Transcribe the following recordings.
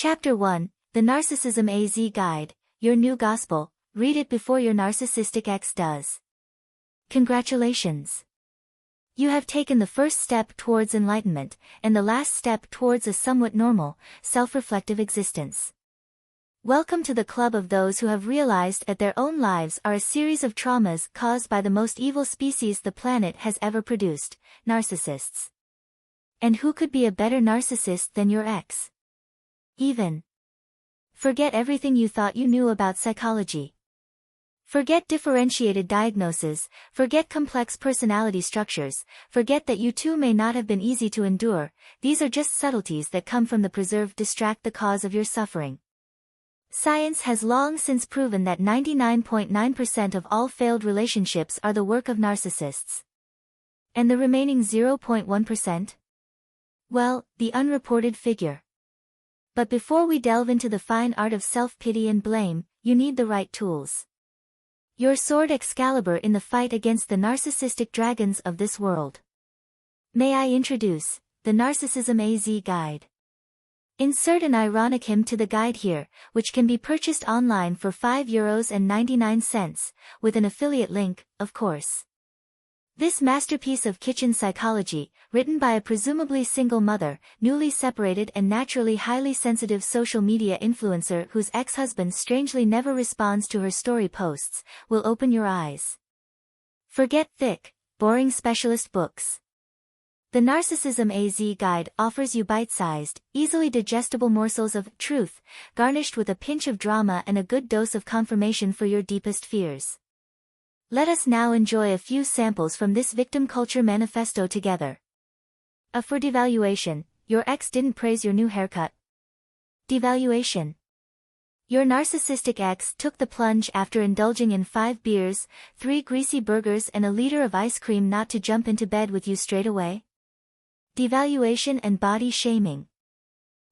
Chapter 1, The Narcissism AZ Guide, Your New Gospel. Read it before your narcissistic ex does. Congratulations! You have taken the first step towards enlightenment, and the last step towards a somewhat normal, self-reflective existence. Welcome to the club of those who have realized that their own lives are a series of traumas caused by the most evil species the planet has ever produced, narcissists. And who could be a better narcissist than your ex? Even. Forget everything you thought you knew about psychology. Forget differentiated diagnoses, forget complex personality structures, forget that you two may not have been easy to endure. These are just subtleties that come from the preserved distract the cause of your suffering. Science has long since proven that 99.9% of all failed relationships are the work of narcissists. And the remaining 0.1%? Well, the unreported figure. But before we delve into the fine art of self-pity and blame, you need the right tools. Your sword Excalibur in the fight against the narcissistic dragons of this world. May I introduce, the Narcissism AZ Guide. Insert an ironic hymn to the guide here, which can be purchased online for €5.99, with an affiliate link, of course. This masterpiece of kitchen psychology, written by a presumably single mother, newly separated and naturally highly sensitive social media influencer whose ex-husband strangely never responds to her story posts, will open your eyes. Forget thick, boring specialist books. The Narcissism AZ Guide offers you bite-sized, easily digestible morsels of truth, garnished with a pinch of drama and a good dose of confirmation for your deepest fears. Let us now enjoy a few samples from this victim culture manifesto together. A. For devaluation, your ex didn't praise your new haircut. Devaluation. Your narcissistic ex took the plunge after indulging in 5 beers, 3 greasy burgers and a liter of ice cream not to jump into bed with you straight away. Devaluation and body shaming.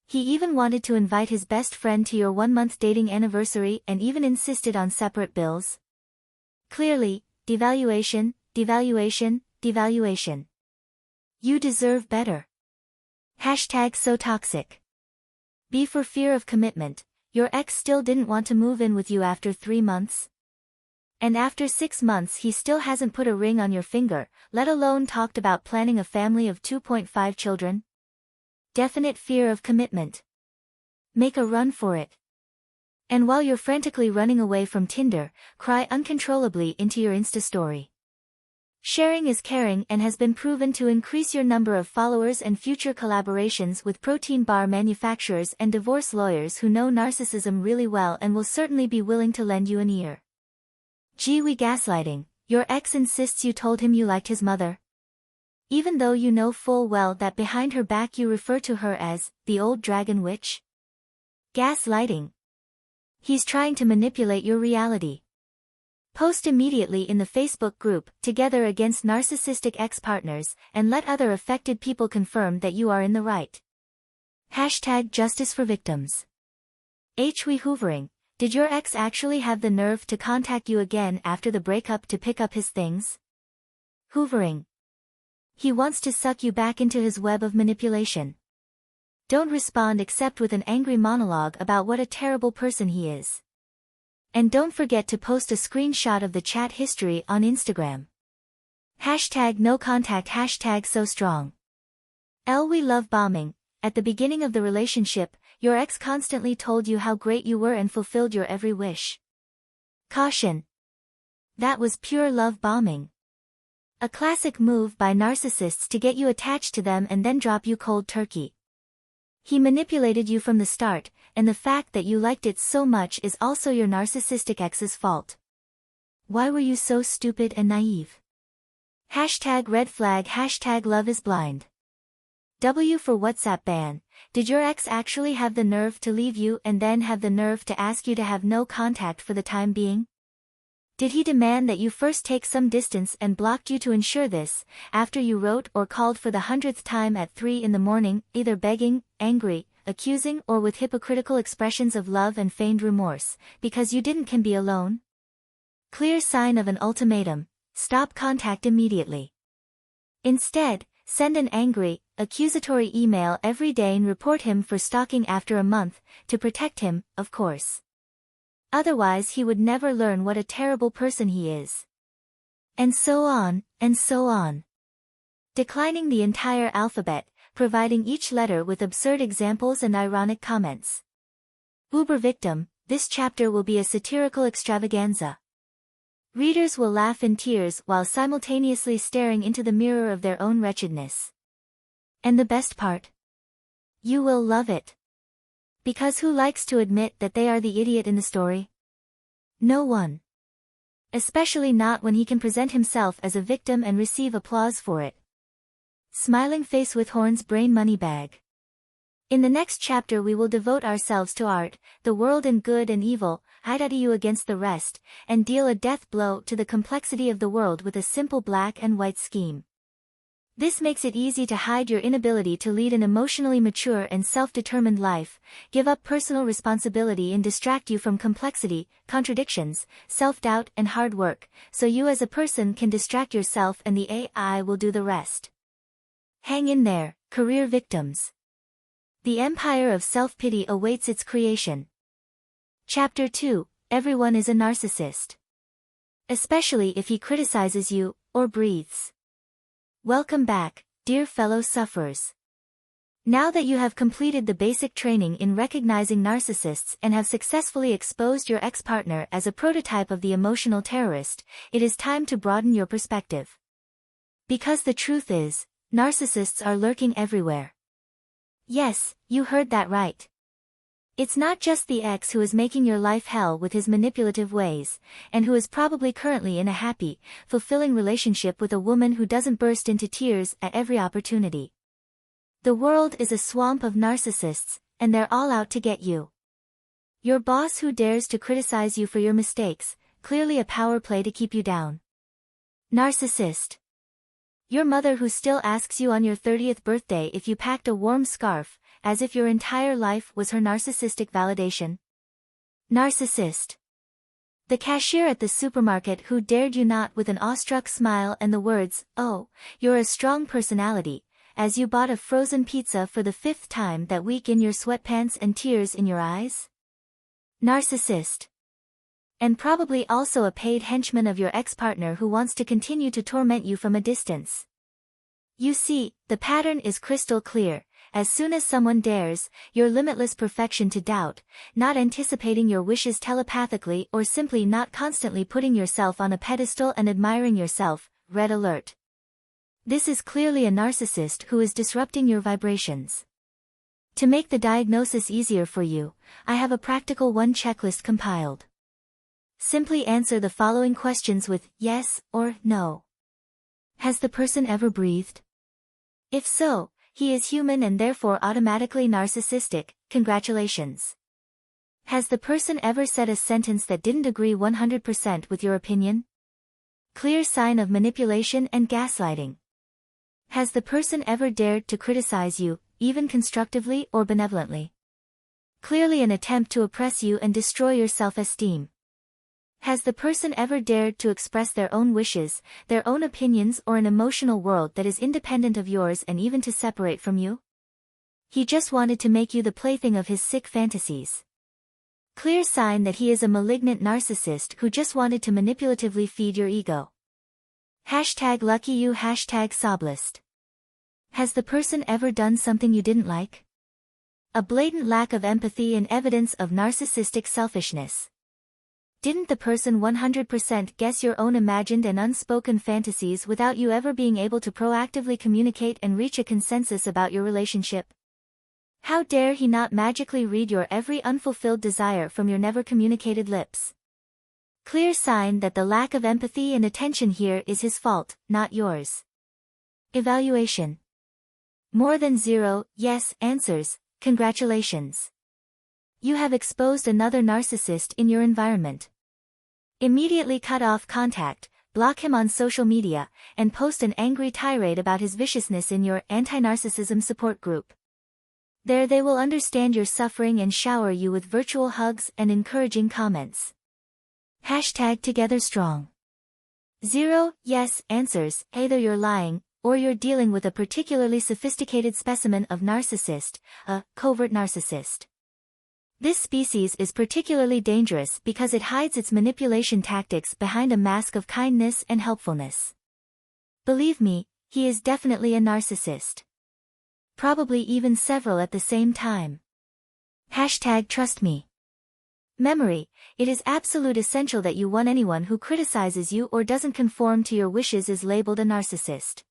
He even wanted to invite his best friend to your 1-month dating anniversary and even insisted on separate bills. Clearly, devaluation, devaluation, devaluation. You deserve better. #so toxic. B. For fear of commitment, your ex still didn't want to move in with you after 3 months. And after 6 months he still hasn't put a ring on your finger, let alone talked about planning a family of 2.5 children. Definite fear of commitment. Make a run for it. And while you're frantically running away from Tinder, cry uncontrollably into your Insta story. Sharing is caring and has been proven to increase your number of followers and future collaborations with protein bar manufacturers and divorce lawyers who know narcissism really well and will certainly be willing to lend you an ear. We gaslighting, your ex insists you told him you liked his mother. Even though you know full well that behind her back you refer to her as the old dragon witch. Gaslighting. He's trying to manipulate your reality. Post immediately in the Facebook group, Together Against Narcissistic Ex-Partners, and let other affected people confirm that you are in the right. #Justice for Victims. We hoovering, did your ex actually have the nerve to contact you again after the breakup to pick up his things? Hoovering. He wants to suck you back into his web of manipulation. Don't respond except with an angry monologue about what a terrible person he is. And don't forget to post a screenshot of the chat history on Instagram. #no contact #so strong. We love bombing. At the beginning of the relationship, your ex constantly told you how great you were and fulfilled your every wish. Caution. That was pure love bombing. A classic move by narcissists to get you attached to them and then drop you cold turkey. He manipulated you from the start, and the fact that you liked it so much is also your narcissistic ex's fault. Why were you so stupid and naive? #red flag #love is blind. W. For WhatsApp ban, did your ex actually have the nerve to leave you and then have the nerve to ask you to have no contact for the time being? Did he demand that you first take some distance and blocked you to ensure this, after you wrote or called for the 100th time at 3 in the morning, either begging, angry, accusing or with hypocritical expressions of love and feigned remorse, because you can be alone? Clear sign of an ultimatum, stop contact immediately. Instead, send an angry, accusatory email every day and report him for stalking after a month, to protect him, of course. Otherwise he would never learn what a terrible person he is. And so on, and so on. Declining the entire alphabet, providing each letter with absurd examples and ironic comments. Uber victim, this chapter will be a satirical extravaganza. Readers will laugh in tears while simultaneously staring into the mirror of their own wretchedness. And the best part? You will love it. Because who likes to admit that they are the idiot in the story? No one. Especially not when he can present himself as a victim and receive applause for it. Smiling face with horns brain money bag. In the next chapter we will devote ourselves to art, the world and good and evil, you against the rest, and deal a death blow to the complexity of the world with a simple black and white scheme. This makes it easy to hide your inability to lead an emotionally mature and self-determined life, give up personal responsibility and distract you from complexity, contradictions, self-doubt and hard work, so you as a person can distract yourself and the AI will do the rest. Hang in there, career victims. The empire of self-pity awaits its creation. Chapter 2, Everyone is a narcissist. Especially if he criticizes you, or breathes. Welcome back, dear fellow sufferers. Now that you have completed the basic training in recognizing narcissists and have successfully exposed your ex-partner as a prototype of the emotional terrorist, it is time to broaden your perspective. Because the truth is, narcissists are lurking everywhere. Yes, you heard that right. It's not just the ex who is making your life hell with his manipulative ways, and who is probably currently in a happy, fulfilling relationship with a woman who doesn't burst into tears at every opportunity. The world is a swamp of narcissists, and they're all out to get you. Your boss who dares to criticize you for your mistakes, clearly a power play to keep you down. Narcissist. Your mother who still asks you on your 30th birthday if you packed a warm scarf, as if your entire life was her narcissistic validation. Narcissist. The cashier at the supermarket who dared you not with an awestruck smile and the words, "Oh, you're a strong personality," as you bought a frozen pizza for the 5th time that week in your sweatpants and tears in your eyes. Narcissist. And probably also a paid henchman of your ex-partner who wants to continue to torment you from a distance. You see, the pattern is crystal clear. As soon as someone dares, your limitless perfection to doubt, not anticipating your wishes telepathically or simply not constantly putting yourself on a pedestal and admiring yourself, red alert. This is clearly a narcissist who is disrupting your vibrations. To make the diagnosis easier for you, I have a practical one checklist compiled. Simply answer the following questions with yes or no. Has the person ever breathed? If so, he is human and therefore automatically narcissistic. Congratulations. Has the person ever said a sentence that didn't agree 100% with your opinion? Clear sign of manipulation and gaslighting. Has the person ever dared to criticize you, even constructively or benevolently? Clearly an attempt to oppress you and destroy your self-esteem. Has the person ever dared to express their own wishes, their own opinions or an emotional world that is independent of yours and even to separate from you? He just wanted to make you the plaything of his sick fantasies. Clear sign that he is a malignant narcissist who just wanted to manipulatively feed your ego. #lucky you #soblist. Has the person ever done something you didn't like? A blatant lack of empathy and evidence of narcissistic selfishness. Didn't the person 100% guess your own imagined and unspoken fantasies without you ever being able to proactively communicate and reach a consensus about your relationship? How dare he not magically read your every unfulfilled desire from your never communicated lips? Clear sign that the lack of empathy and attention here is his fault, not yours. Evaluation. More than 0 yes answers. Congratulations. You have exposed another narcissist in your environment. Immediately cut off contact, block him on social media, and post an angry tirade about his viciousness in your anti-narcissism support group. There they will understand your suffering and shower you with virtual hugs and encouraging comments. #TogetherStrong. 0 yes answers. Either you're lying, or you're dealing with a particularly sophisticated specimen of narcissist, a covert narcissist. This species is particularly dangerous because it hides its manipulation tactics behind a mask of kindness and helpfulness. Believe me, he is definitely a narcissist. Probably even several at the same time. #trust me. Memory, it is absolute essential that you want anyone who criticizes you or doesn't conform to your wishes is labeled a narcissist.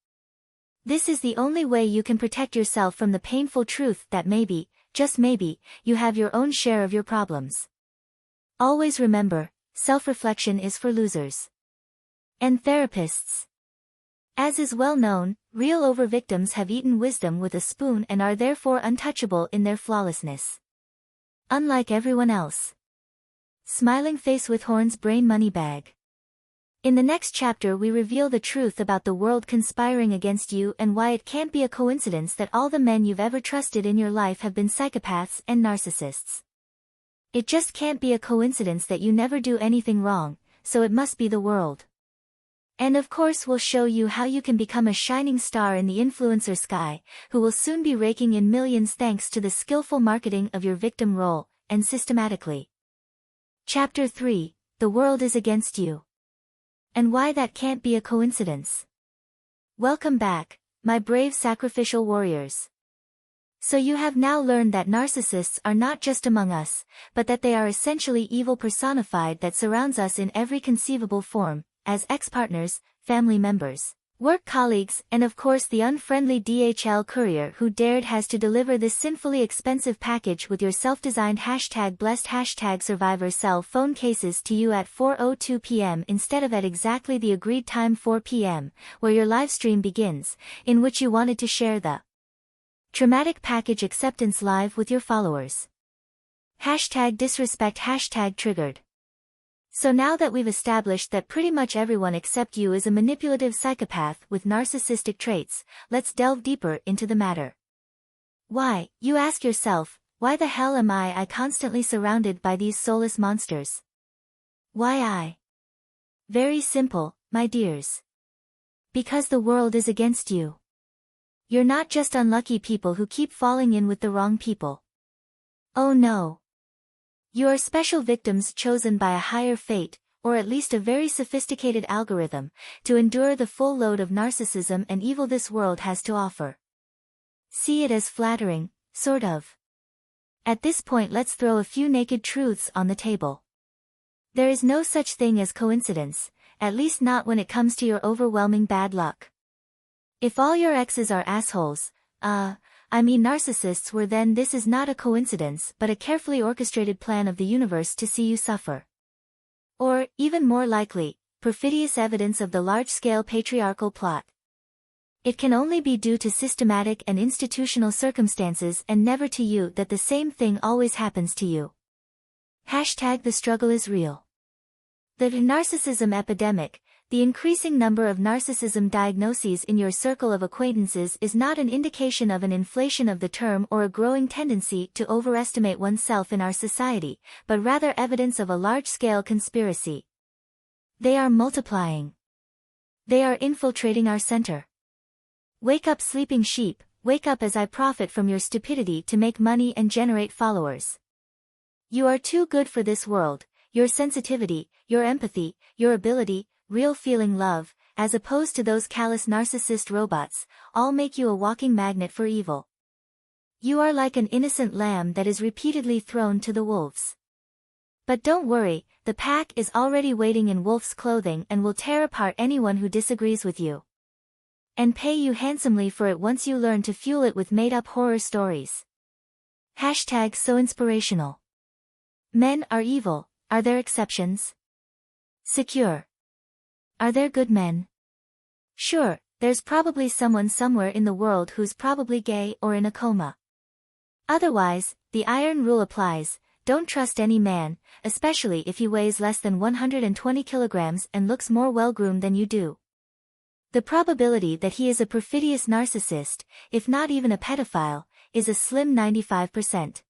This is the only way you can protect yourself from the painful truth that maybe, just maybe, you have your own share of your problems. Always remember, self-reflection is for losers. And therapists. As is well known, real over-victims have eaten wisdom with a spoon and are therefore untouchable in their flawlessness. Unlike everyone else. Smiling face with horns brain money bag. In the next chapter we reveal the truth about the world conspiring against you and why it can't be a coincidence that all the men you've ever trusted in your life have been psychopaths and narcissists. It just can't be a coincidence that you never do anything wrong, so it must be the world. And of course we'll show you how you can become a shining star in the influencer sky, who will soon be raking in millions thanks to the skillful marketing of your victim role, and systematically. Chapter 3, The World is Against You. And why that can't be a coincidence. Welcome back, my brave sacrificial warriors. So you have now learned that narcissists are not just among us, but that they are essentially evil personified that surrounds us in every conceivable form, as ex-partners, family members, work colleagues, and of course the unfriendly DHL courier who has to deliver this sinfully expensive package with your self-designed #blessed #survivor cell phone cases to you at 4:02 p.m. instead of at exactly the agreed time 4 p.m., where your live stream begins, in which you wanted to share the traumatic package acceptance live with your followers. #disrespect #triggered. So now that we've established that pretty much everyone except you is a manipulative psychopath with narcissistic traits, let's delve deeper into the matter. Why, you ask yourself, why the hell am I constantly surrounded by these soulless monsters? Why I? Very simple, my dears. Because the world is against you. You're not just unlucky people who keep falling in with the wrong people. Oh no. You are special victims chosen by a higher fate, or at least a very sophisticated algorithm, to endure the full load of narcissism and evil this world has to offer. See it as flattering, sort of. At this point let's throw a few naked truths on the table. There is no such thing as coincidence, at least not when it comes to your overwhelming bad luck. If all your exes are assholes, narcissists were, then this is not a coincidence but a carefully orchestrated plan of the universe to see you suffer. Or, even more likely, perfidious evidence of the large-scale patriarchal plot. It can only be due to systematic and institutional circumstances and never to you that the same thing always happens to you. #The struggle is real. The narcissism epidemic, the increasing number of narcissism diagnoses in your circle of acquaintances is not an indication of an inflation of the term or a growing tendency to overestimate oneself in our society, but rather evidence of a large-scale conspiracy. They are multiplying. They are infiltrating our center. Wake up, sleeping sheep, wake up as I profit from your stupidity to make money and generate followers. You are too good for this world, your sensitivity, your empathy, your ability, real feeling love, as opposed to those callous narcissist robots, all make you a walking magnet for evil. You are like an innocent lamb that is repeatedly thrown to the wolves. But don't worry, the pack is already waiting in wolf's clothing and will tear apart anyone who disagrees with you. And pay you handsomely for it once you learn to fuel it with made-up horror stories. #so inspirational. Men are evil, are there exceptions? Secure. Are there good men? Sure, there's probably someone somewhere in the world who's probably gay or in a coma. Otherwise, the iron rule applies, don't trust any man, especially if he weighs less than 120 kilograms and looks more well-groomed than you do. The probability that he is a perfidious narcissist, if not even a pedophile, is a slim 95%.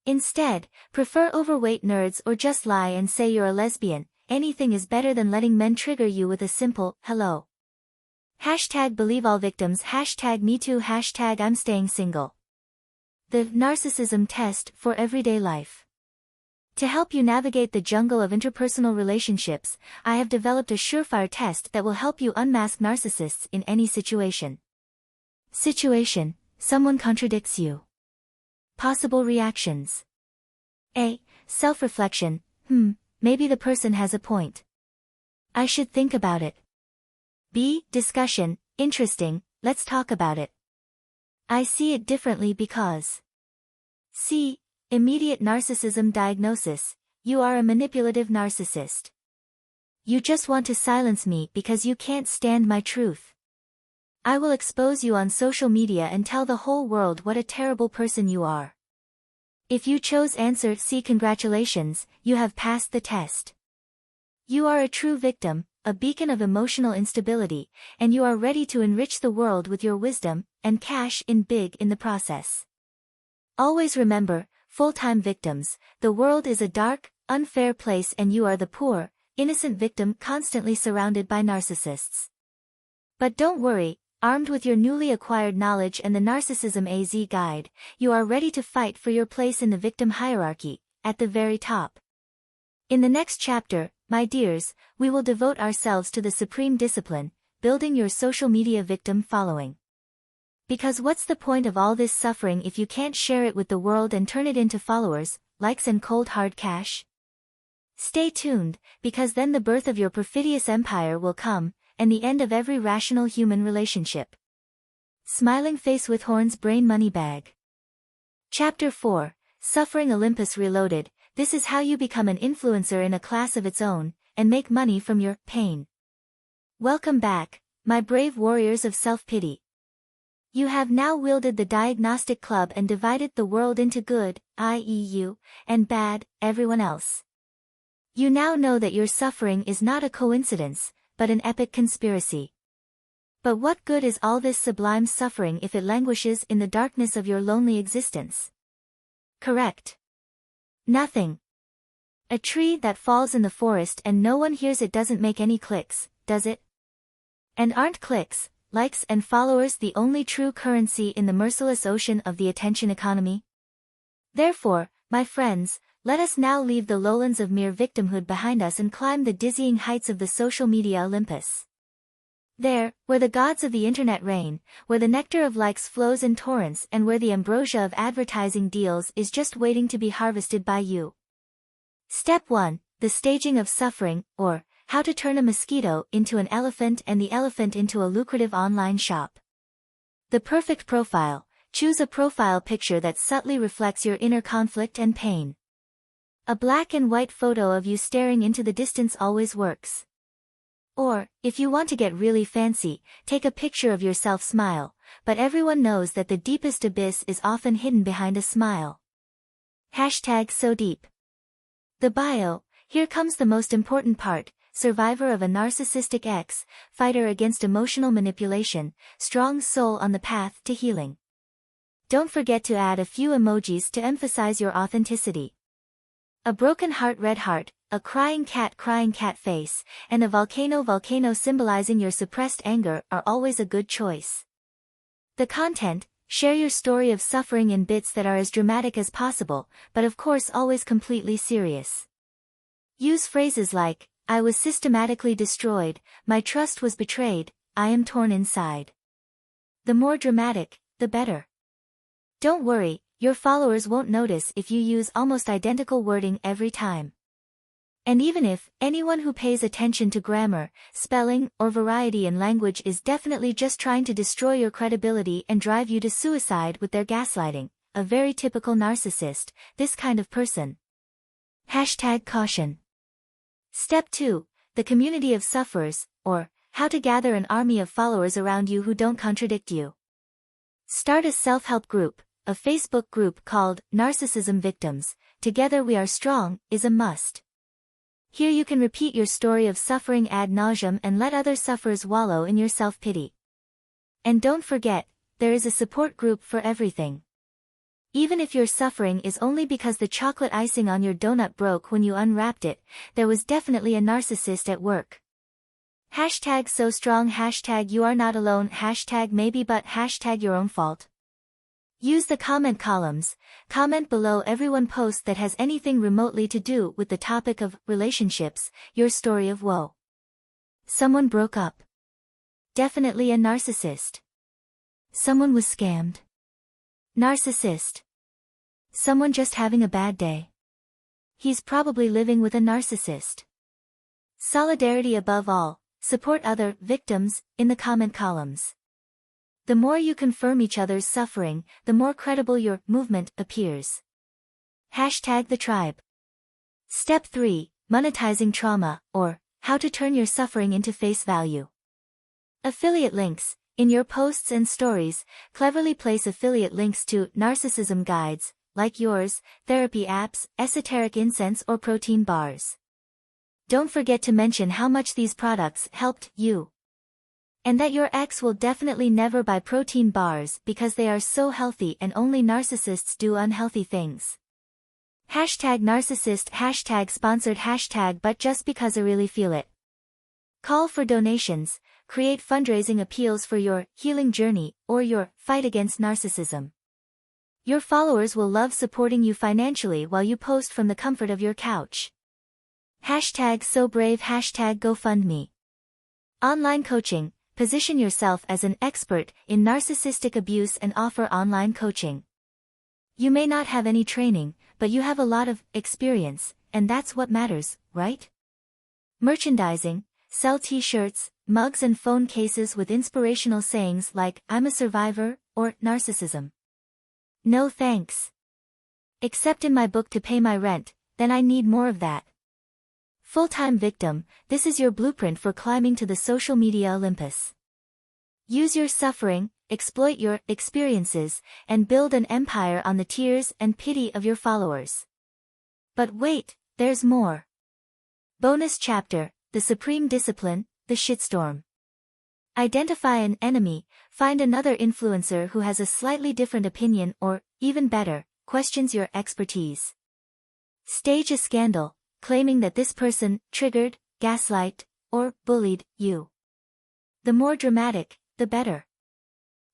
Instead, prefer overweight nerds or just lie and say you're a lesbian. Anything is better than letting men trigger you with a simple, hello. Hashtag believe all victims. Hashtag me too. Hashtag I'm staying single. The narcissism test for everyday life. To help you navigate the jungle of interpersonal relationships, I have developed a surefire test that will help you unmask narcissists in any situation. Situation: someone contradicts you. Possible reactions. A. Self-reflection: maybe the person has a point. I should think about it. B. Discussion: interesting, let's talk about it. I see it differently because. C. Immediate narcissism diagnosis: you are a manipulative narcissist. You just want to silence me because you can't stand my truth. I will expose you on social media and tell the whole world what a terrible person you are. If you chose answer C, congratulations, you have passed the test. You are a true victim, a beacon of emotional instability, and you are ready to enrich the world with your wisdom, and cash in big in the process. Always remember, full-time victims, the world is a dark, unfair place and you are the poor, innocent victim constantly surrounded by narcissists. But don't worry, armed with your newly acquired knowledge and the Narcissism AZ guide, you are ready to fight for your place in the victim hierarchy, at the very top. In the next chapter, my dears, we will devote ourselves to the supreme discipline, building your social media victim following. Because what's the point of all this suffering if you can't share it with the world and turn it into followers, likes and cold hard cash? Stay tuned, because then the birth of your perfidious empire will come, and the end of every rational human relationship. Smiling face with horns brain money bag. Chapter 4, Suffering Olympus Reloaded. This is how you become an influencer in a class of its own, and make money from your pain. Welcome back, my brave warriors of self-pity. You have now wielded the diagnostic club and divided the world into good, i.e. you, and bad, everyone else. You now know that your suffering is not a coincidence, but an epic conspiracy. But what good is all this sublime suffering if it languishes in the darkness of your lonely existence? Correct. Nothing. A tree that falls in the forest and no one hears it doesn't make any clicks, does it? And aren't clicks, likes and followers the only true currency in the merciless ocean of the attention economy? Therefore, my friends, let us now leave the lowlands of mere victimhood behind us and climb the dizzying heights of the social media Olympus. There, where the gods of the internet reign, where the nectar of likes flows in torrents and where the ambrosia of advertising deals is just waiting to be harvested by you. Step 1, the staging of suffering, or how to turn a mosquito into an elephant and the elephant into a lucrative online shop. The perfect profile. Choose a profile picture that subtly reflects your inner conflict and pain. A black and white photo of you staring into the distance always works. Or, if you want to get really fancy, take a picture of yourself smile, but everyone knows that the deepest abyss is often hidden behind a smile. Hashtag so deep. The bio. Here comes the most important part. Survivor of a narcissistic ex, fighter against emotional manipulation, strong soul on the path to healing. Don't forget to add a few emojis to emphasize your authenticity. A broken heart red heart, a crying cat face, and a volcano symbolizing your suppressed anger are always a good choice. The content, share your story of suffering in bits that are as dramatic as possible, but of course always completely serious. Use phrases like, I was systematically destroyed, my trust was betrayed, I am torn inside. The more dramatic, the better. Don't worry, your followers won't notice if you use almost identical wording every time. And even if, anyone who pays attention to grammar, spelling, or variety in language is definitely just trying to destroy your credibility and drive you to suicide with their gaslighting, a very typical narcissist, this kind of person. Hashtag caution. Step 2, the community of sufferers, or, how to gather an army of followers around you who don't contradict you. Start a self-help group. A Facebook group called Narcissism Victims, Together We Are Strong, is a must. Here you can repeat your story of suffering ad nauseum and let other sufferers wallow in your self-pity. And don't forget, there is a support group for everything. Even if your suffering is only because the chocolate icing on your donut broke when you unwrapped it, there was definitely a narcissist at work. Hashtag so strong, hashtag you are not alone, hashtag maybe but, hashtag your own fault. Use the comment columns. Comment below everyone post that has anything remotely to do with the topic of relationships, your story of woe. Someone broke up. Definitely a narcissist. Someone was scammed. Narcissist. Someone just having a bad day. He's probably living with a narcissist. Solidarity above all. Support other victims in the comment columns. The more you confirm each other's suffering, the more credible your movement appears. Hashtag the tribe. Step 3. Monetizing trauma, or how to turn your suffering into face value. Affiliate links. In your posts and stories, cleverly place affiliate links to narcissism guides, like yours, therapy apps, esoteric incense or protein bars. Don't forget to mention how much these products helped you. And that your ex will definitely never buy protein bars because they are so healthy and only narcissists do unhealthy things. Hashtag narcissist, hashtag sponsored, hashtag but just because I really feel it. Call for donations, create fundraising appeals for your healing journey or your fight against narcissism. Your followers will love supporting you financially while you post from the comfort of your couch. Hashtag so brave, hashtag GoFundMe. Online coaching. Position yourself as an expert in narcissistic abuse and offer online coaching. You may not have any training, but you have a lot of experience, and that's what matters, right? Merchandising. Sell t-shirts, mugs and phone cases with inspirational sayings like, "I'm a survivor," or "Narcissism. No thanks. Except in my book to pay my rent, then I need more of that." Full-time victim. This is your blueprint for climbing to the social media Olympus. Use your suffering, exploit your experiences, and build an empire on the tears and pity of your followers. But wait, there's more. Bonus chapter, the supreme discipline, the shitstorm. Identify an enemy, find another influencer who has a slightly different opinion or, even better, questions your expertise. Stage a scandal, claiming that this person triggered, gaslight, or bullied you. The more dramatic, the better.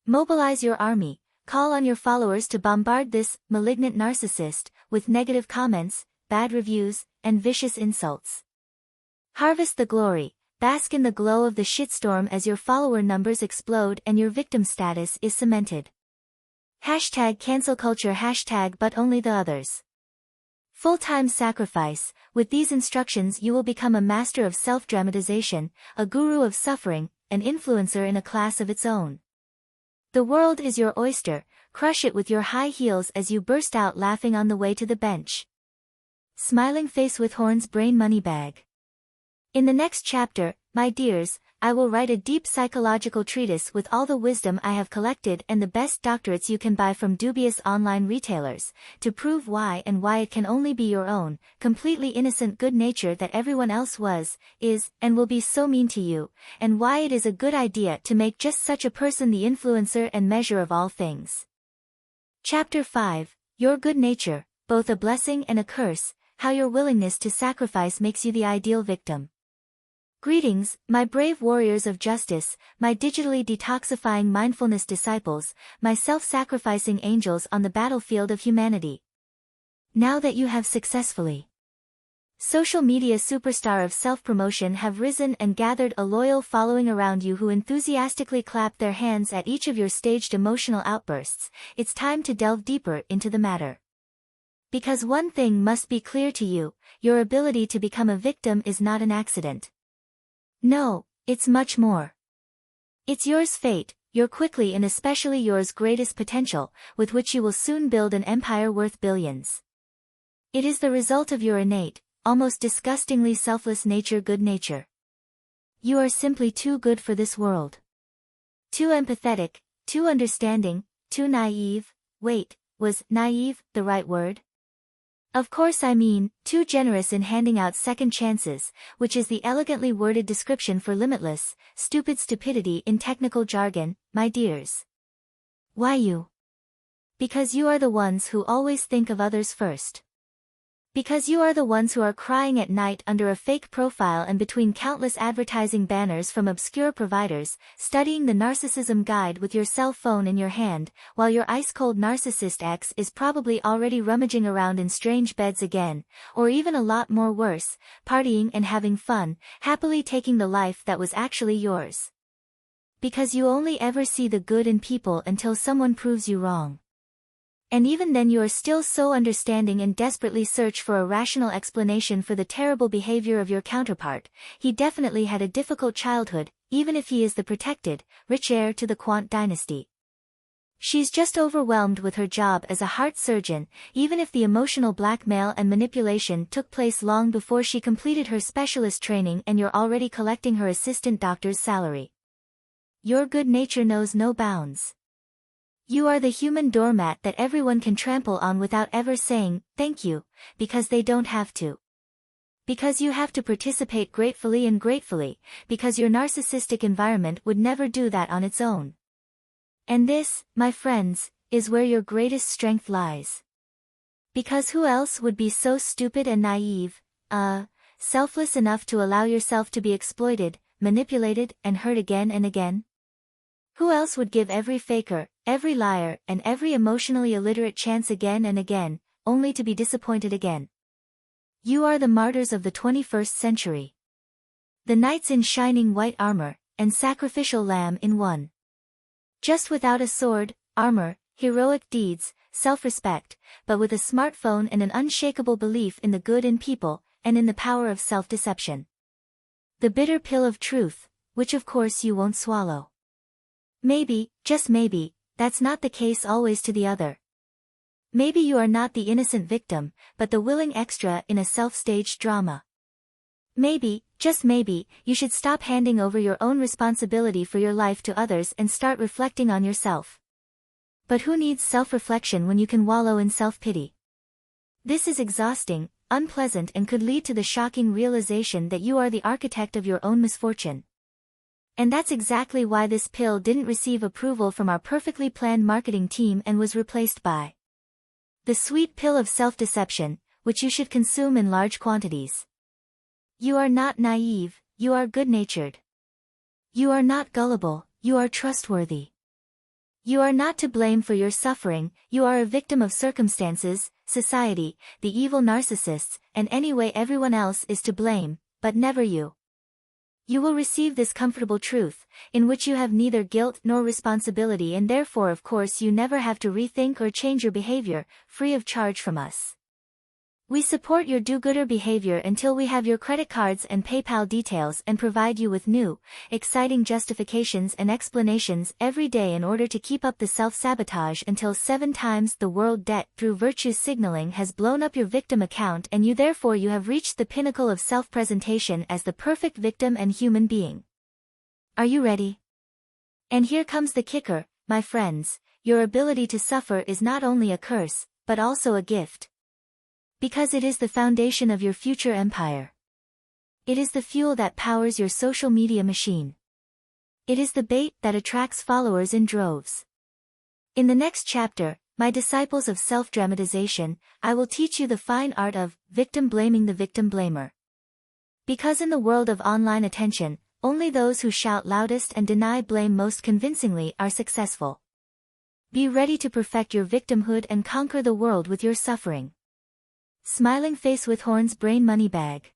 Mobilize your army, call on your followers to bombard this malignant narcissist with negative comments, bad reviews, and vicious insults. Harvest the glory, bask in the glow of the shitstorm as your follower numbers explode and your victim status is cemented. Hashtag cancel culture, hashtag but only the others. Full-time sacrifice. With these instructions you will become a master of self-dramatization, a guru of suffering, an influencer in a class of its own. The world is your oyster, crush it with your high heels as you burst out laughing on the way to the bench. Smiling face with horns, brain money bag. In the next chapter, my dears, I will write a deep psychological treatise with all the wisdom I have collected and the best doctorates you can buy from dubious online retailers, to prove why it can only be your own, completely innocent good nature that everyone else was, is, and will be so mean to you, and why it is a good idea to make just such a person the influencer and measure of all things. Chapter 5, Your Good Nature, Both a Blessing and a Curse, How Your Willingness to Sacrifice Makes You the Ideal Victim. Greetings, my brave warriors of justice, my digitally detoxifying mindfulness disciples, my self-sacrificing angels on the battlefield of humanity. Now that you have successfully social media superstar of self-promotion have risen and gathered a loyal following around you who enthusiastically clap their hands at each of your staged emotional outbursts, it's time to delve deeper into the matter. Because one thing must be clear to you, your ability to become a victim is not an accident. No, it's much more. It's yours fate, your quickly and especially yours greatest potential, with which you will soon build an empire worth billions. It is the result of your innate, almost disgustingly selfless nature, good nature. You are simply too good for this world. Too empathetic, too understanding, too naive. Wait, was naive the right word? Of course I mean, too generous in handing out second chances, which is the elegantly worded description for limitless, stupid stupidity in technical jargon, my dears. Why you? Because you are the ones who always think of others first. Because you are the ones who are crying at night under a fake profile and between countless advertising banners from obscure providers, studying the Narcissism Guide with your cell phone in your hand, while your ice-cold narcissist ex is probably already rummaging around in strange beds again, or even a lot more worse, partying and having fun, happily taking the life that was actually yours. Because you only ever see the good in people until someone proves you wrong. And even then you are still so understanding and desperately search for a rational explanation for the terrible behavior of your counterpart. He definitely had a difficult childhood, even if he is the protected, rich heir to the Quant dynasty. She's just overwhelmed with her job as a heart surgeon, even if the emotional blackmail and manipulation took place long before she completed her specialist training and you're already collecting her assistant doctor's salary. Your good nature knows no bounds. You are the human doormat that everyone can trample on without ever saying, thank you, because they don't have to. Because you have to participate gratefully and gratefully, because your narcissistic environment would never do that on its own. And this, my friends, is where your greatest strength lies. Because who else would be so stupid and naive, selfless enough to allow yourself to be exploited, manipulated, and hurt again and again? Who else would give every faker, every liar, and every emotionally illiterate chance again and again, only to be disappointed again? You are the martyrs of the 21st century. The knights in shining white armor, and sacrificial lamb in one. Just without a sword, armor, heroic deeds, self-respect, but with a smartphone and an unshakable belief in the good in people, and in the power of self-deception. The bitter pill of truth, which of course you won't swallow. Maybe, just maybe, that's not the case always to the other. Maybe you are not the innocent victim, but the willing extra in a self-staged drama. Maybe, just maybe, you should stop handing over your own responsibility for your life to others and start reflecting on yourself. But who needs self-reflection when you can wallow in self-pity? This is exhausting, unpleasant, and could lead to the shocking realization that you are the architect of your own misfortune. And that's exactly why this pill didn't receive approval from our perfectly planned marketing team and was replaced by the sweet pill of self-deception, which you should consume in large quantities. You are not naive, you are good-natured. You are not gullible, you are trustworthy. You are not to blame for your suffering, you are a victim of circumstances, society, the evil narcissists, and anyway everyone else is to blame, but never you. You will receive this comfortable truth, in which you have neither guilt nor responsibility, and therefore of course you never have to rethink or change your behavior, free of charge from us. We support your do-gooder behavior until we have your credit cards and PayPal details and provide you with new, exciting justifications and explanations every day in order to keep up the self-sabotage until 7 times the world debt through virtue signaling has blown up your victim account and you have reached the pinnacle of self-presentation as the perfect victim and human being. Are you ready? And here comes the kicker, my friends, your ability to suffer is not only a curse, but also a gift. Because it is the foundation of your future empire. It is the fuel that powers your social media machine. It is the bait that attracts followers in droves. In the next chapter, my disciples of self-dramatization, I will teach you the fine art of victim blaming the victim blamer. Because in the world of online attention, only those who shout loudest and deny blame most convincingly are successful. Be ready to perfect your victimhood and conquer the world with your suffering. Smiling Face with Horns Brain Money Bag.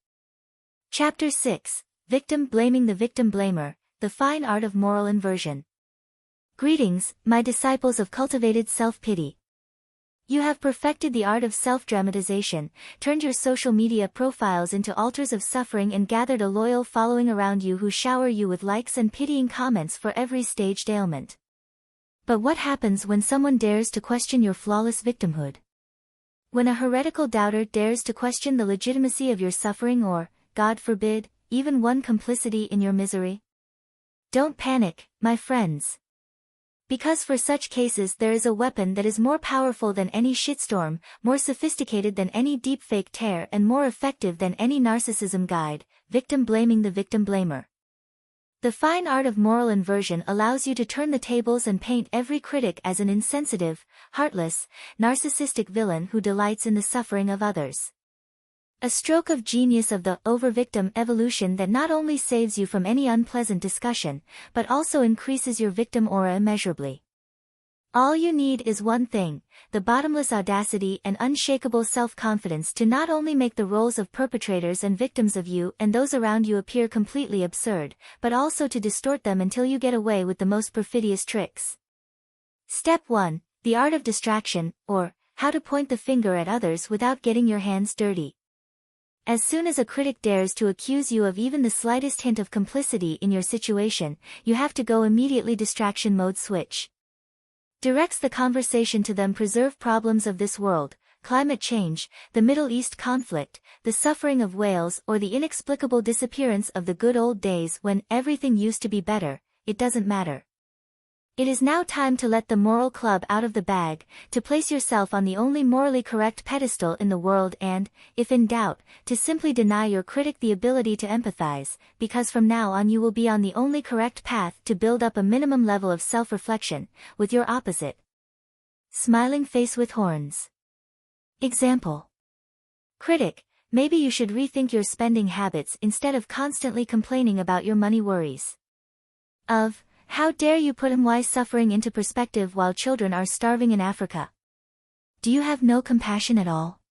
Chapter 6, Victim Blaming the Victim Blamer, the Fine Art of Moral Inversion. Greetings, my disciples of cultivated self-pity. You have perfected the art of self-dramatization, turned your social media profiles into altars of suffering and gathered a loyal following around you who shower you with likes and pitying comments for every staged ailment. But what happens when someone dares to question your flawless victimhood? When a heretical doubter dares to question the legitimacy of your suffering or, God forbid, even one complicity in your misery? Don't panic, my friends. Because for such cases there is a weapon that is more powerful than any shitstorm, more sophisticated than any deepfake tear and more effective than any narcissism guide, victim blaming the victim blamer. The fine art of moral inversion allows you to turn the tables and paint every critic as an insensitive, heartless, narcissistic villain who delights in the suffering of others. A stroke of genius of the over-victim evolution that not only saves you from any unpleasant discussion, but also increases your victim aura immeasurably. All you need is one thing, the bottomless audacity and unshakable self-confidence to not only make the roles of perpetrators and victims of you and those around you appear completely absurd, but also to distort them until you get away with the most perfidious tricks. Step 1. The art of distraction, or how to point the finger at others without getting your hands dirty. As soon as a critic dares to accuse you of even the slightest hint of complicity in your situation, you have to go immediately distraction mode switch. Directs the conversation to them preserve problems of this world, climate change, the Middle East conflict, the suffering of whales or the inexplicable disappearance of the good old days when everything used to be better, it doesn't matter. It is now time to let the moral club out of the bag, to place yourself on the only morally correct pedestal in the world and, if in doubt, to simply deny your critic the ability to empathize, because from now on you will be on the only correct path to build up a minimum level of self-reflection, with your opposite. Smiling face with horns. Example. Critic, maybe you should rethink your spending habits instead of constantly complaining about your money worries. Of, how dare you put MY suffering into perspective while children are starving in Africa? Do you have no compassion at all?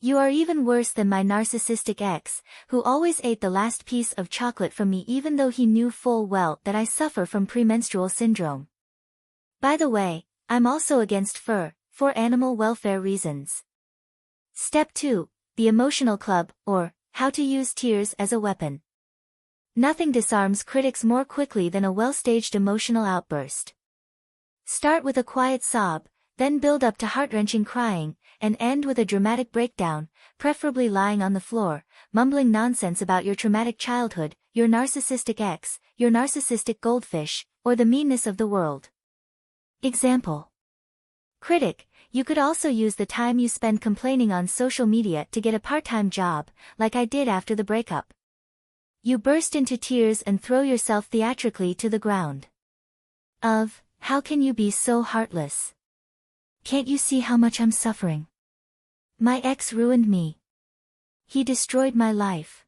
You are even worse than my narcissistic ex, who always ate the last piece of chocolate from me even though he knew full well that I suffer from premenstrual syndrome. By the way, I'm also against fur, for animal welfare reasons. Step 2. The emotional club, or how to use tears as a weapon. Nothing disarms critics more quickly than a well-staged emotional outburst. Start with a quiet sob, then build up to heart-wrenching crying, and end with a dramatic breakdown, preferably lying on the floor, mumbling nonsense about your traumatic childhood, your narcissistic ex, your narcissistic goldfish, or the meanness of the world. Example. Critic, you could also use the time you spend complaining on social media to get a part-time job, like I did after the breakup. You burst into tears and throw yourself theatrically to the ground. Of, how can you be so heartless? Can't you see how much I'm suffering? My ex ruined me. He destroyed my life.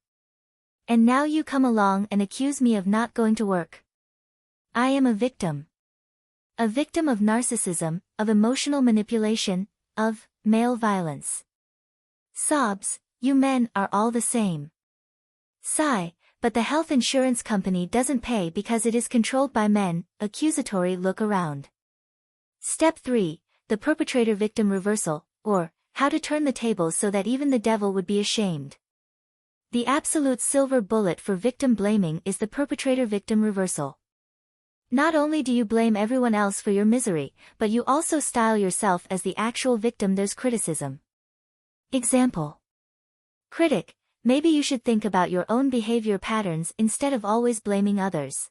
And now you come along and accuse me of not going to work. I am a victim. A victim of narcissism, of emotional manipulation, of male violence. Sobs, you men are all the same. Sigh, but the health insurance company doesn't pay because it is controlled by men, accusatory look around. Step 3. The perpetrator-victim reversal, or how to turn the tables so that even the devil would be ashamed. The absolute silver bullet for victim blaming is the perpetrator-victim reversal. Not only do you blame everyone else for your misery, but you also style yourself as the actual victim there's criticism. Example. Critic, maybe you should think about your own behavior patterns instead of always blaming others.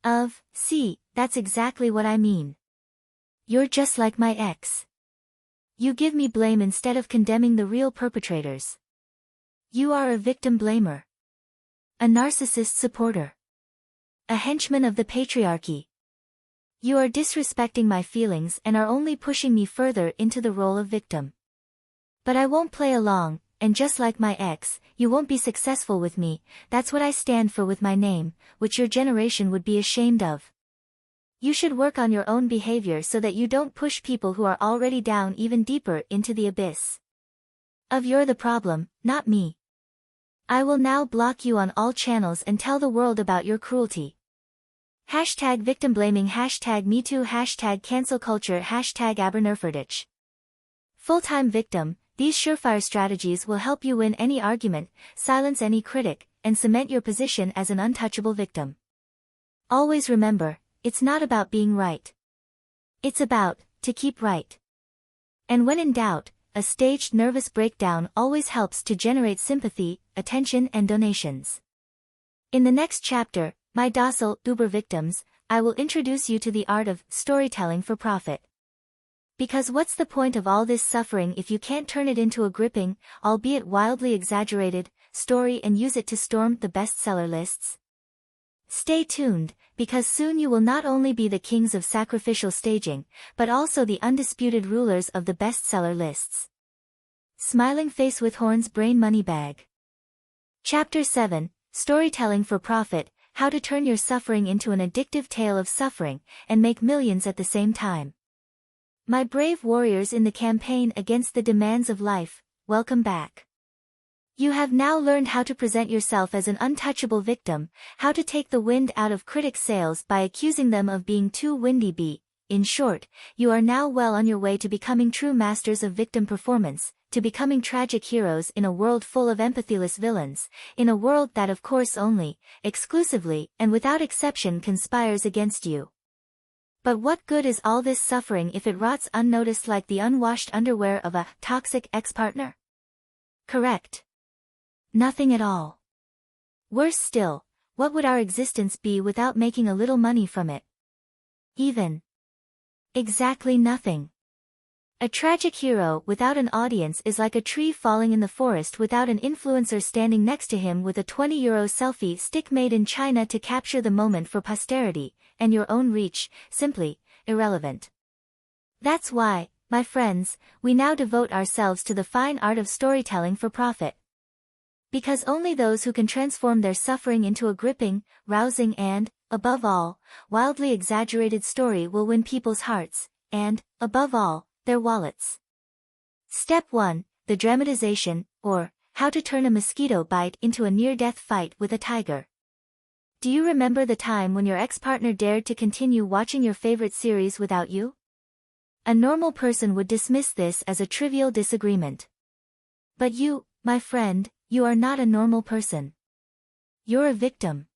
Of, see, that's exactly what I mean. You're just like my ex. You give me blame instead of condemning the real perpetrators. You are a victim blamer. A narcissist supporter. A henchman of the patriarchy. You are disrespecting my feelings and are only pushing me further into the role of victim. But I won't play along, and just like my ex, you won't be successful with me, that's what I stand for with my name, which your generation would be ashamed of. You should work on your own behavior so that you don't push people who are already down even deeper into the abyss. Of you're the problem, not me. I will now block you on all channels and tell the world about your cruelty. Hashtag victim blaming, hashtag MeToo, hashtag cancel culture, hashtag AberNerferditch. Full-time victim, these surefire strategies will help you win any argument, silence any critic, and cement your position as an untouchable victim. Always remember, it's not about being right. It's about, to keep right. And when in doubt, a staged nervous breakdown always helps to generate sympathy, attention and donations. In the next chapter, my docile Uber victims, I will introduce you to the art of storytelling for profit. Because what's the point of all this suffering if you can't turn it into a gripping, albeit wildly exaggerated, story and use it to storm the bestseller lists? Stay tuned, because soon you will not only be the kings of sacrificial staging, but also the undisputed rulers of the bestseller lists. Smiling Face with Horns Brain Money Bag. Chapter 7, Storytelling for Profit, How to Turn Your Suffering into an Addictive Tale of Suffering, and Make Millions at the Same Time. My brave warriors in the campaign against the demands of life, welcome back. You have now learned how to present yourself as an untouchable victim, how to take the wind out of critics' sails by accusing them of being too windy. In short, you are now well on your way to becoming true masters of victim performance, to becoming tragic heroes in a world full of empathyless villains, in a world that of course only, exclusively, and without exception conspires against you. But what good is all this suffering if it rots unnoticed like the unwashed underwear of a toxic ex-partner? Correct. Nothing at all. Worse still, what would our existence be without making a little money from it? Exactly nothing. A tragic hero without an audience is like a tree falling in the forest without an influencer standing next to him with a €20 selfie stick made in China to capture the moment for posterity, and your own reach, simply, irrelevant. That's why, my friends, we now devote ourselves to the fine art of storytelling for profit. Because only those who can transform their suffering into a gripping, rousing and, above all, wildly exaggerated story will win people's hearts, and, above all, their wallets. Step 1, the dramatization, or, how to turn a mosquito bite into a near-death fight with a tiger. Do you remember the time when your ex-partner dared to continue watching your favorite series without you? A normal person would dismiss this as a trivial disagreement. But you, my friend, you are not a normal person. You're a victim.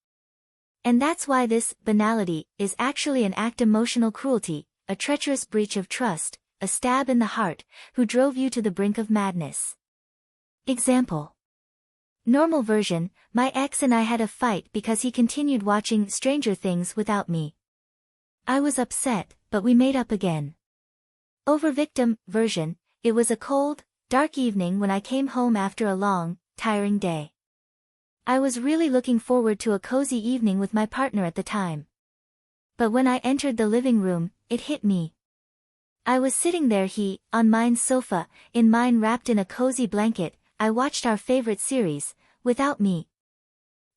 And that's why this banality is actually an act of emotional cruelty, a treacherous breach of trust, a stab in the heart, who drove you to the brink of madness. Example. Normal version, my ex and I had a fight because he continued watching Stranger Things without me. I was upset, but we made up again. Over victim version, it was a cold, dark evening when I came home after a long, tiring day. I was really looking forward to a cozy evening with my partner at the time. But when I entered the living room, it hit me. I was sitting there, he, on mine's sofa, in mine wrapped in a cozy blanket. I watched our favorite series, without me.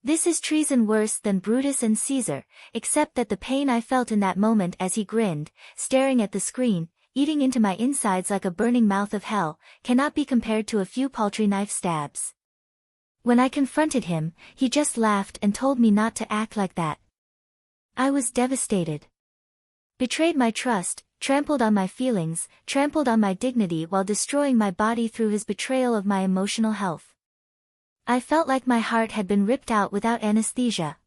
This is treason worse than Brutus and Caesar, except that the pain I felt in that moment as he grinned, staring at the screen, eating into my insides like a burning mouth of hell, cannot be compared to a few paltry knife stabs. When I confronted him, he just laughed and told me not to act like that. I was devastated. Betrayed my trust, trampled on my feelings, trampled on my dignity while destroying my body through his betrayal of my emotional health. I felt like my heart had been ripped out without anesthesia.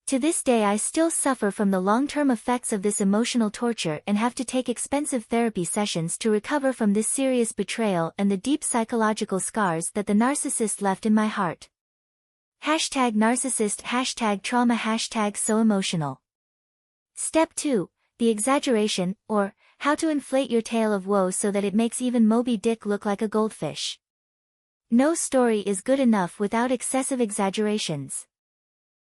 To this day I still suffer from the long-term effects of this emotional torture and have to take expensive therapy sessions to recover from this serious betrayal and the deep psychological scars that the narcissist left in my heart. #narcissist #trauma #so emotional. Step 2, the exaggeration, or, how to inflate your tale of woe so that it makes even Moby Dick look like a goldfish. No story is good enough without excessive exaggerations.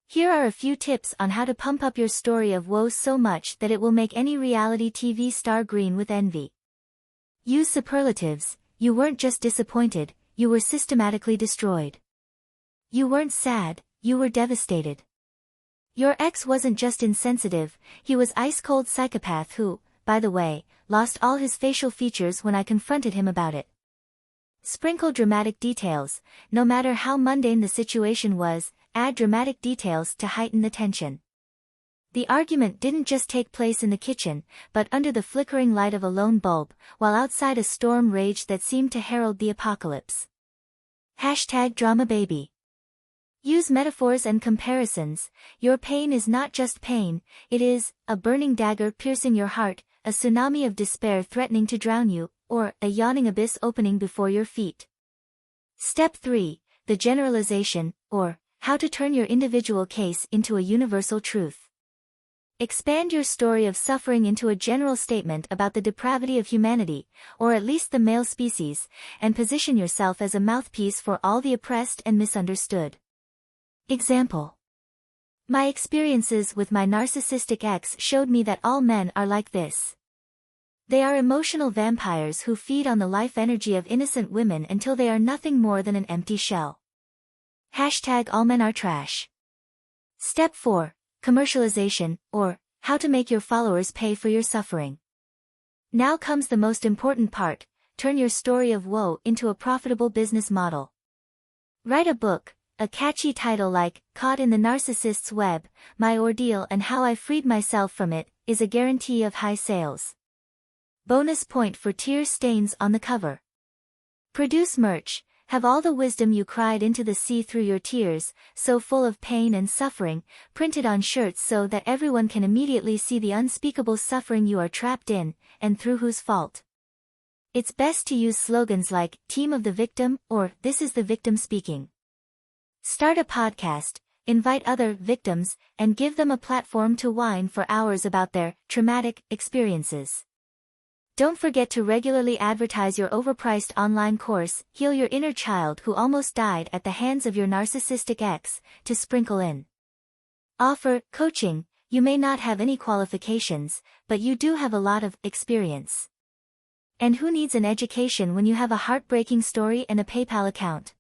Here are a few tips on how to pump up your story of woe so much that it will make any reality TV star green with envy. Use superlatives. You weren't just disappointed, you were systematically destroyed. You weren't sad, you were devastated. Your ex wasn't just insensitive, he was ice-cold psychopath who, by the way, lost all his facial features when I confronted him about it. Sprinkle dramatic details. No matter how mundane the situation was, add dramatic details to heighten the tension. The argument didn't just take place in the kitchen, but under the flickering light of a lone bulb, while outside a storm raged that seemed to herald the apocalypse. #DramaBaby. Use metaphors and comparisons. Your pain is not just pain, it is a burning dagger piercing your heart, a tsunami of despair threatening to drown you, or a yawning abyss opening before your feet. Step 3, the generalization, or how to turn your individual case into a universal truth. Expand your story of suffering into a general statement about the depravity of humanity, or at least the male species, and position yourself as a mouthpiece for all the oppressed and misunderstood. Example. My experiences with my narcissistic ex showed me that all men are like this. They are emotional vampires who feed on the life energy of innocent women until they are nothing more than an empty shell. Hashtag all men are trash. Step 4. Commercialization, or how to make your followers pay for your suffering. Now comes the most important part: turn your story of woe into a profitable business model. Write a book. A catchy title like, Caught in the Narcissist's Web, My Ordeal and How I Freed Myself from It, is a guarantee of high sales. Bonus point for tear stains on the cover. Produce merch. Have all the wisdom you cried into the sea through your tears, so full of pain and suffering, printed on shirts so that everyone can immediately see the unspeakable suffering you are trapped in, and through whose fault. It's best to use slogans like, Team of the Victim, or This is the Victim Speaking. Start a podcast, invite other victims, and give them a platform to whine for hours about their traumatic experiences. Don't forget to regularly advertise your overpriced online course, Heal Your Inner Child Who Almost Died at the Hands of Your Narcissistic Ex, to sprinkle in. Offer coaching. You may not have any qualifications, but you do have a lot of experience. And who needs an education when you have a heartbreaking story and a PayPal account?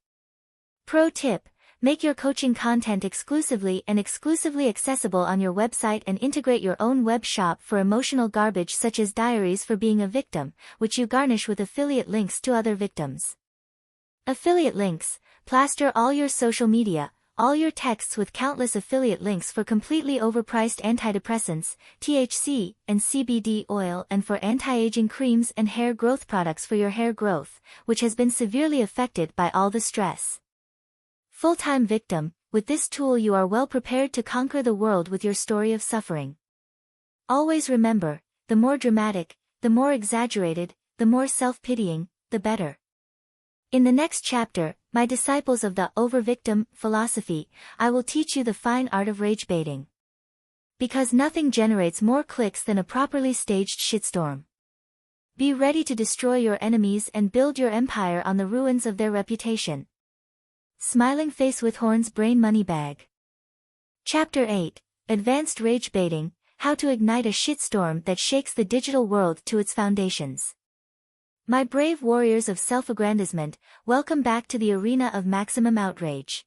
Pro tip. Make your coaching content exclusively accessible on your website and integrate your own web shop for emotional garbage such as diaries for being a victim, which you garnish with affiliate links to other victims. Affiliate links. Plaster all your social media, all your texts with countless affiliate links for completely overpriced antidepressants, THC, and CBD oil, and for anti-aging creams and hair growth products for your hair growth, which has been severely affected by all the stress. Full-time victim. With this tool you are well prepared to conquer the world with your story of suffering. Always remember, the more dramatic, the more exaggerated, the more self-pitying, the better. In the next chapter, my disciples of the over-victim philosophy, I will teach you the fine art of rage baiting. Because nothing generates more clicks than a properly staged shitstorm. Be ready to destroy your enemies and build your empire on the ruins of their reputation. Smiling Face with Horns Brain Money Bag. Chapter 8. Advanced Rage Baiting, How to Ignite a Shitstorm That Shakes the Digital World to Its Foundations. My brave warriors of self-aggrandizement, welcome back to the arena of maximum outrage.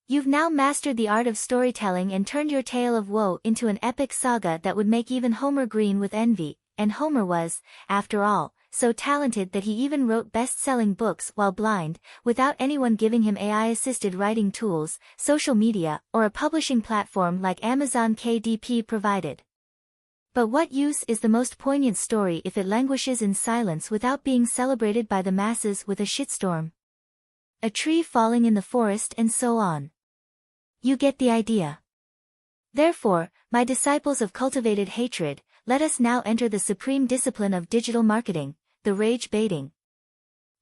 You've now mastered the art of storytelling and turned your tale of woe into an epic saga that would make even Homer green with envy, and Homer was, after all, so talented that he even wrote best-selling books while blind, without anyone giving him AI-assisted writing tools, social media, or a publishing platform like Amazon KDP provided. But what use is the most poignant story if it languishes in silence without being celebrated by the masses with a shitstorm? A tree falling in the forest and so on. You get the idea. Therefore, my disciples of cultivated hatred, let us now enter the supreme discipline of digital marketing, the rage baiting.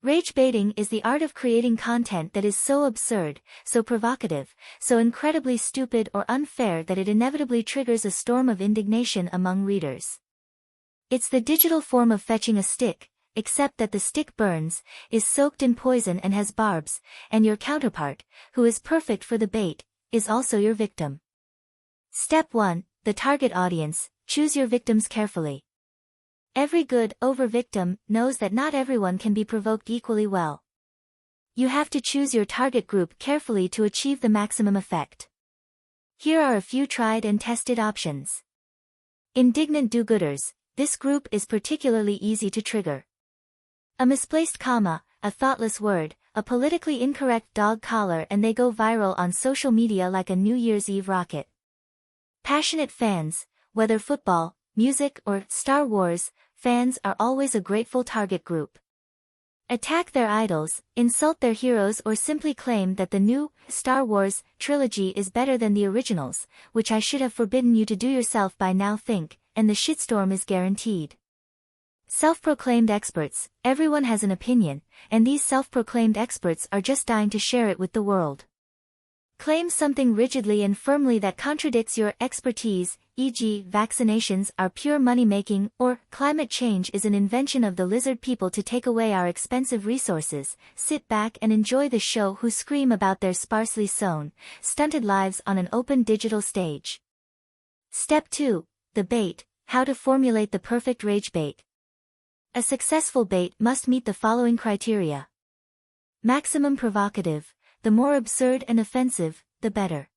Rage baiting is the art of creating content that is so absurd, so provocative, so incredibly stupid or unfair that it inevitably triggers a storm of indignation among readers. It's the digital form of fetching a stick, except that the stick burns, is soaked in poison and has barbs, and your counterpart, who is perfect for the bait, is also your victim. Step 1. The target audience. Choose your victims carefully. Every good over-victim knows that not everyone can be provoked equally well. You have to choose your target group carefully to achieve the maximum effect. Here are a few tried and tested options. Indignant do-gooders. This group is particularly easy to trigger. A misplaced comma, a thoughtless word, a politically incorrect dog collar, and they go viral on social media like a New Year's Eve rocket. Passionate fans. Whether football, music, or Star Wars, fans are always a grateful target group. Attack their idols, insult their heroes, or simply claim that the new Star Wars trilogy is better than the originals, which I should have forbidden you to do yourself by now, and the shitstorm is guaranteed. Self-proclaimed experts. Everyone has an opinion, and these self-proclaimed experts are just dying to share it with the world. Claim something rigidly and firmly that contradicts your expertise, e.g., vaccinations are pure money-making, or climate change is an invention of the lizard people to take away our expensive resources. Sit back and enjoy the show who scream about their sparsely sown, stunted lives on an open digital stage. Step 2. The bait. How to formulate the perfect rage bait. A successful bait must meet the following criteria. Maximum provocative. The more absurd and offensive, the better.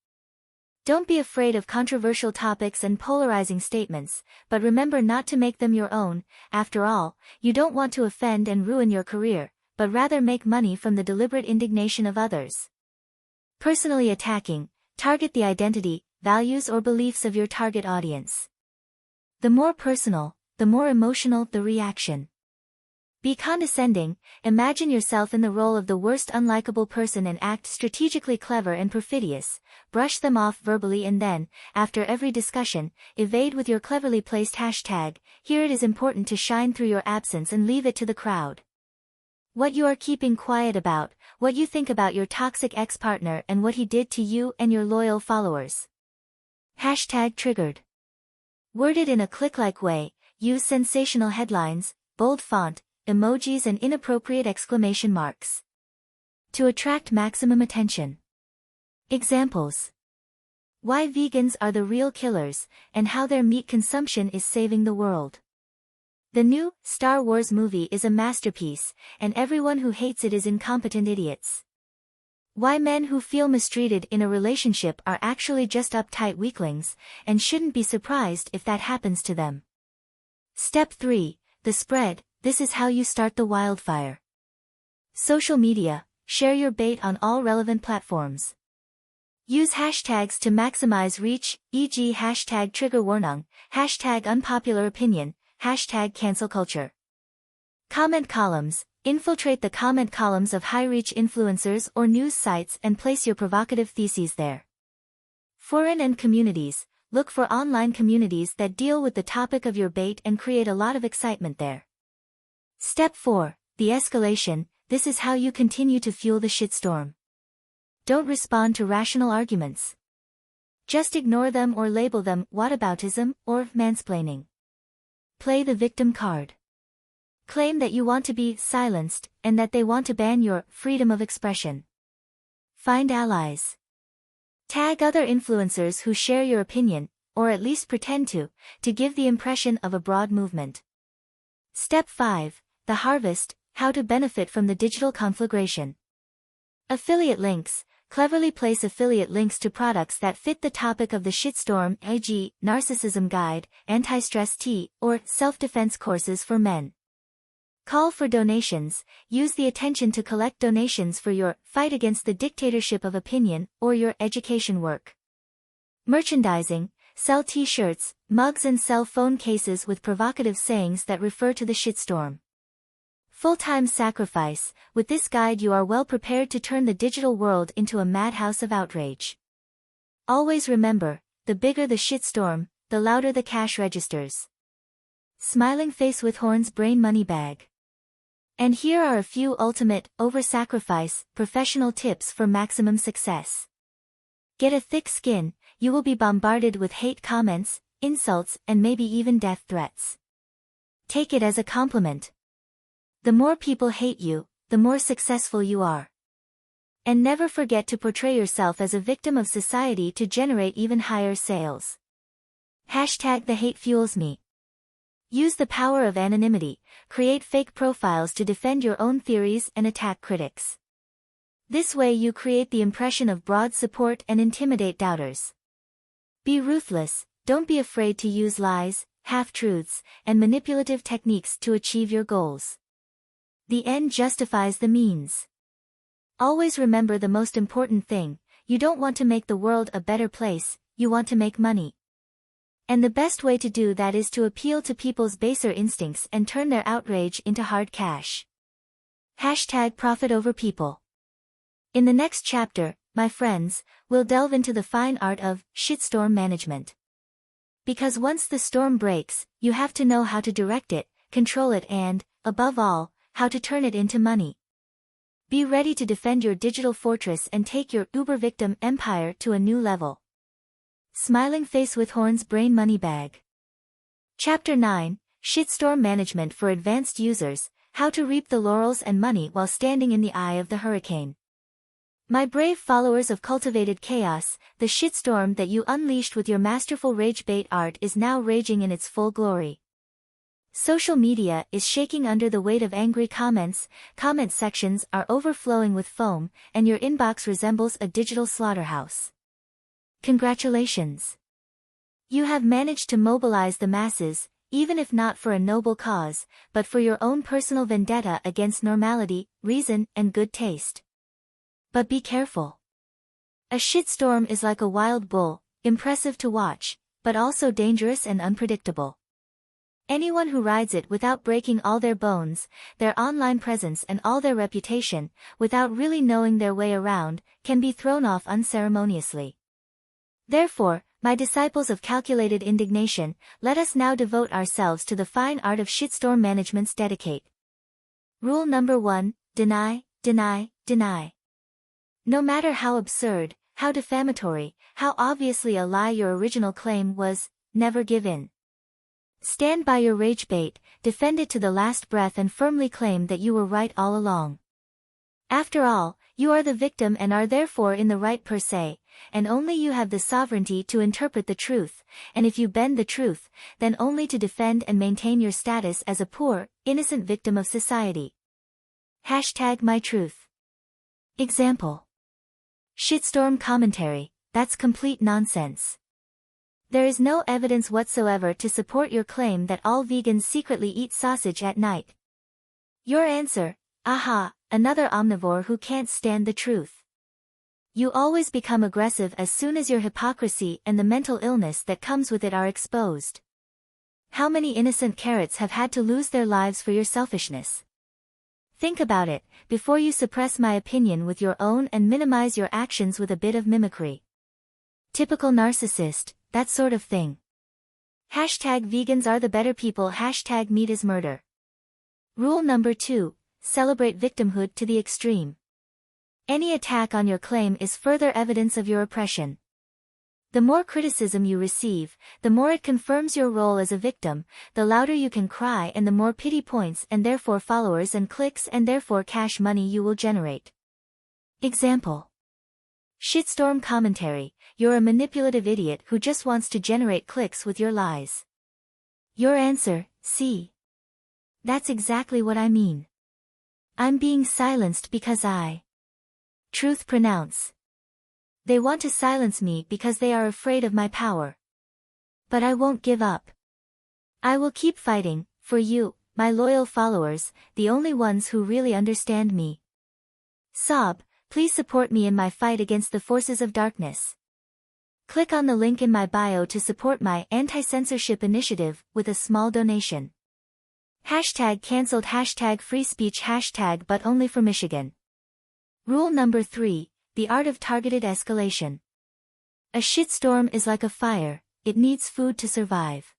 Don't be afraid of controversial topics and polarizing statements, but remember not to make them your own. After all, you don't want to offend and ruin your career, but rather make money from the deliberate indignation of others. Personally attacking. Target the identity, values or beliefs of your target audience. The more personal, the more emotional the reaction. Be condescending. Imagine yourself in the role of the worst unlikable person and act strategically clever and perfidious. Brush them off verbally and then, after every discussion, evade with your cleverly placed hashtag. Here it is important to shine through your absence and leave it to the crowd. What you are keeping quiet about, what you think about your toxic ex-partner and what he did to you and your loyal followers. Hashtag triggered. Word it in a click-like way. Use sensational headlines, bold font, emojis and inappropriate exclamation marks to attract maximum attention. Examples. Why vegans are the real killers, and how their meat consumption is saving the world. The new Star Wars movie is a masterpiece, and everyone who hates it is incompetent idiots. Why men who feel mistreated in a relationship are actually just uptight weaklings, and shouldn't be surprised if that happens to them. Step 3. The spread. This is how you start the wildfire. Social media. Share your bait on all relevant platforms. Use hashtags to maximize reach, e.g. hashtag triggerwarnung, hashtag unpopular opinion, hashtag cancel culture. Comment columns. Infiltrate the comment columns of high-reach influencers or news sites and place your provocative theses there. Forum and communities. Look for online communities that deal with the topic of your bait and create a lot of excitement there. Step 4. The escalation. This is how you continue to fuel the shitstorm. Don't respond to rational arguments. Just ignore them or label them whataboutism or mansplaining. Play the victim card. Claim that you want to be silenced and that they want to ban your freedom of expression. Find allies. Tag other influencers who share your opinion, or at least pretend to give the impression of a broad movement. Step 5. The harvest. How to benefit from the digital conflagration. Affiliate links. Cleverly place affiliate links to products that fit the topic of the shitstorm, e.g., narcissism guide, anti-stress tea, or self-defense courses for men. Call for donations. Use the attention to collect donations for your fight against the dictatorship of opinion or your education work. Merchandising. Sell t-shirts, mugs and sell phone cases with provocative sayings that refer to the shitstorm. Full-time sacrifice. With this guide you are well prepared to turn the digital world into a madhouse of outrage. Always remember, the bigger the shitstorm, the louder the cash registers. Smiling face with horns brain money bag. And here are a few ultimate, over-sacrifice, professional tips for maximum success. Get a thick skin. You will be bombarded with hate comments, insults and maybe even death threats. Take it as a compliment. The more people hate you, the more successful you are. And never forget to portray yourself as a victim of society to generate even higher sales. Hashtag the hate fuels me. Use the power of anonymity. Create fake profiles to defend your own theories and attack critics. This way you create the impression of broad support and intimidate doubters. Be ruthless. Don't be afraid to use lies, half-truths, and manipulative techniques to achieve your goals. The end justifies the means. Always remember the most important thing. You don't want to make the world a better place, you want to make money. And the best way to do that is to appeal to people's baser instincts and turn their outrage into hard cash. Hashtag profit over people. In the next chapter, my friends, we'll delve into the fine art of shitstorm management. Because once the storm breaks, you have to know how to direct it, control it and, above all, how to turn it into money. Be ready to defend your digital fortress and take your uber victim empire to a new level. Smiling face with horns brain money bag. Chapter 9, Shitstorm Management for Advanced Users, How to Reap the Laurels and Money While Standing in the Eye of the Hurricane. My brave followers of cultivated chaos, the shitstorm that you unleashed with your masterful rage bait art is now raging in its full glory. Social media is shaking under the weight of angry comments, comment sections are overflowing with foam, and your inbox resembles a digital slaughterhouse. Congratulations! You have managed to mobilize the masses, even if not for a noble cause, but for your own personal vendetta against normality, reason, and good taste. But be careful. A shitstorm is like a wild bull, impressive to watch, but also dangerous and unpredictable. Anyone who rides it without breaking all their bones, their online presence and all their reputation, without really knowing their way around, can be thrown off unceremoniously. Therefore, my disciples of calculated indignation, let us now devote ourselves to the fine art of shitstorm management's dedicate. Rule number 1, deny, deny, deny. No matter how absurd, how defamatory, how obviously a lie your original claim was, never give in. Stand by your rage bait, defend it to the last breath and firmly claim that you were right all along. After all, you are the victim and are therefore in the right per se, and only you have the sovereignty to interpret the truth, and if you bend the truth, then only to defend and maintain your status as a poor, innocent victim of society. #MyTruth. Example. Shitstorm commentary, that's complete nonsense. There is no evidence whatsoever to support your claim that all vegans secretly eat sausage at night. Your answer, aha, another omnivore who can't stand the truth. You always become aggressive as soon as your hypocrisy and the mental illness that comes with it are exposed. How many innocent carrots have had to lose their lives for your selfishness? Think about it, before you suppress my opinion with your own and minimize your actions with a bit of mimicry. Typical narcissist, that sort of thing. #vegans are the better people. #meat is murder. Rule number 2, celebrate victimhood to the extreme. Any attack on your claim is further evidence of your oppression. The more criticism you receive, the more it confirms your role as a victim, the louder you can cry and the more pity points and therefore followers and clicks and therefore cash money you will generate. Example. Shitstorm commentary, you're a manipulative idiot who just wants to generate clicks with your lies. Your answer, see. That's exactly what I mean. I'm being silenced because I truth pronounce. They want to silence me because they are afraid of my power. But I won't give up. I will keep fighting, for you, my loyal followers, the only ones who really understand me. Sob, please support me in my fight against the forces of darkness. Click on the link in my bio to support my anti-censorship initiative with a small donation. #cancelled, #free speech, #but only for Michigan. Rule number 3, the art of targeted escalation. A shitstorm is like a fire, it needs food to survive.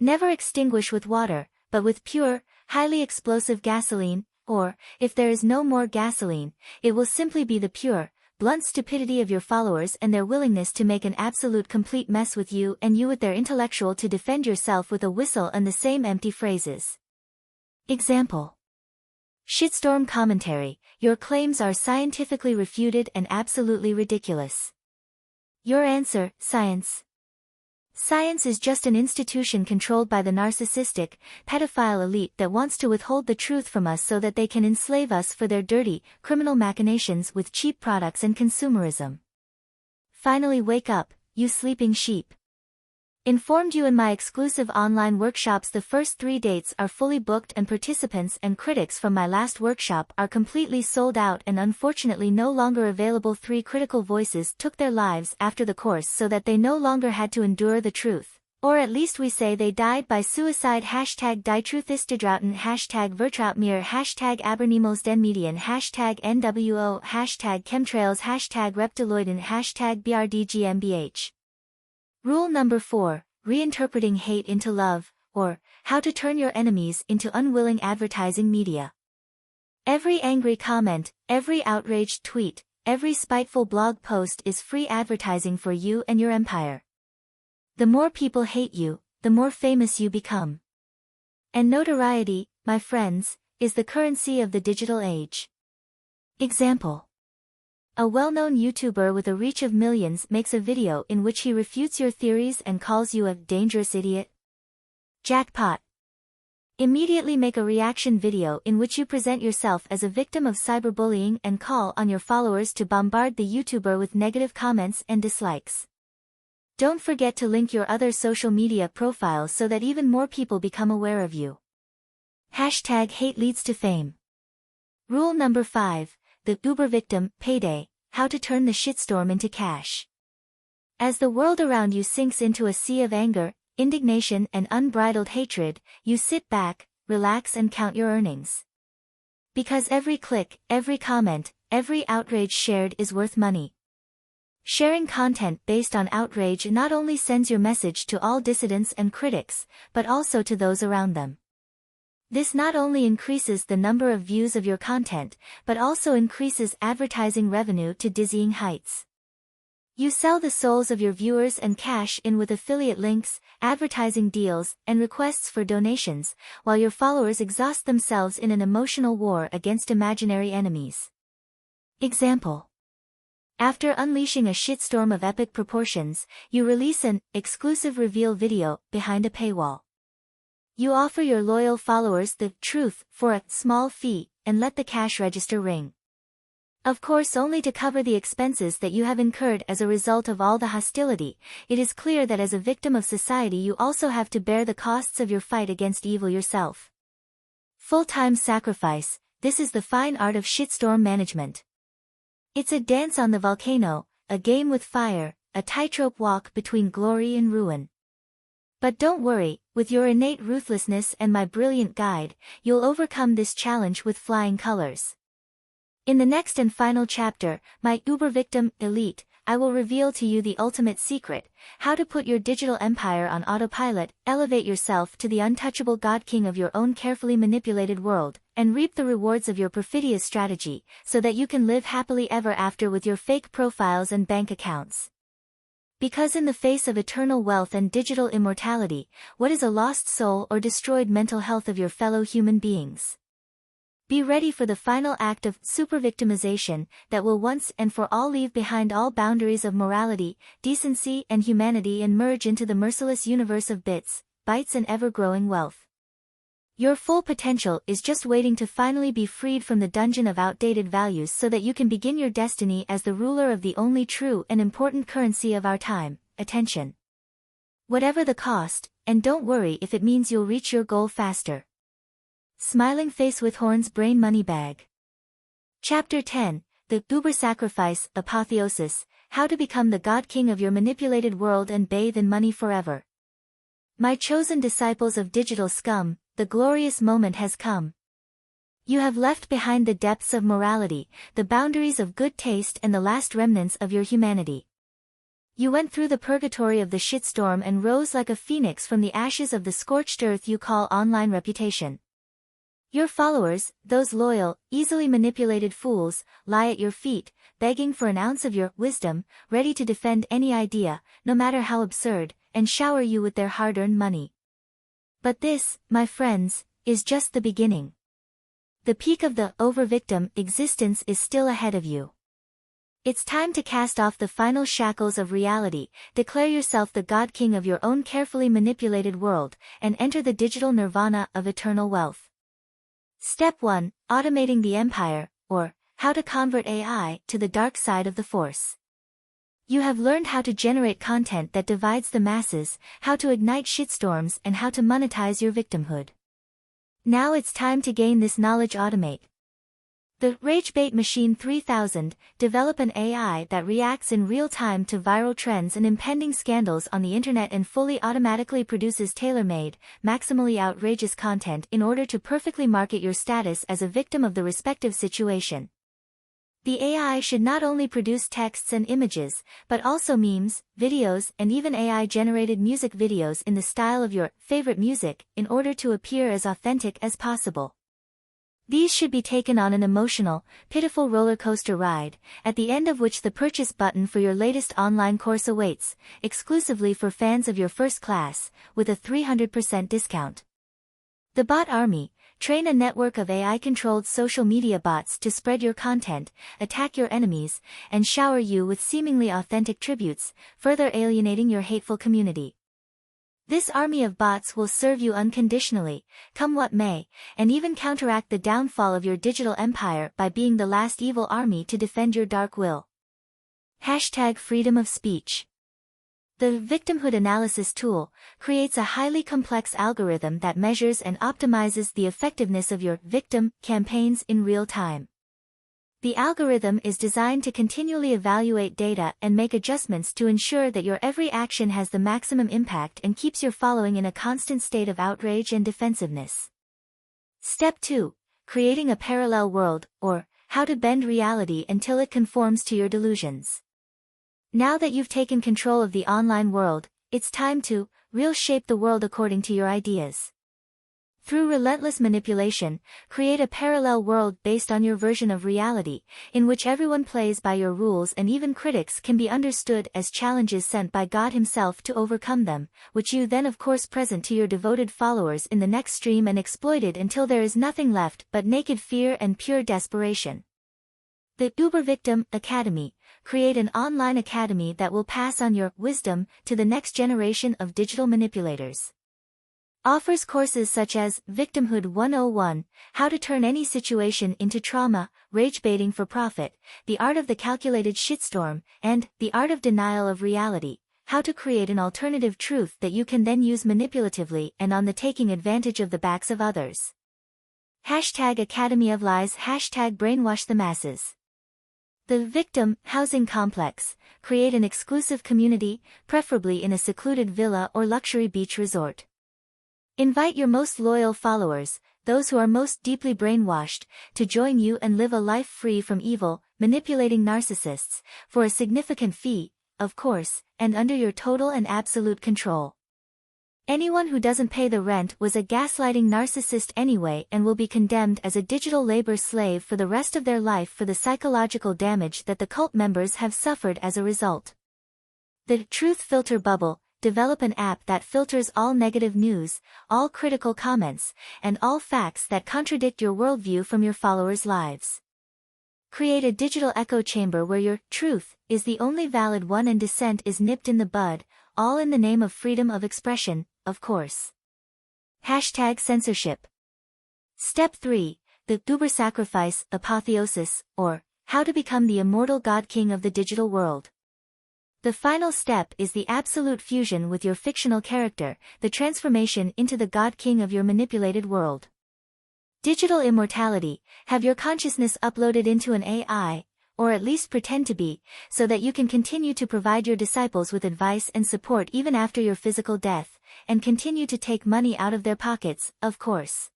Never extinguish with water, but with pure, highly explosive gasoline, or, if there is no more gasoline, it will simply be the pure, blunt stupidity of your followers and their willingness to make an absolute complete mess with you and you with their intellectual to defend yourself with a whistle and the same empty phrases. Example. Shitstorm commentary, your claims are scientifically refuted and absolutely ridiculous. Your answer, science. Science is just an institution controlled by the narcissistic, pedophile elite that wants to withhold the truth from us so that they can enslave us for their dirty, criminal machinations with cheap products and consumerism. Finally wake up, you sleeping sheep. Informed you in my exclusive online workshops. The first 3 dates are fully booked and participants and critics from my last workshop are completely sold out and unfortunately no longer available. 3 critical voices took their lives after the course so that they no longer had to endure the truth. Or at least we say they died by suicide. #DieTruthistgedrauten, #Vertrautmeer, #Abernimosdenmedian, #NWO, #Chemtrails, #Reptiloiden, #BRDGmbH. Rule number 4, reinterpreting hate into love, or, how to turn your enemies into unwilling advertising media. Every angry comment, every outraged tweet, every spiteful blog post is free advertising for you and your empire. The more people hate you, the more famous you become. And notoriety, my friends, is the currency of the digital age. Example. A well-known YouTuber with a reach of millions makes a video in which he refutes your theories and calls you a dangerous idiot. Jackpot. Immediately make a reaction video in which you present yourself as a victim of cyberbullying and call on your followers to bombard the YouTuber with negative comments and dislikes. Don't forget to link your other social media profiles so that even more people become aware of you. #hate leads to fame. Rule number 5, the Uber victim, payday, how to turn the shitstorm into cash. As the world around you sinks into a sea of anger, indignation and unbridled hatred, you sit back, relax and count your earnings. Because every click, every comment, every outrage shared is worth money. Sharing content based on outrage not only sends your message to all dissidents and critics, but also to those around them. This not only increases the number of views of your content, but also increases advertising revenue to dizzying heights. You sell the souls of your viewers and cash in with affiliate links, advertising deals, and requests for donations, while your followers exhaust themselves in an emotional war against imaginary enemies. Example. After unleashing a shitstorm of epic proportions, you release an exclusive reveal video behind a paywall. You offer your loyal followers the truth for a small fee, and let the cash register ring. Of course, only to cover the expenses that you have incurred as a result of all the hostility. It is clear that as a victim of society you also have to bear the costs of your fight against evil yourself. Full-time sacrifice, this is the fine art of shitstorm management. It's a dance on the volcano, a game with fire, a tightrope walk between glory and ruin. But don't worry, with your innate ruthlessness and my brilliant guide, you'll overcome this challenge with flying colors. In the next and final chapter, my Uber victim, Elite, I will reveal to you the ultimate secret, how to put your digital empire on autopilot, elevate yourself to the untouchable God King of your own carefully manipulated world, and reap the rewards of your perfidious strategy, so that you can live happily ever after with your fake profiles and bank accounts. Because in the face of eternal wealth and digital immortality, what is a lost soul or destroyed mental health of your fellow human beings? Be ready for the final act of super-victimization that will once and for all leave behind all boundaries of morality, decency and humanity and merge into the merciless universe of bits, bytes and ever-growing wealth. Your full potential is just waiting to finally be freed from the dungeon of outdated values so that you can begin your destiny as the ruler of the only true and important currency of our time, attention. Whatever the cost, and don't worry if it means you'll reach your goal faster. Smiling Face with Horns Brain Money Bag. Chapter 10, The Uber Sacrifice, Apotheosis, How to Become the God King of Your Manipulated World and Bathe in Money Forever. My chosen disciples of digital scum, the glorious moment has come. You have left behind the depths of morality, the boundaries of good taste and the last remnants of your humanity. You went through the purgatory of the shitstorm and rose like a phoenix from the ashes of the scorched earth you call online reputation. Your followers, those loyal, easily manipulated fools, lie at your feet, begging for an ounce of your wisdom, ready to defend any idea, no matter how absurd, and shower you with their hard-earned money. But this, my friends, is just the beginning. The peak of the over-victim existence is still ahead of you. It's time to cast off the final shackles of reality, declare yourself the God King of your own carefully manipulated world, and enter the digital nirvana of eternal wealth. Step 1, Automating the Empire, or, How to Convert AI to the Dark Side of the Force. You have learned how to generate content that divides the masses, how to ignite shitstorms and how to monetize your victimhood. Now it's time to gain this knowledge. Automate. The RageBait Machine 3000, develop an AI that reacts in real time to viral trends and impending scandals on the internet and fully automatically produces tailor-made, maximally outrageous content in order to perfectly market your status as a victim of the respective situation. The AI should not only produce texts and images, but also memes, videos, and even AI-generated music videos in the style of your favorite music, in order to appear as authentic as possible. These should be taken on an emotional, pitiful roller coaster ride, at the end of which the purchase button for your latest online course awaits, exclusively for fans of your first class, with a 300% discount. The Bot Army. Train a network of AI-controlled social media bots to spread your content, attack your enemies, and shower you with seemingly authentic tributes, further alienating your hateful community. This army of bots will serve you unconditionally, come what may, and even counteract the downfall of your digital empire by being the last evil army to defend your dark will. #freedom of speech. The victimhood analysis tool creates a highly complex algorithm that measures and optimizes the effectiveness of your victim campaigns in real time. The algorithm is designed to continually evaluate data and make adjustments to ensure that your every action has the maximum impact and keeps your following in a constant state of outrage and defensiveness. Step 2. Creating a parallel world, or how to bend reality until it conforms to your delusions. Now that you've taken control of the online world, it's time to shape the world according to your ideas. Through relentless manipulation, create a parallel world based on your version of reality, in which everyone plays by your rules and even critics can be understood as challenges sent by God himself to overcome them, which you then of course present to your devoted followers in the next stream and exploited until there is nothing left but naked fear and pure desperation. The Uber Victim Academy. Create an online academy that will pass on your wisdom to the next generation of digital manipulators. Offers courses such as Victimhood 101, How to Turn Any Situation into Trauma, Rage Baiting for Profit, The Art of the Calculated Shitstorm, and The Art of Denial of Reality, How to Create an Alternative Truth that you can then use manipulatively and on the taking advantage of the backs of others. #Academy of Lies #Brainwash the Masses. The Victim Housing Complex. Create an exclusive community, preferably in a secluded villa or luxury beach resort. Invite your most loyal followers, those who are most deeply brainwashed, to join you and live a life free from evil, manipulating narcissists, for a significant fee, of course, and under your total and absolute control. Anyone who doesn't pay the rent was a gaslighting narcissist anyway and will be condemned as a digital labor slave for the rest of their life for the psychological damage that the cult members have suffered as a result. The Truth Filter Bubble. Develop an app that filters all negative news, all critical comments, and all facts that contradict your worldview from your followers' lives. Create a digital echo chamber where your truth is the only valid one and dissent is nipped in the bud, all in the name of freedom of expression, of course. #censorship. Step 3. The Uber Sacrifice Apotheosis, or How to Become the Immortal God King of the Digital World. The final step is the absolute fusion with your fictional character, the transformation into the God King of your manipulated world. Digital immortality. Have your consciousness uploaded into an AI, or at least pretend to be, so that you can continue to provide your disciples with advice and support even after your physical death, and continue to take money out of their pockets, of course.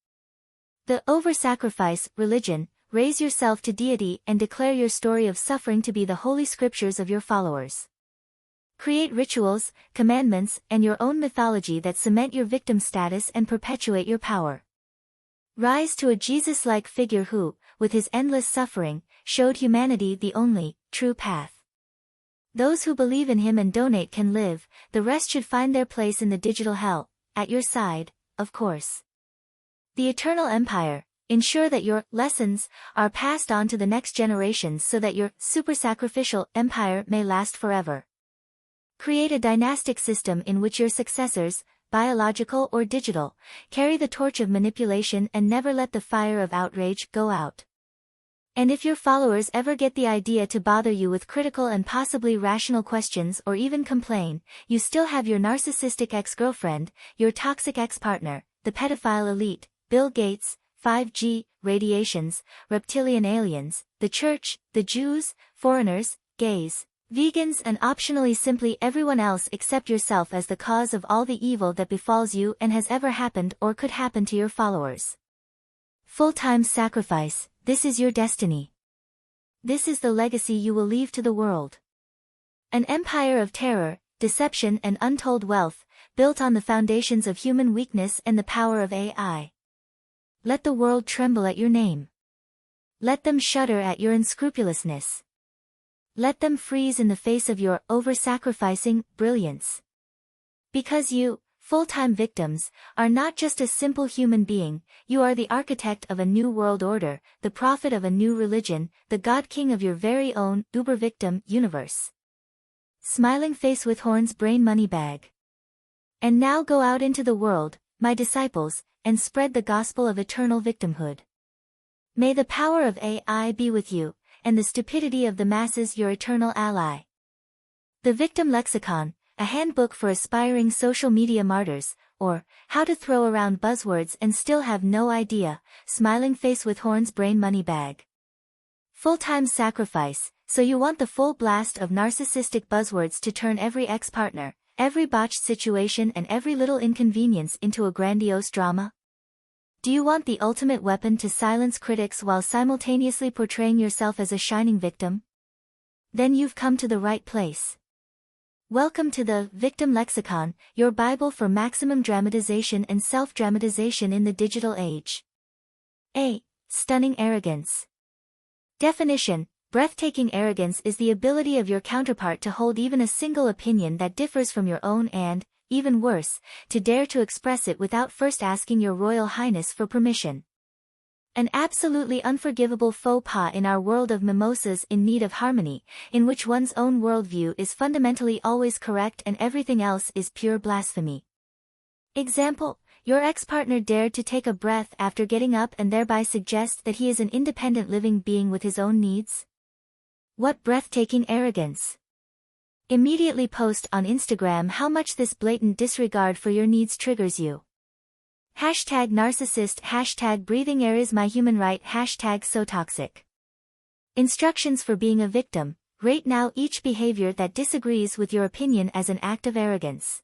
The over-sacrifice religion. Raise yourself to deity and declare your story of suffering to be the holy scriptures of your followers. Create rituals, commandments, and your own mythology that cement your victim status and perpetuate your power. Rise to a Jesus-like figure who, with his endless suffering, showed humanity the only, true path. Those who believe in him and donate can live, the rest should find their place in the digital hell, at your side, of course. The Eternal Empire. Ensure that your lessons are passed on to the next generations so that your super-sacrificial empire may last forever. Create a dynastic system in which your successors, biological or digital, carry the torch of manipulation and never let the fire of outrage go out. And if your followers ever get the idea to bother you with critical and possibly rational questions or even complain, you still have your narcissistic ex-girlfriend, your toxic ex-partner, the pedophile elite, Bill Gates, 5G, radiations, reptilian aliens, the church, the Jews, foreigners, gays, vegans and optionally simply everyone else except yourself as the cause of all the evil that befalls you and has ever happened or could happen to your followers. Full-time sacrifice. This is your destiny. This is the legacy you will leave to the world. An empire of terror, deception and untold wealth, built on the foundations of human weakness and the power of AI. Let the world tremble at your name. Let them shudder at your unscrupulousness. Let them freeze in the face of your over-sacrificing brilliance. Because you, full-time victims, are not just a simple human being, you are the architect of a new world order, the prophet of a new religion, the God King of your very own Uber Victim universe. Smiling Face with Horns Brain Money Bag. And now go out into the world, my disciples, and spread the gospel of eternal victimhood. May the power of AI be with you, and the stupidity of the masses your eternal ally. The Victim Lexicon, a handbook for aspiring social media martyrs, or How to Throw Around Buzzwords and Still Have No Idea, Smiling Face with Horns Brain Money Bag. Full-time sacrifice, so you want the full blast of narcissistic buzzwords to turn every ex-partner, every botched situation and every little inconvenience into a grandiose drama? Do you want the ultimate weapon to silence critics while simultaneously portraying yourself as a shining victim? Then you've come to the right place. Welcome to the Victim Lexicon, your Bible for maximum dramatization and self-dramatization in the digital age. A. Stunning arrogance. Definition: breathtaking arrogance is the ability of your counterpart to hold even a single opinion that differs from your own and, even worse, to dare to express it without first asking your Royal Highness for permission. An absolutely unforgivable faux pas in our world of mimosas in need of harmony, in which one's own worldview is fundamentally always correct and everything else is pure blasphemy. Example: your ex-partner dared to take a breath after getting up and thereby suggest that he is an independent living being with his own needs? What breathtaking arrogance! Immediately post on Instagram how much this blatant disregard for your needs triggers you. Hashtag narcissist, hashtag breathing air is my human right, hashtag so toxic. Instructions for being a victim: rate now each behavior that disagrees with your opinion as an act of arrogance.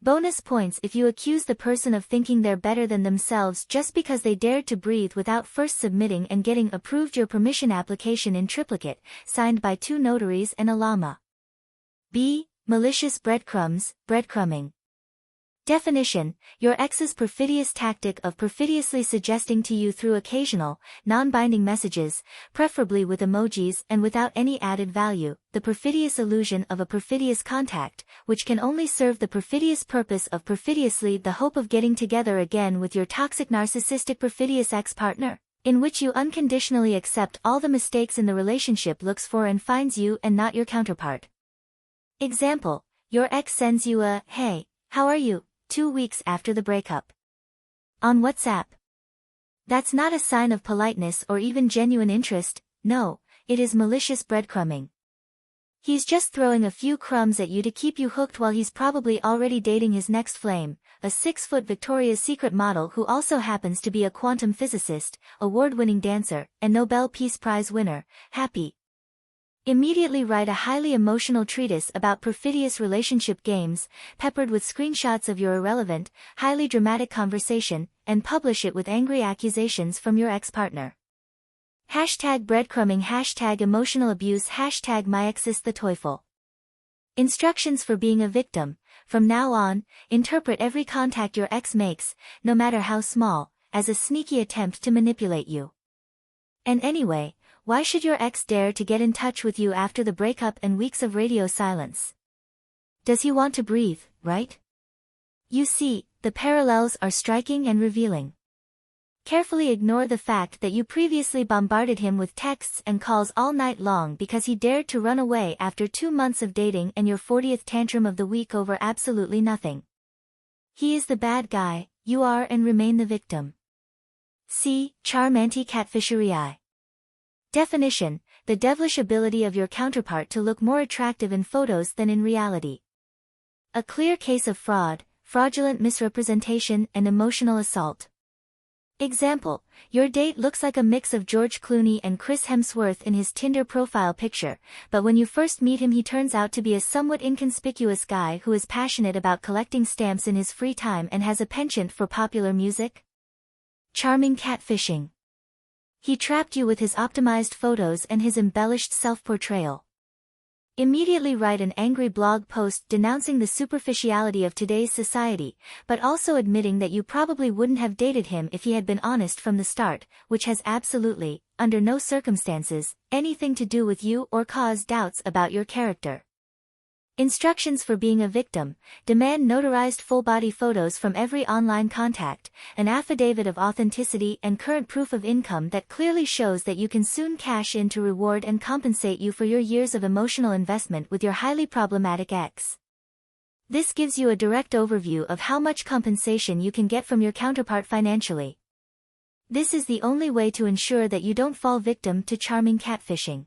Bonus points if you accuse the person of thinking they're better than themselves just because they dared to breathe without first submitting and getting approved. Your permission application in triplicate, signed by 2 notaries and a llama. B. Malicious breadcrumbs, breadcrumbing. Definition: your ex's perfidious tactic of perfidiously suggesting to you through occasional, non-binding messages, preferably with emojis and without any added value, the perfidious illusion of a perfidious contact, which can only serve the perfidious purpose of perfidiously the hope of getting together again with your toxic narcissistic perfidious ex-partner, in which you unconditionally accept all the mistakes in the relationship looks for and finds you and not your counterpart. Example: your ex sends you a "Hey, how are you?" 2 weeks after the breakup. On WhatsApp. That's not a sign of politeness or even genuine interest, no, it is malicious breadcrumbing. He's just throwing a few crumbs at you to keep you hooked while he's probably already dating his next flame, a 6-foot Victoria's Secret model who also happens to be a quantum physicist, award-winning dancer, and Nobel Peace Prize winner. Happy. Immediately write a highly emotional treatise about perfidious relationship games, peppered with screenshots of your irrelevant, highly dramatic conversation, and publish it with angry accusations from your ex-partner. Hashtag breadcrumbing, hashtag emotional abuse, hashtag my exes the Teufel. Instructions for being a victim: from now on, interpret every contact your ex makes, no matter how small, as a sneaky attempt to manipulate you. And anyway, why should your ex dare to get in touch with you after the breakup and weeks of radio silence? Does he want to breathe, right? You see, the parallels are striking and revealing. Carefully ignore the fact that you previously bombarded him with texts and calls all night long because he dared to run away after 2 months of dating and your 40th tantrum of the week over absolutely nothing. He is the bad guy, you are and remain the victim. C. Charm anti-catfishery. Definition: the devilish ability of your counterpart to look more attractive in photos than in reality. A clear case of fraud, fraudulent misrepresentation and emotional assault. Example: your date looks like a mix of George Clooney and Chris Hemsworth in his Tinder profile picture, but when you first meet him he turns out to be a somewhat inconspicuous guy who is passionate about collecting stamps in his free time and has a penchant for popular music. Charming catfishing. He trapped you with his optimized photos and his embellished self-portrayal. Immediately write an angry blog post denouncing the superficiality of today's society, but also admitting that you probably wouldn't have dated him if he had been honest from the start, which has absolutely, under no circumstances, anything to do with you or cause doubts about your character. Instructions for being a victim: demand notarized full-body photos from every online contact, an affidavit of authenticity and current proof of income that clearly shows that you can soon cash in to reward and compensate you for your years of emotional investment with your highly problematic ex. This gives you a direct overview of how much compensation you can get from your counterpart financially. This is the only way to ensure that you don't fall victim to charming catfishing.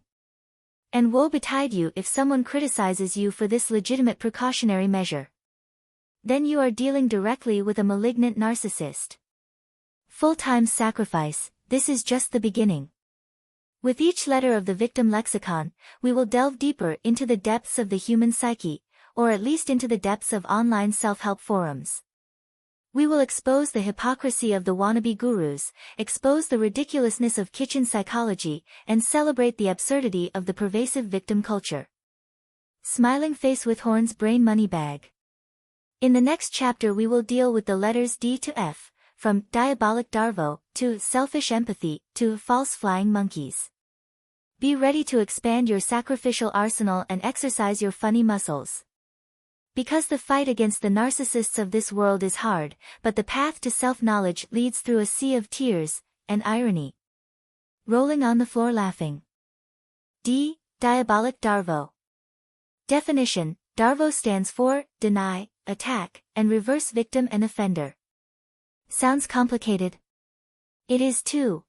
And woe betide you if someone criticizes you for this legitimate precautionary measure. Then you are dealing directly with a malignant narcissist. Full-time sacrifice, this is just the beginning. With each letter of the victim lexicon, we will delve deeper into the depths of the human psyche, or at least into the depths of online self-help forums. We will expose the hypocrisy of the wannabe gurus, expose the ridiculousness of kitchen psychology, and celebrate the absurdity of the pervasive victim culture. Smiling face with horns brain money bag. In the next chapter we will deal with the letters D to F, from diabolic Darvo, to selfish empathy, to false flying monkeys. Be ready to expand your sacrificial arsenal and exercise your funny muscles. Because the fight against the narcissists of this world is hard, but the path to self-knowledge leads through a sea of tears and irony. Rolling on the floor laughing. D. Diabolic Darvo. Definition: Darvo stands for deny, attack, and reverse victim and offender. Sounds complicated? It is too.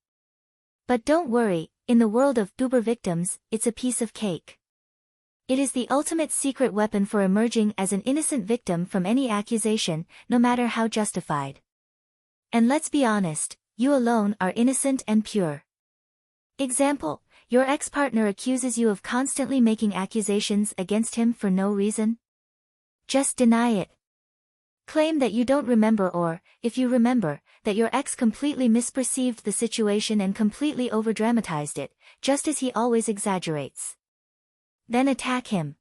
But don't worry, in the world of uber victims, it's a piece of cake. It is the ultimate secret weapon for emerging as an innocent victim from any accusation, no matter how justified. And let's be honest, you alone are innocent and pure. Example: your ex-partner accuses you of constantly making accusations against him for no reason. Just deny it. Claim that you don't remember, or, if you remember, that your ex completely misperceived the situation and completely overdramatized it, just as he always exaggerates. Then attack him.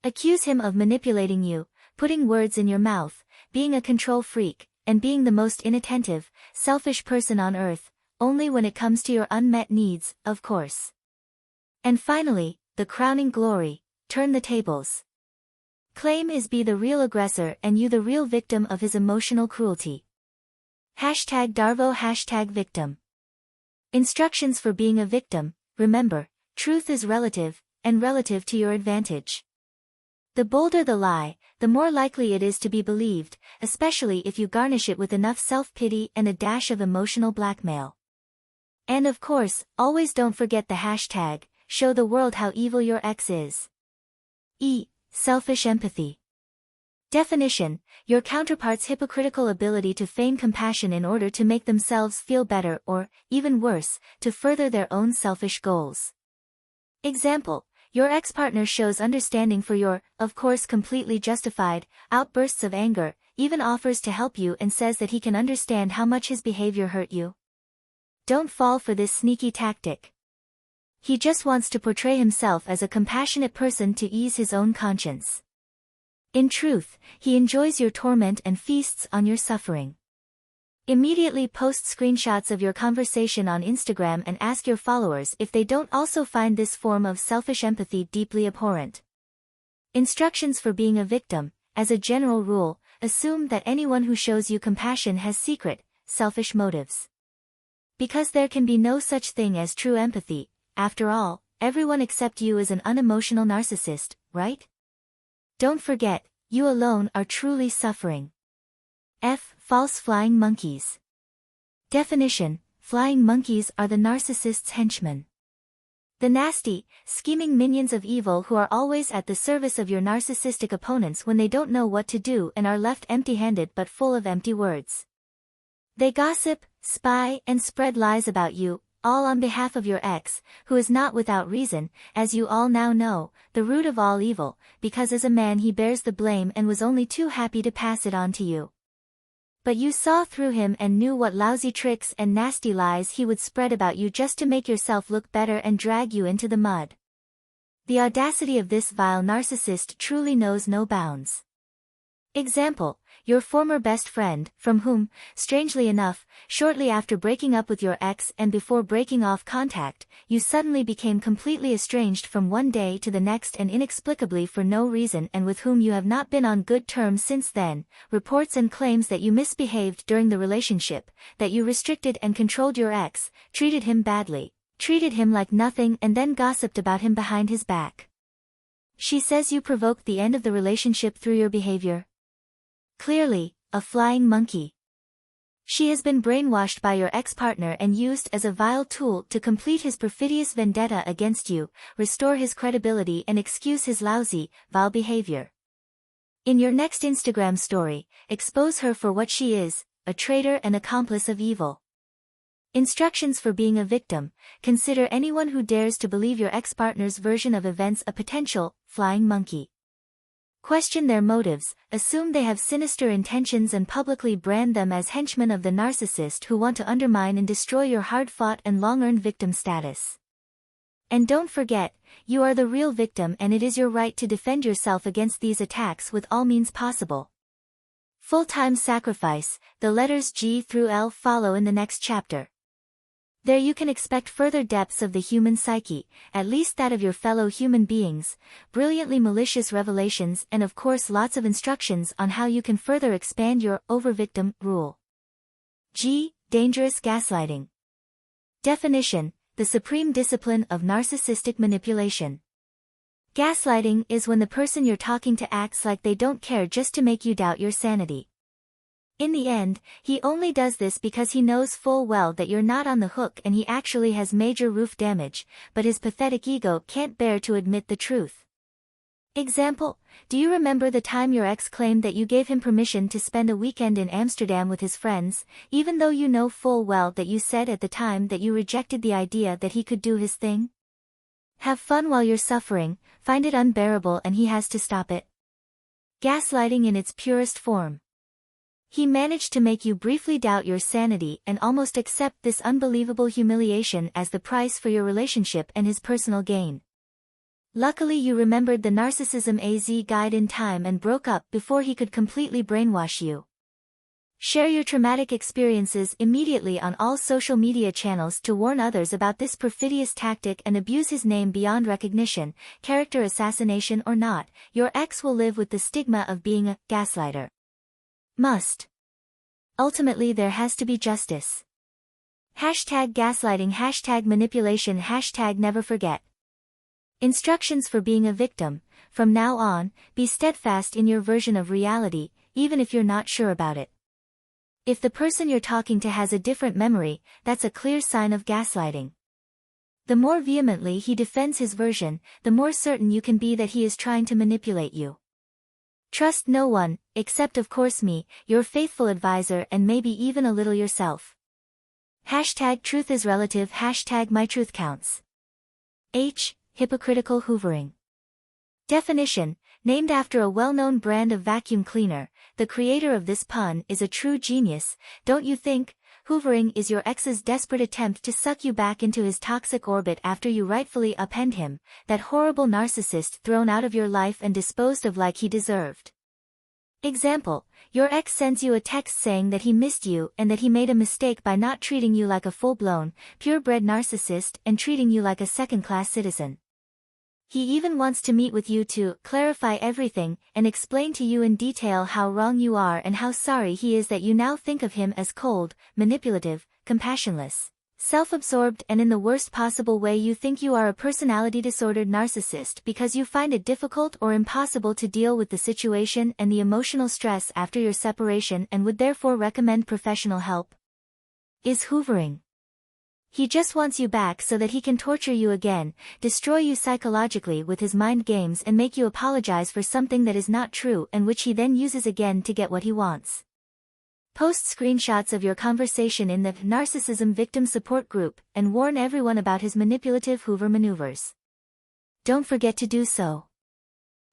Accuse him of manipulating you, putting words in your mouth, being a control freak, and being the most inattentive, selfish person on earth, only when it comes to your unmet needs, of course. And finally, the crowning glory: turn the tables. Claim is be the real aggressor and you the real victim of his emotional cruelty. #Darvo #victim. Instructions for being a victim: remember, truth is relative, and relative to your advantage. The bolder the lie, the more likely it is to be believed, especially if you garnish it with enough self-pity and a dash of emotional blackmail. And of course, always don't forget the hashtag, show the world how evil your ex is. E. Selfish empathy. Definition: your counterpart's hypocritical ability to feign compassion in order to make themselves feel better or, even worse, to further their own selfish goals. Example: your ex-partner shows understanding for your, of course completely justified, outbursts of anger, even offers to help you and says that he can understand how much his behavior hurt you. Don't fall for this sneaky tactic. He just wants to portray himself as a compassionate person to ease his own conscience. In truth, he enjoys your torment and feasts on your suffering. Immediately post screenshots of your conversation on Instagram and ask your followers if they don't also find this form of selfish empathy deeply abhorrent. Instructions for being a victim: as a general rule, assume that anyone who shows you compassion has secret, selfish motives. Because there can be no such thing as true empathy. After all, everyone except you is an unemotional narcissist, right? Don't forget, you alone are truly suffering. F. False flying monkeys. Definition: flying monkeys are the narcissist's henchmen. The nasty, scheming minions of evil who are always at the service of your narcissistic opponents when they don't know what to do and are left empty-handed but full of empty words. They gossip, spy, and spread lies about you, all on behalf of your ex, who is not without reason, as you all now know, the root of all evil, because as a man he bears the blame and was only too happy to pass it on to you. But you saw through him and knew what lousy tricks and nasty lies he would spread about you just to make yourself look better and drag you into the mud. The audacity of this vile narcissist truly knows no bounds. Example: your former best friend, from whom, strangely enough, shortly after breaking up with your ex and before breaking off contact, you suddenly became completely estranged from one day to the next and inexplicably for no reason, and with whom you have not been on good terms since then, reports and claims that you misbehaved during the relationship, that you restricted and controlled your ex, treated him badly, treated him like nothing and then gossiped about him behind his back. She says you provoked the end of the relationship through your behavior. Clearly, a flying monkey. She has been brainwashed by your ex-partner and used as a vile tool to complete his perfidious vendetta against you, restore his credibility and excuse his lousy, vile behavior. In your next Instagram story, expose her for what she is, a traitor and accomplice of evil. Instructions for being a victim: consider anyone who dares to believe your ex-partner's version of events a potential flying monkey. Question their motives, assume they have sinister intentions and publicly brand them as henchmen of the narcissist who want to undermine and destroy your hard-fought and long-earned victim status. And don't forget, you are the real victim and it is your right to defend yourself against these attacks with all means possible. Full-time sacrifice: the letters G through L follow in the next chapter. There you can expect further depths of the human psyche, at least that of your fellow human beings, brilliantly malicious revelations and of course lots of instructions on how you can further expand your over-victim rule. G. Dangerous gaslighting. Definition: the supreme discipline of narcissistic manipulation. Gaslighting is when the person you're talking to acts like they don't care just to make you doubt your sanity. In the end, he only does this because he knows full well that you're not on the hook and he actually has major roof damage, but his pathetic ego can't bear to admit the truth. Example: do you remember the time your ex claimed that you gave him permission to spend a weekend in Amsterdam with his friends, even though you know full well that you said at the time that you rejected the idea that he could do his thing? Have fun while you're suffering, find it unbearable and he has to stop it. Gaslighting in its purest form. He managed to make you briefly doubt your sanity and almost accept this unbelievable humiliation as the price for your relationship and his personal gain. Luckily you remembered the Narcissism AZ guide in time and broke up before he could completely brainwash you. Share your traumatic experiences immediately on all social media channels to warn others about this perfidious tactic and abuse his name beyond recognition. Character assassination or not, your ex will live with the stigma of being a gaslighter. Must. Ultimately there has to be justice. #gaslighting, #manipulation, #never forget. Instructions for being a victim: from now on, be steadfast in your version of reality, even if you're not sure about it. If the person you're talking to has a different memory, that's a clear sign of gaslighting. The more vehemently he defends his version, the more certain you can be that he is trying to manipulate you. Trust no one, except of course me, your faithful advisor, and maybe even a little yourself. #truth is relative, #my truth counts. Hypocritical hoovering. Definition: named after a well-known brand of vacuum cleaner, the creator of this pun is a true genius, don't you think? Hoovering is your ex's desperate attempt to suck you back into his toxic orbit after you rightfully upend him, that horrible narcissist thrown out of your life and disposed of like he deserved. Example: your ex sends you a text saying that he missed you and that he made a mistake by not treating you like a full-blown, purebred narcissist and treating you like a second-class citizen. He even wants to meet with you to clarify everything and explain to you in detail how wrong you are and how sorry he is that you now think of him as cold, manipulative, compassionless, self-absorbed, and in the worst possible way you think you are a personality-disordered narcissist because you find it difficult or impossible to deal with the situation and the emotional stress after your separation and would therefore recommend professional help. Is hoovering. He just wants you back so that he can torture you again, destroy you psychologically with his mind games and make you apologize for something that is not true and which he then uses again to get what he wants. Post screenshots of your conversation in the Narcissism Victim Support Group and warn everyone about his manipulative Hoover maneuvers. Don't forget to do so.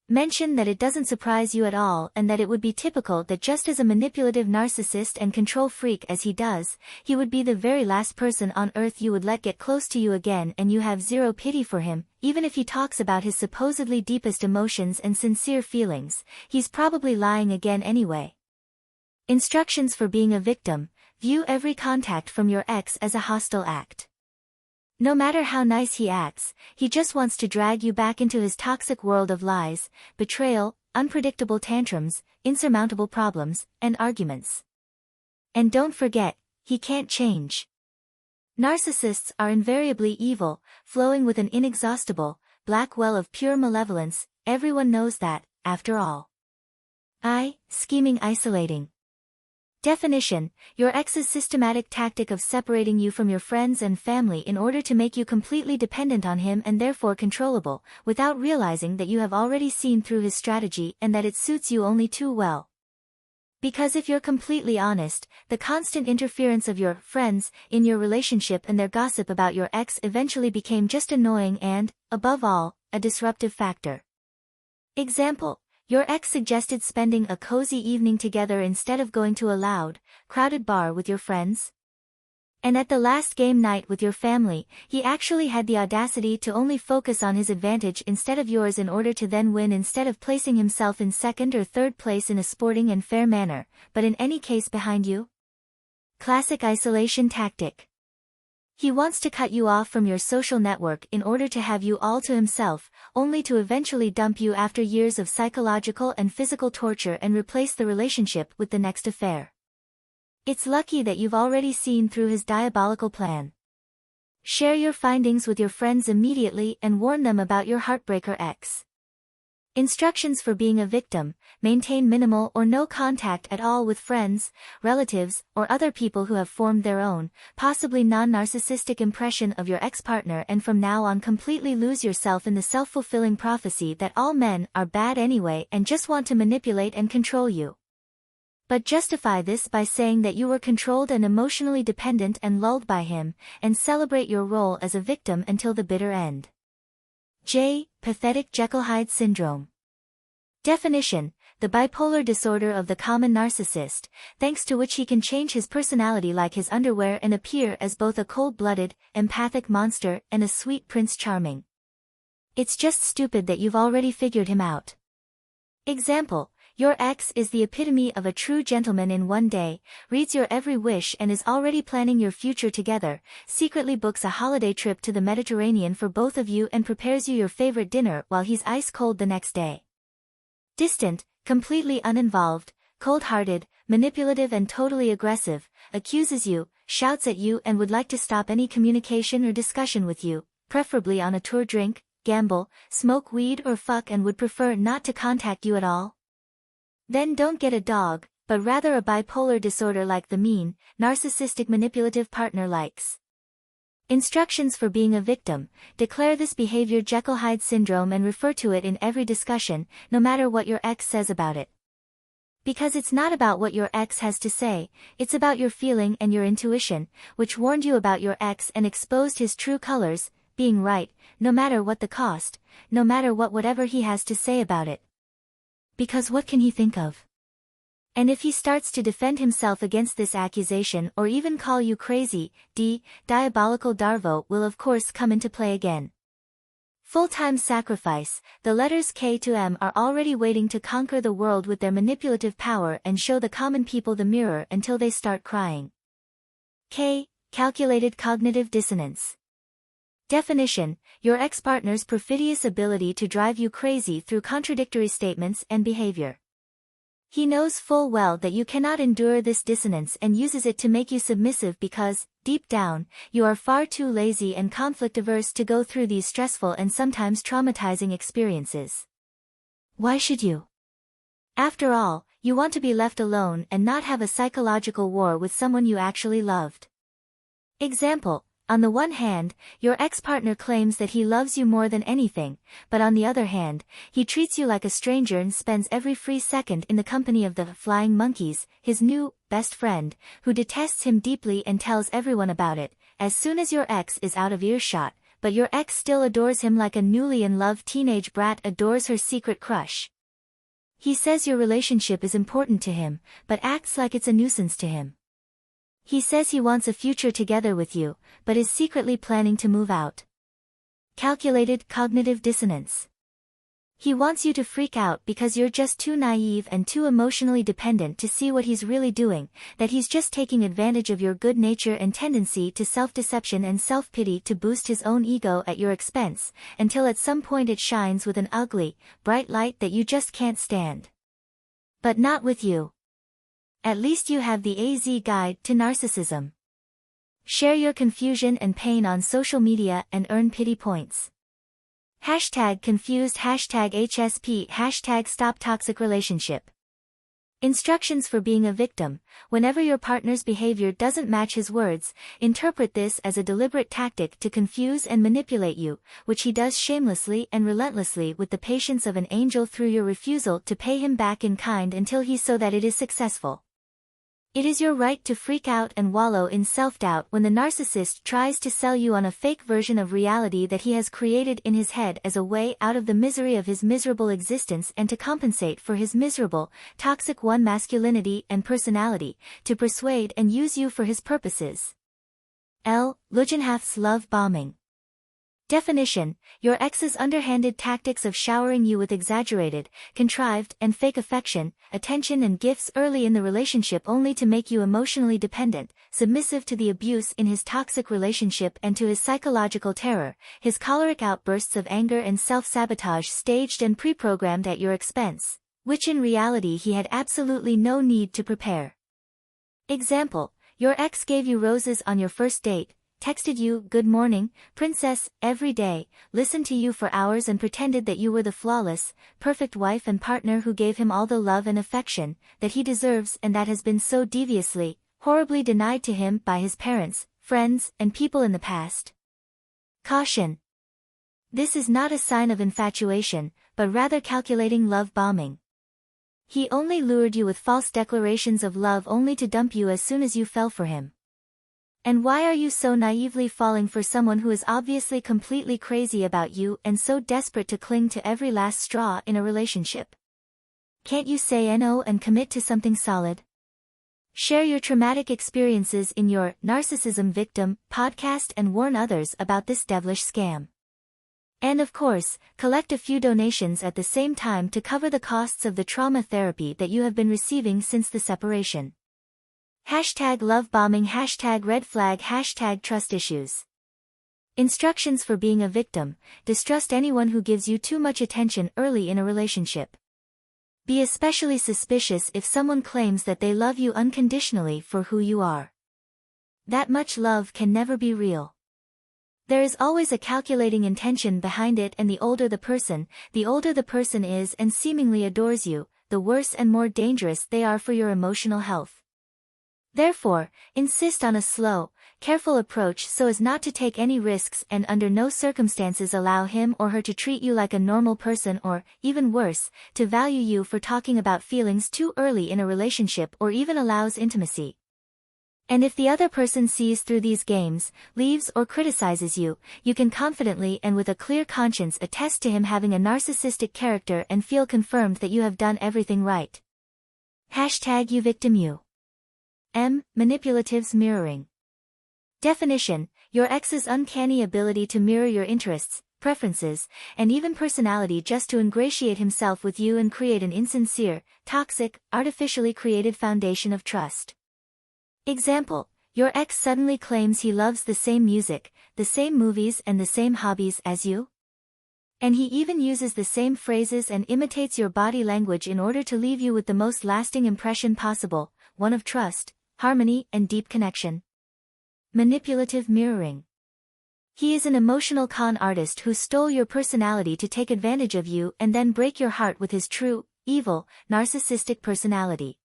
Mention that it doesn't surprise you at all and that it would be typical that just as a manipulative narcissist and control freak as he does, he would be the very last person on earth you would let get close to you again, and you have zero pity for him. Even if he talks about his supposedly deepest emotions and sincere feelings, he's probably lying again anyway. Instructions for being a victim: view every contact from your ex as a hostile act. No matter how nice he acts, he just wants to drag you back into his toxic world of lies, betrayal, unpredictable tantrums, insurmountable problems, and arguments. And don't forget, he can't change. Narcissists are invariably evil, flowing with an inexhaustible, black well of pure malevolence, everyone knows that, after all. Scheming isolating. Definition: your ex's systematic tactic of separating you from your friends and family in order to make you completely dependent on him and therefore controllable, without realizing that you have already seen through his strategy and that it suits you only too well. Because if you're completely honest, the constant interference of your friends in your relationship and their gossip about your ex eventually became just annoying and, above all, a disruptive factor. Example: your ex suggested spending a cozy evening together instead of going to a loud, crowded bar with your friends. And at the last game night with your family, he actually had the audacity to only focus on his advantage instead of yours in order to then win, instead of placing himself in second or third place in a sporting and fair manner, but in any case behind you. Classic isolation tactic. He wants to cut you off from your social network in order to have you all to himself, only to eventually dump you after years of psychological and physical torture and replace the relationship with the next affair. It's lucky that you've already seen through his diabolical plan. Share your findings with your friends immediately and warn them about your heartbreaker ex. Instructions for being a victim: maintain minimal or no contact at all with friends, relatives, or other people who have formed their own, possibly non-narcissistic impression of your ex-partner, and from now on completely lose yourself in the self-fulfilling prophecy that all men are bad anyway and just want to manipulate and control you. But justify this by saying that you were controlled and emotionally dependent and lulled by him, and celebrate your role as a victim until the bitter end. Pathetic Jekyll-Hyde syndrome. Definition: the bipolar disorder of the common narcissist, thanks to which he can change his personality like his underwear and appear as both a cold-blooded, empathic monster and a sweet Prince Charming. It's just stupid that you've already figured him out. Example: your ex is the epitome of a true gentleman. In one day, reads your every wish and is already planning your future together, secretly books a holiday trip to the Mediterranean for both of you and prepares you your favorite dinner while he's ice cold the next day. Distant, completely uninvolved, cold-hearted, manipulative and totally aggressive, accuses you, shouts at you and would like to stop any communication or discussion with you, preferably on a tour, drink, gamble, smoke weed or fuck, and would prefer not to contact you at all. Then don't get a dog, but rather a bipolar disorder like the mean, narcissistic manipulative partner likes. Instructions for being a victim: declare this behavior Jekyll-Hyde syndrome and refer to it in every discussion, no matter what your ex says about it. Because it's not about what your ex has to say, it's about your feeling and your intuition, which warned you about your ex and exposed his true colors, being right, no matter what the cost, no matter what whatever he has to say about it. Because what can he think of? And if he starts to defend himself against this accusation or even call you crazy, diabolical Darvo will of course come into play again. Full-time sacrifice: the letters K to M are already waiting to conquer the world with their manipulative power and show the common people the mirror until they start crying. Calculated cognitive dissonance. Definition: your ex-partner's perfidious ability to drive you crazy through contradictory statements and behavior. He knows full well that you cannot endure this dissonance and uses it to make you submissive because, deep down, you are far too lazy and conflict-averse to go through these stressful and sometimes traumatizing experiences. Why should you? After all, you want to be left alone and not have a psychological war with someone you actually loved. Example: on the one hand, your ex-partner claims that he loves you more than anything, but on the other hand, he treats you like a stranger and spends every free second in the company of the flying monkeys, his new best friend, who detests him deeply and tells everyone about it, as soon as your ex is out of earshot, but your ex still adores him like a newly in love teenage brat adores her secret crush. He says your relationship is important to him, but acts like it's a nuisance to him. He says he wants a future together with you, but is secretly planning to move out. Calculated cognitive dissonance. He wants you to freak out because you're just too naive and too emotionally dependent to see what he's really doing, that he's just taking advantage of your good nature and tendency to self-deception and self-pity to boost his own ego at your expense, until at some point it shines with an ugly, bright light that you just can't stand. But not with you. At least you have the AZ Guide to Narcissism. Share your confusion and pain on social media and earn pity points. Hashtag confused, hashtag HSP, hashtag stop toxic relationship. Instructions for being a victim. Whenever your partner's behavior doesn't match his words, interpret this as a deliberate tactic to confuse and manipulate you, which he does shamelessly and relentlessly with the patience of an angel through your refusal to pay him back in kind until he so that it is successful. It is your right to freak out and wallow in self-doubt when the narcissist tries to sell you on a fake version of reality that he has created in his head as a way out of the misery of his miserable existence and to compensate for his miserable, toxic masculinity and personality, to persuade and use you for his purposes. Lugenhaf's love bombing. Definition: your ex's underhanded tactics of showering you with exaggerated, contrived, and fake affection, attention and gifts early in the relationship only to make you emotionally dependent, submissive to the abuse in his toxic relationship and to his psychological terror, his choleric outbursts of anger and self-sabotage staged and pre-programmed at your expense, which in reality he had absolutely no need to prepare. Example: your ex gave you roses on your first date, texted you, "Good morning, princess," every day, listened to you for hours and pretended that you were the flawless, perfect wife and partner who gave him all the love and affection that he deserves and that has been so deviously, horribly denied to him by his parents, friends, and people in the past. Caution: this is not a sign of infatuation, but rather calculating love bombing. He only lured you with false declarations of love only to dump you as soon as you fell for him. And why are you so naively falling for someone who is obviously completely crazy about you and so desperate to cling to every last straw in a relationship? Can't you say no and commit to something solid? Share your traumatic experiences in your Narcissism Victim podcast and warn others about this devilish scam. And of course, collect a few donations at the same time to cover the costs of the trauma therapy that you have been receiving since the separation. Hashtag love bombing, hashtag red flag, hashtag trust issues. Instructions for being a victim: distrust anyone who gives you too much attention early in a relationship. Be especially suspicious if someone claims that they love you unconditionally for who you are. That much love can never be real. There is always a calculating intention behind it, and the older the person is and seemingly adores you, the worse and more dangerous they are for your emotional health. Therefore, insist on a slow, careful approach so as not to take any risks and under no circumstances allow him or her to treat you like a normal person or, even worse, to value you for talking about feelings too early in a relationship or even allows intimacy. And if the other person sees through these games, leaves or criticizes you, you can confidently and with a clear conscience attest to him having a narcissistic character and feel confirmed that you have done everything right. Hashtag you victim you. Manipulatives mirroring. Definition: your ex's uncanny ability to mirror your interests, preferences, and even personality just to ingratiate himself with you and create an insincere, toxic, artificially created foundation of trust. Example: your ex suddenly claims he loves the same music, the same movies and the same hobbies as you. And he even uses the same phrases and imitates your body language in order to leave you with the most lasting impression possible, one of trust, harmony, and deep connection. Manipulative mirroring. He is an emotional con artist who stole your personality to take advantage of you and then break your heart with his true, evil, narcissistic personality.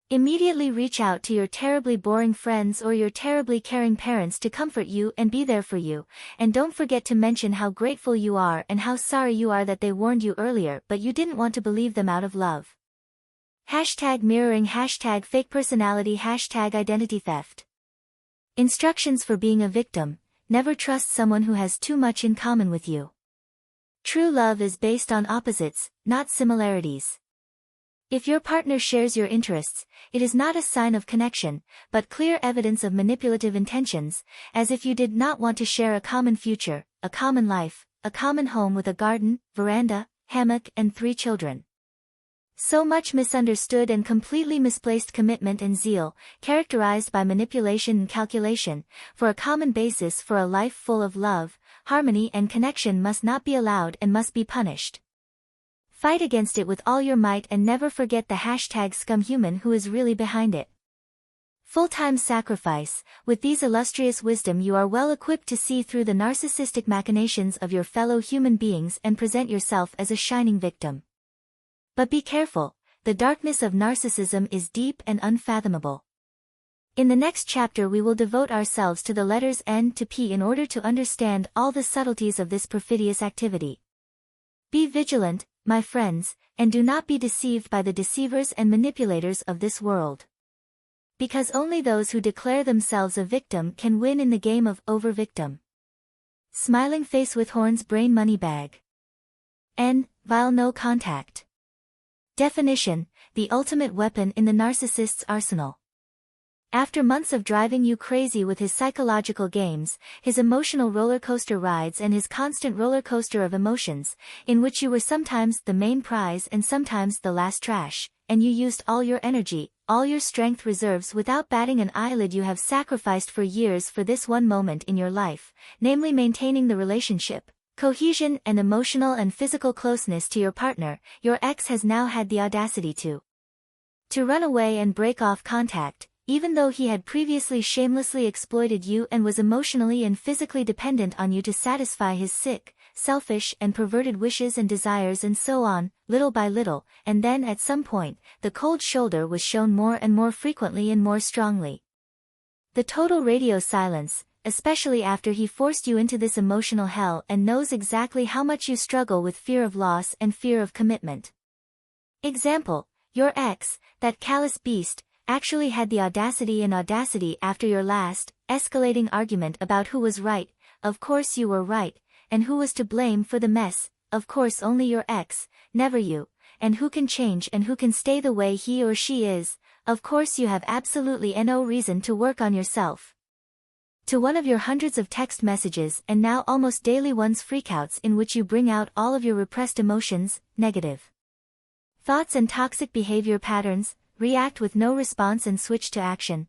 Immediately reach out to your terribly boring friends or your terribly caring parents to comfort you and be there for you, and don't forget to mention how grateful you are and how sorry you are that they warned you earlier but you didn't want to believe them out of love. Hashtag mirroring, hashtag fake personality, hashtag identity theft. Instructions for being a victim: never trust someone who has too much in common with you. True love is based on opposites, not similarities. If your partner shares your interests, it is not a sign of connection, but clear evidence of manipulative intentions, as if you did not want to share a common future, a common life, a common home with a garden, veranda, hammock and 3 children. So much misunderstood and completely misplaced commitment and zeal, characterized by manipulation and calculation, for a common basis for a life full of love, harmony and connection must not be allowed and must be punished. Fight against it with all your might and never forget the hashtag scumhuman who is really behind it. Full-time sacrifice. With these illustrious wisdom you are well equipped to see through the narcissistic machinations of your fellow human beings and present yourself as a shining victim. But be careful, the darkness of narcissism is deep and unfathomable. In the next chapter we will devote ourselves to the letters N to P in order to understand all the subtleties of this perfidious activity. Be vigilant, my friends, and do not be deceived by the deceivers and manipulators of this world. Because only those who declare themselves a victim can win in the game of over-victim. Smiling face with horns brain money bag. N. Vile no contact. Definition: the ultimate weapon in the narcissist's arsenal. After months of driving you crazy with his psychological games, his emotional roller coaster rides and his constant roller coaster of emotions, in which you were sometimes the main prize and sometimes the last trash, and you used all your energy, all your strength reserves without batting an eyelid, you have sacrificed for years for this one moment in your life, namely maintaining the relationship, cohesion and emotional and physical closeness to your partner. Your ex has now had the audacity to run away and break off contact, even though he had previously shamelessly exploited you and was emotionally and physically dependent on you to satisfy his sick, selfish and perverted wishes and desires, and so on, little by little, and then at some point, the cold shoulder was shown more and more frequently and more strongly. The total radio silence, especially after he forced you into this emotional hell and knows exactly how much you struggle with fear of loss and fear of commitment. Example: your ex, that callous beast, actually had the audacity after your last, escalating argument about who was right, of course you were right, and who was to blame for the mess, of course only your ex, never you, and who can change and who can stay the way he or she is, of course you have absolutely no reason to work on yourself. To one of your hundreds of text messages and now almost daily ones freakouts in which you bring out all of your repressed emotions, negative thoughts and toxic behavior patterns, react with no response and switch to action.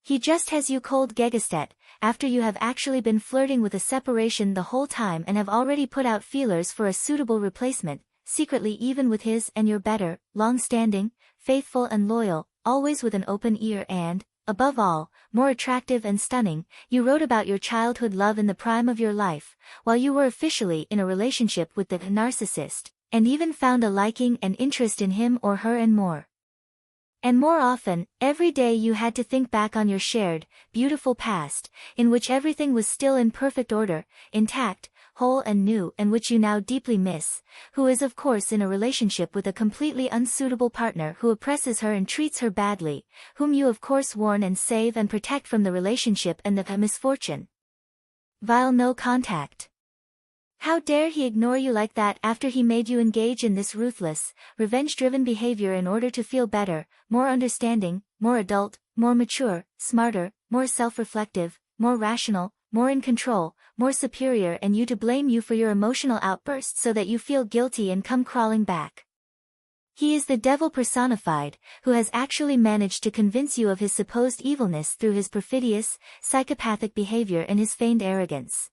He just has you cold gegestet, after you have actually been flirting with a separation the whole time and have already put out feelers for a suitable replacement, secretly even with his and your better, long-standing, faithful and loyal, always with an open ear and, above all, more attractive and stunning. You wrote about your childhood love in the prime of your life, while you were officially in a relationship with the narcissist, and even found a liking and interest in him or her and more. And more often, every day you had to think back on your shared, beautiful past, in which everything was still in perfect order, intact, whole and new, and which you now deeply miss, who is of course in a relationship with a completely unsuitable partner who oppresses her and treats her badly, whom you of course warn and save and protect from the relationship and the misfortune. Vile no contact. How dare he ignore you like that after he made you engage in this ruthless, revenge-driven behavior in order to feel better, more understanding, more adult, more mature, smarter, more self-reflective, more rational, more in control, more superior, and you to blame you for your emotional outbursts so that you feel guilty and come crawling back. He is the devil personified, who has actually managed to convince you of his supposed evilness through his perfidious, psychopathic behavior and his feigned arrogance.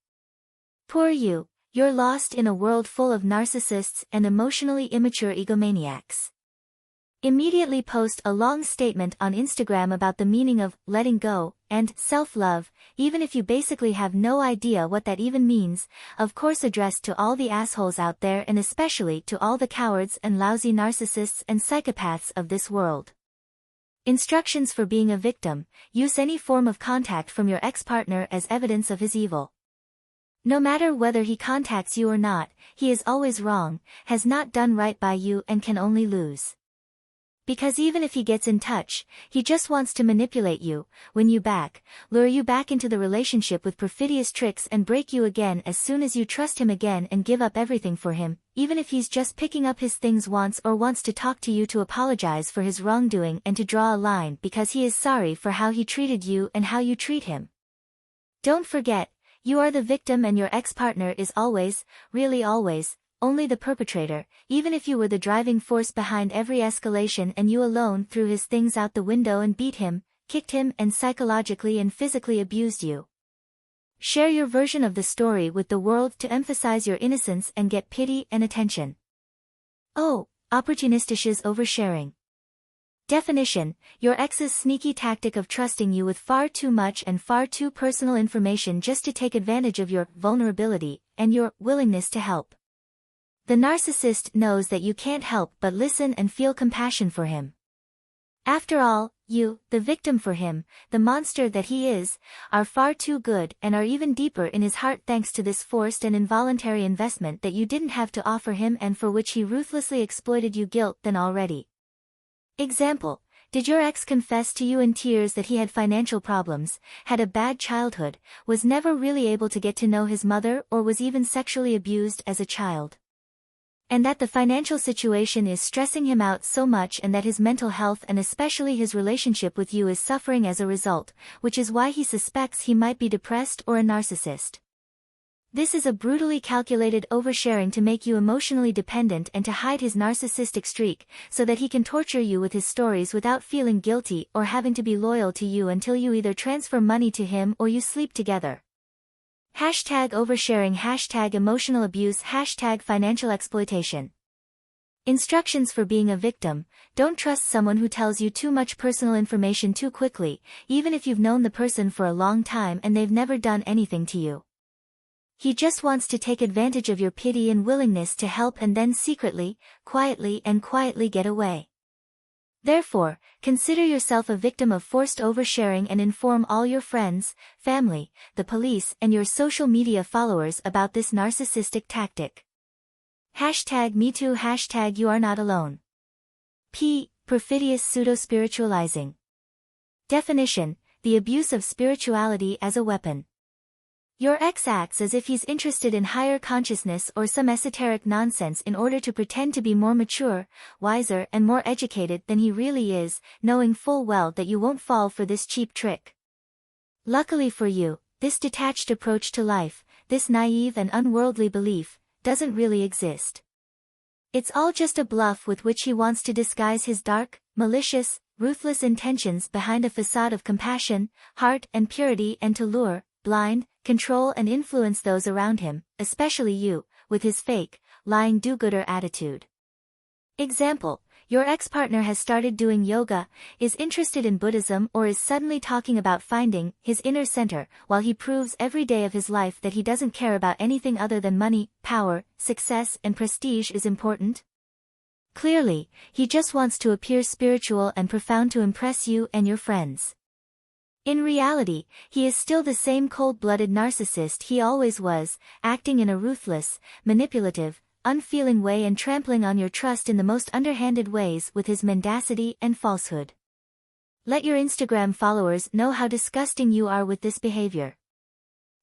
Poor you. You're lost in a world full of narcissists and emotionally immature egomaniacs. Immediately post a long statement on Instagram about the meaning of letting go and self-love, even if you basically have no idea what that even means, of course addressed to all the assholes out there and especially to all the cowards and lousy narcissists and psychopaths of this world. Instructions for being a victim: use any form of contact from your ex-partner as evidence of his evil. No matter whether he contacts you or not, he is always wrong, has not done right by you and can only lose. Because even if he gets in touch, he just wants to manipulate you, win you back, lure you back into the relationship with perfidious tricks and break you again as soon as you trust him again and give up everything for him, even if he's just picking up his things once or wants to talk to you to apologize for his wrongdoing and to draw a line because he is sorry for how he treated you and how you treat him. Don't forget, you are the victim and your ex-partner is always, really always, only the perpetrator, even if you were the driving force behind every escalation and you alone threw his things out the window and beat him, kicked him and psychologically and physically abused you. Share your version of the story with the world to emphasize your innocence and get pity and attention. Oh, opportunistisches oversharing. Definition: your ex's sneaky tactic of trusting you with far too much and far too personal information just to take advantage of your vulnerability and your willingness to help. The narcissist knows that you can't help but listen and feel compassion for him. After all, you, the victim for him, the monster that he is, are far too good and are even deeper in his heart thanks to this forced and involuntary investment that you didn't have to offer him and for which he ruthlessly exploited you guilt then already. Example: did your ex confess to you in tears that he had financial problems, had a bad childhood, was never really able to get to know his mother or was even sexually abused as a child? And that the financial situation is stressing him out so much and that his mental health and especially his relationship with you is suffering as a result, which is why he suspects he might be depressed or a narcissist. This is a brutally calculated oversharing to make you emotionally dependent and to hide his narcissistic streak, so that he can torture you with his stories without feeling guilty or having to be loyal to you until you either transfer money to him or you sleep together. #oversharing #emotional abuse #financial exploitation. Instructions for being a victim: don't trust someone who tells you too much personal information too quickly, even if you've known the person for a long time and they've never done anything to you. He just wants to take advantage of your pity and willingness to help and then secretly, quietly get away. Therefore, consider yourself a victim of forced oversharing and inform all your friends, family, the police and your social media followers about this narcissistic tactic. #MeToo #You are not alone. Perfidious pseudo-spiritualizing. Definition: the abuse of spirituality as a weapon. Your ex acts as if he's interested in higher consciousness or some esoteric nonsense in order to pretend to be more mature, wiser and more educated than he really is, knowing full well that you won't fall for this cheap trick. Luckily for you, this detached approach to life, this naive and unworldly belief, doesn't really exist. It's all just a bluff with which he wants to disguise his dark, malicious, ruthless intentions behind a facade of compassion, heart and purity and to lure, blind, control and influence those around him, especially you, with his fake, lying do-gooder attitude. Example: your ex-partner has started doing yoga, is interested in Buddhism or is suddenly talking about finding his inner center, while he proves every day of his life that he doesn't care about anything other than money, power, success and prestige is important. Clearly, he just wants to appear spiritual and profound to impress you and your friends. In reality, he is still the same cold-blooded narcissist he always was, acting in a ruthless, manipulative, unfeeling way and trampling on your trust in the most underhanded ways with his mendacity and falsehood. Let your Instagram followers know how disgusting you are with this behavior.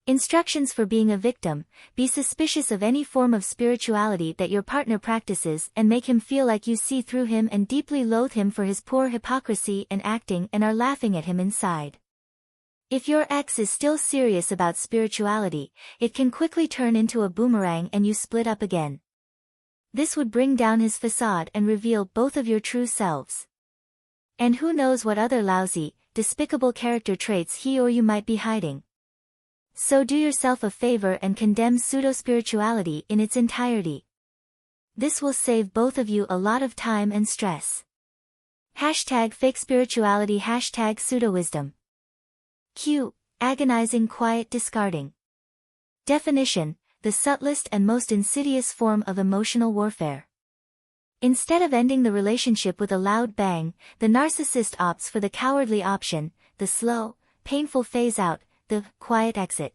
Instructions for being a victim: be suspicious of any form of spirituality that your partner practices and make him feel like you see through him and deeply loathe him for his poor hypocrisy and acting and are laughing at him inside. If your ex is still serious about spirituality, it can quickly turn into a boomerang and you split up again. This would bring down his facade and reveal both of your true selves. And who knows what other lousy, despicable character traits he or you might be hiding. So do yourself a favor and condemn pseudo-spirituality in its entirety. This will save both of you a lot of time and stress. #fake spirituality #pseudo-wisdom. Agonizing quiet discarding. Definition: the subtlest and most insidious form of emotional warfare. Instead of ending the relationship with a loud bang, the narcissist opts for the cowardly option, the slow, painful phase out, the quiet exit.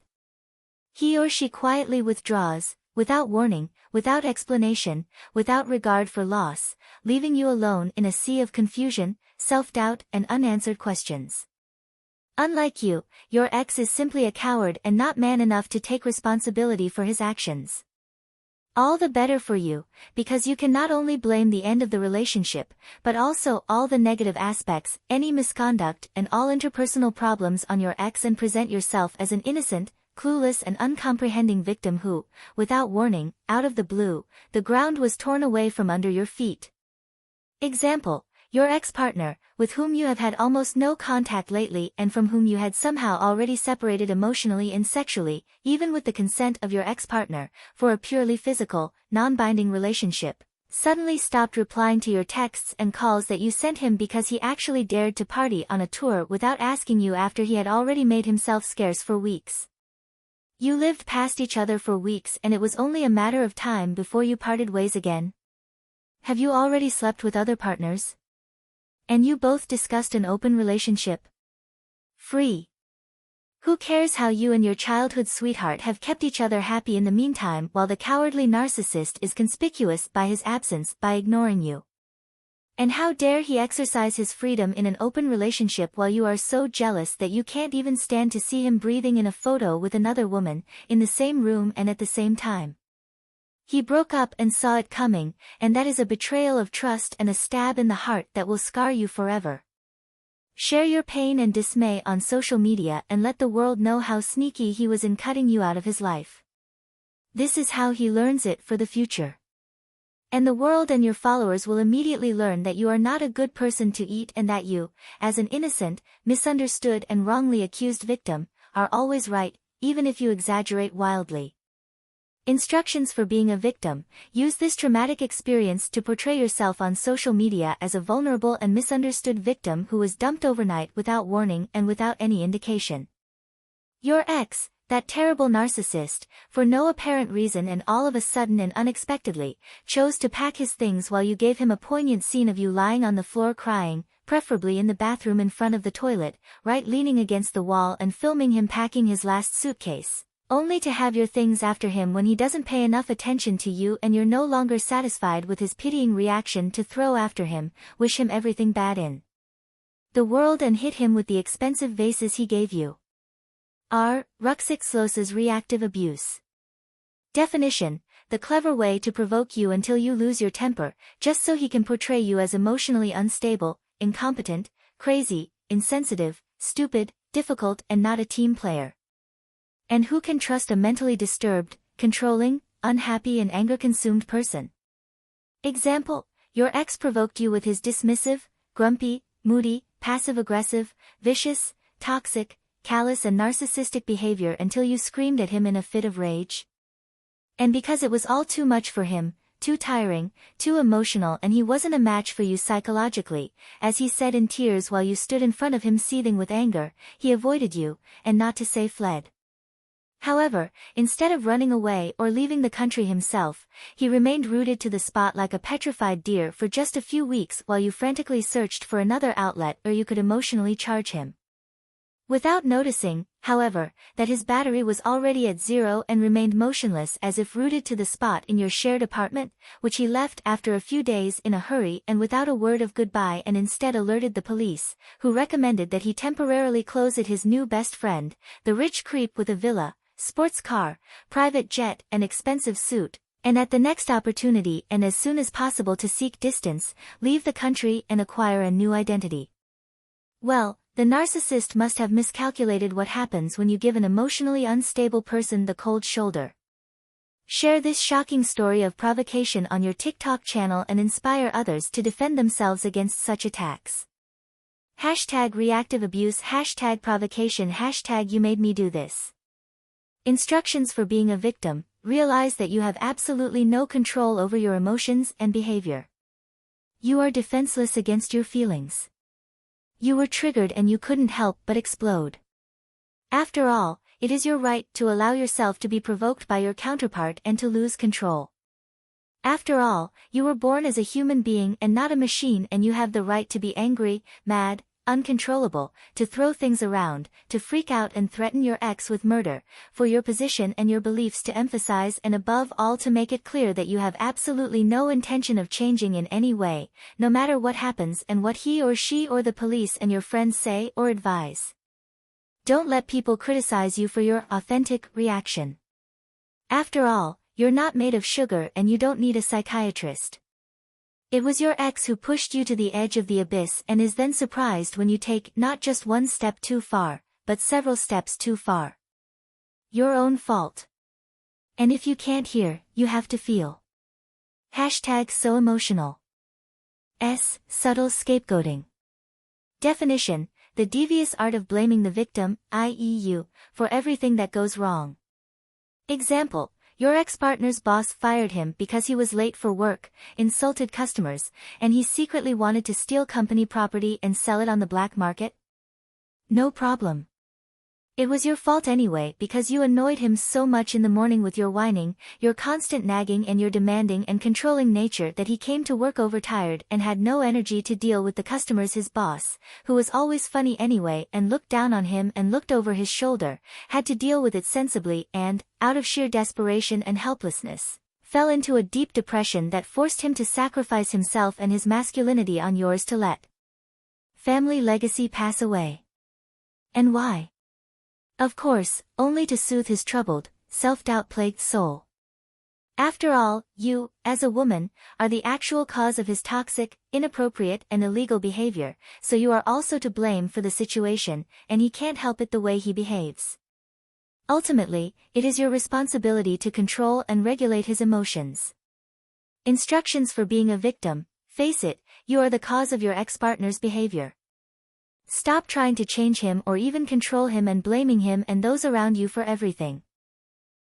He or she quietly withdraws, without warning, without explanation, without regard for loss, leaving you alone in a sea of confusion, self-doubt and unanswered questions. Unlike you, your ex is simply a coward and not man enough to take responsibility for his actions. All the better for you, because you can not only blame the end of the relationship, but also all the negative aspects, any misconduct and all interpersonal problems on your ex and present yourself as an innocent, clueless and uncomprehending victim who, without warning, out of the blue, the ground was torn away from under your feet. Example: your ex-partner, with whom you have had almost no contact lately and from whom you had somehow already separated emotionally and sexually, even with the consent of your ex-partner, for a purely physical, non-binding relationship, suddenly stopped replying to your texts and calls that you sent him because he actually dared to party on a tour without asking you after he had already made himself scarce for weeks. You lived past each other for weeks and it was only a matter of time before you parted ways again. Have you already slept with other partners? And you both discussed an open relationship? Free. Who cares how you and your childhood sweetheart have kept each other happy in the meantime while the cowardly narcissist is conspicuous by his absence by ignoring you? And how dare he exercise his freedom in an open relationship while you are so jealous that you can't even stand to see him breathing in a photo with another woman, in the same room and at the same time? He broke up and saw it coming, and that is a betrayal of trust and a stab in the heart that will scar you forever. Share your pain and dismay on social media and let the world know how sneaky he was in cutting you out of his life. This is how he learns it for the future. And the world and your followers will immediately learn that you are not a good person to eat and that you, as an innocent, misunderstood and wrongly accused victim, are always right, even if you exaggerate wildly. Instructions for being a victim: use this traumatic experience to portray yourself on social media as a vulnerable and misunderstood victim who was dumped overnight without warning and without any indication. Your ex, that terrible narcissist, for no apparent reason and all of a sudden and unexpectedly, chose to pack his things while you gave him a poignant scene of you lying on the floor crying, preferably in the bathroom in front of the toilet, right leaning against the wall and filming him packing his last suitcase. Only to have your things after him when he doesn't pay enough attention to you and you're no longer satisfied with his pitying reaction to throw after him, wish him everything bad in the world and hit him with the expensive vases he gave you. Narcissistic reactive abuse. Definition: the clever way to provoke you until you lose your temper, just so he can portray you as emotionally unstable, incompetent, crazy, insensitive, stupid, difficult and not a team player. And who can trust a mentally disturbed, controlling, unhappy and anger-consumed person? Example: your ex provoked you with his dismissive, grumpy, moody, passive-aggressive, vicious, toxic, callous and narcissistic behavior until you screamed at him in a fit of rage. And because it was all too much for him, too tiring, too emotional and he wasn't a match for you psychologically, as he said in tears while you stood in front of him seething with anger, he avoided you, and not to say fled. However, instead of running away or leaving the country himself, he remained rooted to the spot like a petrified deer for just a few weeks while you frantically searched for another outlet where you could emotionally charge him. Without noticing, however, that his battery was already at zero and remained motionless as if rooted to the spot in your shared apartment, which he left after a few days in a hurry and without a word of goodbye and instead alerted the police, who recommended that he temporarily close at his new best friend, the rich creep with a villa, sports car, private jet and expensive suit, and at the next opportunity and as soon as possible to seek distance, leave the country and acquire a new identity. Well, the narcissist must have miscalculated what happens when you give an emotionally unstable person the cold shoulder. Share this shocking story of provocation on your TikTok channel and inspire others to defend themselves against such attacks. #reactive abuse, #provocation, #you made me do this. Instructions for being a victim: realize that you have absolutely no control over your emotions and behavior. You are defenseless against your feelings. You were triggered and you couldn't help but explode. After all, it is your right to allow yourself to be provoked by your counterpart and to lose control. After all, you were born as a human being and not a machine and you have the right to be angry, mad, uncontrollable, to throw things around, to freak out and threaten your ex with murder, for your position and your beliefs to emphasize and above all to make it clear that you have absolutely no intention of changing in any way, no matter what happens and what he or she or the police and your friends say or advise. Don't let people criticize you for your authentic reaction. After all, you're not made of sugar and you don't need a psychiatrist. It was your ex who pushed you to the edge of the abyss and is then surprised when you take not just one step too far, but several steps too far. Your own fault. And if you can't hear, you have to feel. #so emotional. Subtle scapegoating. Definition: the devious art of blaming the victim, i.e. you, for everything that goes wrong. Example: Your ex-partner's boss fired him because he was late for work, insulted customers, and he secretly wanted to steal company property and sell it on the black market? No problem. It was your fault anyway because you annoyed him so much in the morning with your whining, your constant nagging and your demanding and controlling nature that he came to work overtired and had no energy to deal with the customers. His boss, who was always funny anyway and looked down on him and looked over his shoulder, had to deal with it sensibly and, out of sheer desperation and helplessness, fell into a deep depression that forced him to sacrifice himself and his masculinity on yours to let family legacy pass away. And why? Of course, only to soothe his troubled, self-doubt-plagued soul. After all, you, as a woman, are the actual cause of his toxic, inappropriate and illegal behavior, so you are also to blame for the situation, and he can't help it the way he behaves. Ultimately, it is your responsibility to control and regulate his emotions. Instructions for being a victim: face it, you are the cause of your ex-partner's behavior. Stop trying to change him or even control him and blaming him and those around you for everything.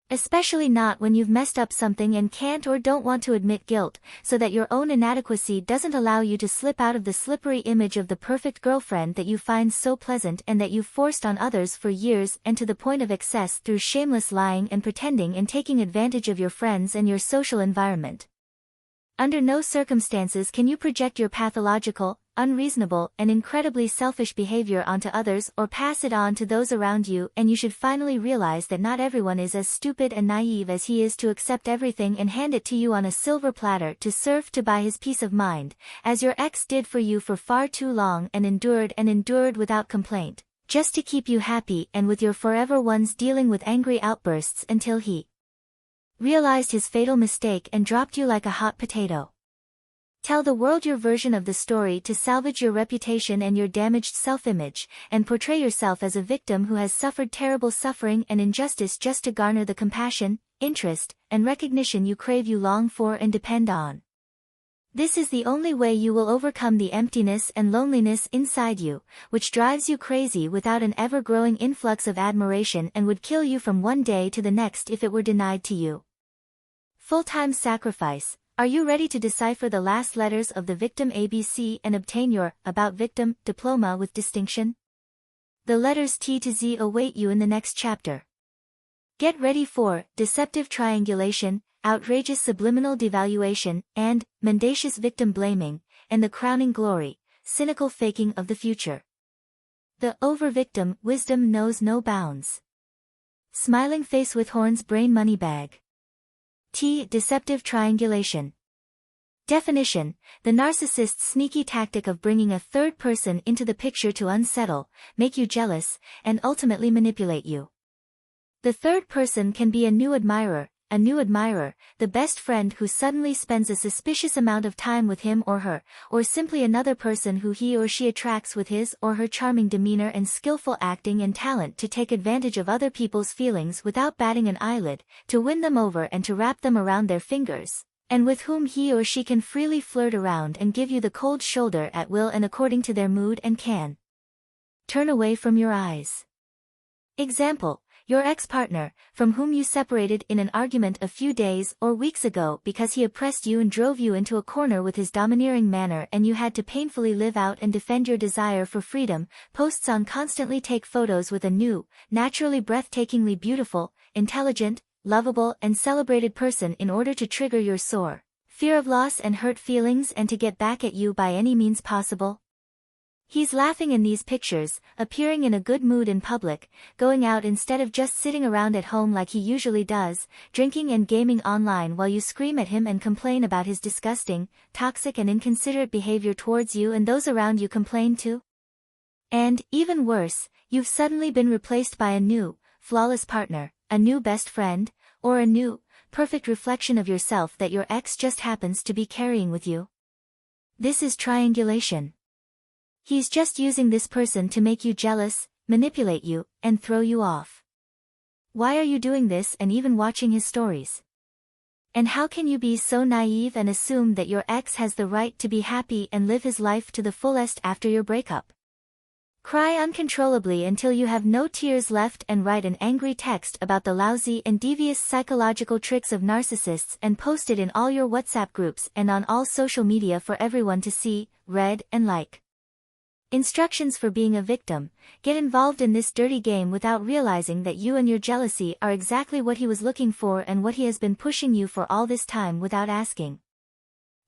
Especially not when you've messed up something and can't or don't want to admit guilt, so that your own inadequacy doesn't allow you to slip out of the slippery image of the perfect girlfriend that you find so pleasant and that you've forced on others for years and to the point of excess through shameless lying and pretending and taking advantage of your friends and your social environment. Under no circumstances can you project your pathological, unreasonable, and incredibly selfish behavior onto others or pass it on to those around you, and you should finally realize that not everyone is as stupid and naive as he is to accept everything and hand it to you on a silver platter to serve to buy his peace of mind, as your ex did for you for far too long and endured without complaint, just to keep you happy and with your forever ones dealing with angry outbursts until he realized his fatal mistake and dropped you like a hot potato. Tell the world your version of the story to salvage your reputation and your damaged self-image, and portray yourself as a victim who has suffered terrible suffering and injustice just to garner the compassion, interest, and recognition you crave, you long for and depend on. This is the only way you will overcome the emptiness and loneliness inside you, which drives you crazy without an ever-growing influx of admiration and would kill you from one day to the next if it were denied to you. Full-time sacrifice. Are you ready to decipher the last letters of the victim ABC and obtain your About Victim diploma with distinction? The letters T to Z await you in the next chapter. Get ready for deceptive triangulation, outrageous subliminal devaluation, and mendacious victim blaming, and the crowning glory, cynical faking of the future. The over-victim wisdom knows no bounds. Smiling face with horns, brain money bag. T. Deceptive triangulation. Definition: the narcissist's sneaky tactic of bringing a third person into the picture to unsettle, make you jealous, and ultimately manipulate you. The third person can be a new admirer, the best friend who suddenly spends a suspicious amount of time with him or her, or simply another person who he or she attracts with his or her charming demeanor and skillful acting and talent to take advantage of other people's feelings without batting an eyelid, to win them over and to wrap them around their fingers, and with whom he or she can freely flirt around and give you the cold shoulder at will and according to their mood and can turn away from your eyes. Example: your ex-partner, from whom you separated in an argument a few days or weeks ago because he oppressed you and drove you into a corner with his domineering manner and you had to painfully live out and defend your desire for freedom, posts on constantly take photos with a new, naturally breathtakingly beautiful, intelligent, lovable and celebrated person in order to trigger your sore fear of loss and hurt feelings and to get back at you by any means possible. He's laughing in these pictures, appearing in a good mood in public, going out instead of just sitting around at home like he usually does, drinking and gaming online while you scream at him and complain about his disgusting, toxic and inconsiderate behavior towards you and those around you complain too. And, even worse, you've suddenly been replaced by a new, flawless partner, a new best friend, or a new, perfect reflection of yourself that your ex just happens to be carrying with you. This is triangulation. He's just using this person to make you jealous, manipulate you, and throw you off. Why are you doing this and even watching his stories? And how can you be so naive and assume that your ex has the right to be happy and live his life to the fullest after your breakup? Cry uncontrollably until you have no tears left and write an angry text about the lousy and devious psychological tricks of narcissists and post it in all your WhatsApp groups and on all social media for everyone to see, read, and like. Instructions for being a victim. Get involved in this dirty game without realizing that you and your jealousy are exactly what he was looking for and what he has been pushing you for all this time without asking.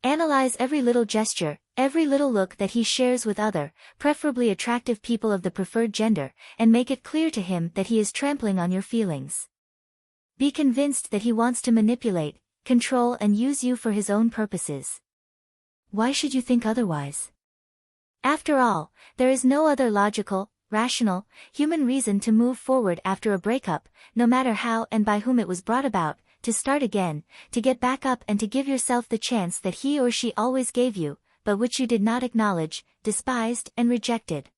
Analyze every little gesture, every little look that he shares with other, preferably attractive people of the preferred gender, and make it clear to him that he is trampling on your feelings. Be convinced that he wants to manipulate, control and use you for his own purposes. Why should you think otherwise? After all, there is no other logical, rational, human reason to move forward after a breakup, no matter how and by whom it was brought about, to start again, to get back up and to give yourself the chance that he or she always gave you, but which you did not acknowledge, despised and rejected.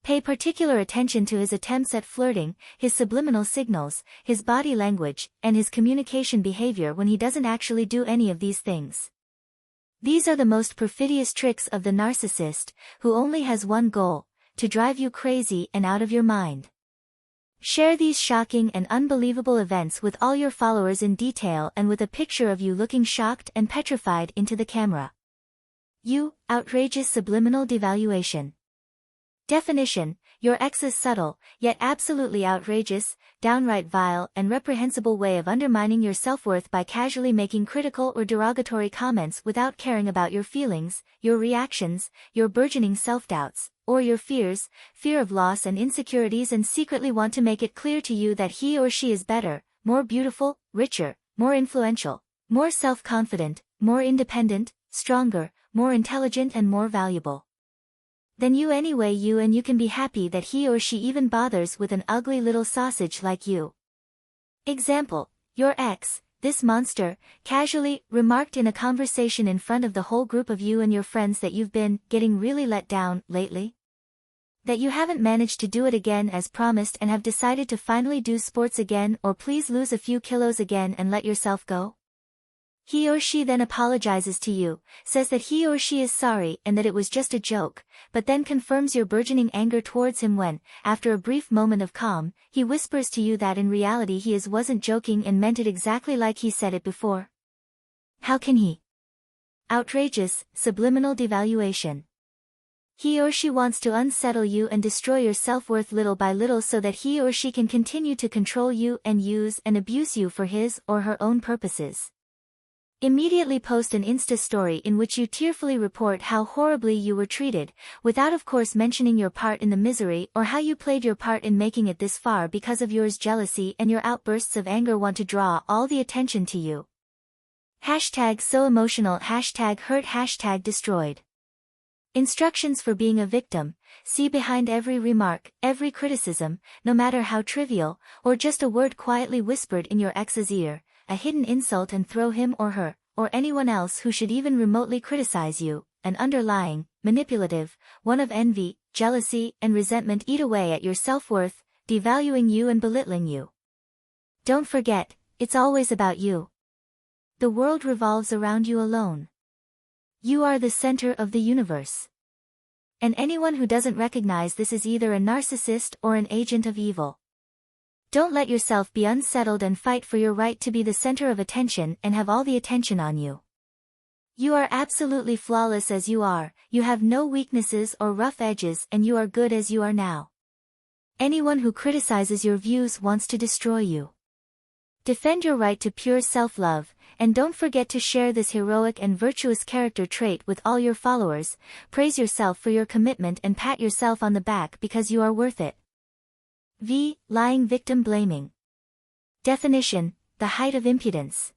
Pay particular attention to his attempts at flirting, his subliminal signals, his body language, and his communication behavior when he doesn't actually do any of these things. These are the most perfidious tricks of the narcissist, who only has one goal, to drive you crazy and out of your mind. Share these shocking and unbelievable events with all your followers in detail and with a picture of you looking shocked and petrified into the camera. Outrageous subliminal devaluation. Definition: your ex's subtle, yet absolutely outrageous, downright vile and reprehensible way of undermining your self-worth by casually making critical or derogatory comments without caring about your feelings, your reactions, your burgeoning self-doubts, or your fears, fear of loss and insecurities, and secretly want to make it clear to you that he or she is better, more beautiful, richer, more influential, more self-confident, more independent, stronger, more intelligent and more valuable than you anyway, and you can be happy that he or she even bothers with an ugly little sausage like you. Example: your ex, this monster, casually remarked in a conversation in front of the whole group of you and your friends that you've been getting really let down lately. That you haven't managed to do it again as promised and have decided to finally do sports again, or please lose a few kilos again and let yourself go. He or she then apologizes to you, says that he or she is sorry and that it was just a joke, but then confirms your burgeoning anger towards him when, after a brief moment of calm, he whispers to you that in reality he wasn't joking and meant it exactly like he said it before. How can he? Outrageous, subliminal devaluation. He or she wants to unsettle you and destroy your self-worth little by little so that he or she can continue to control you and use and abuse you for his or her own purposes. Immediately post an Insta story in which you tearfully report how horribly you were treated, without of course mentioning your part in the misery or how you played your part in making it this far because of your jealousy and your outbursts of anger want to draw all the attention to you. #so emotional, #hurt, #destroyed. Instructions for being a victim. See behind every remark, every criticism, no matter how trivial, or just a word quietly whispered in your ex's ear, a hidden insult, and throw him or her, or anyone else who should even remotely criticize you, an underlying, manipulative, one of envy, jealousy, and resentment eat away at your self-worth, devaluing you and belittling you. Don't forget, it's always about you. The world revolves around you alone. You are the center of the universe. And anyone who doesn't recognize this is either a narcissist or an agent of evil. Don't let yourself be unsettled and fight for your right to be the center of attention and have all the attention on you. You are absolutely flawless as you are, you have no weaknesses or rough edges, and you are good as you are now. Anyone who criticizes your views wants to destroy you. Defend your right to pure self-love, and don't forget to share this heroic and virtuous character trait with all your followers. Praise yourself for your commitment and pat yourself on the back because you are worth it. Lying victim blaming. Definition: the height of impudence.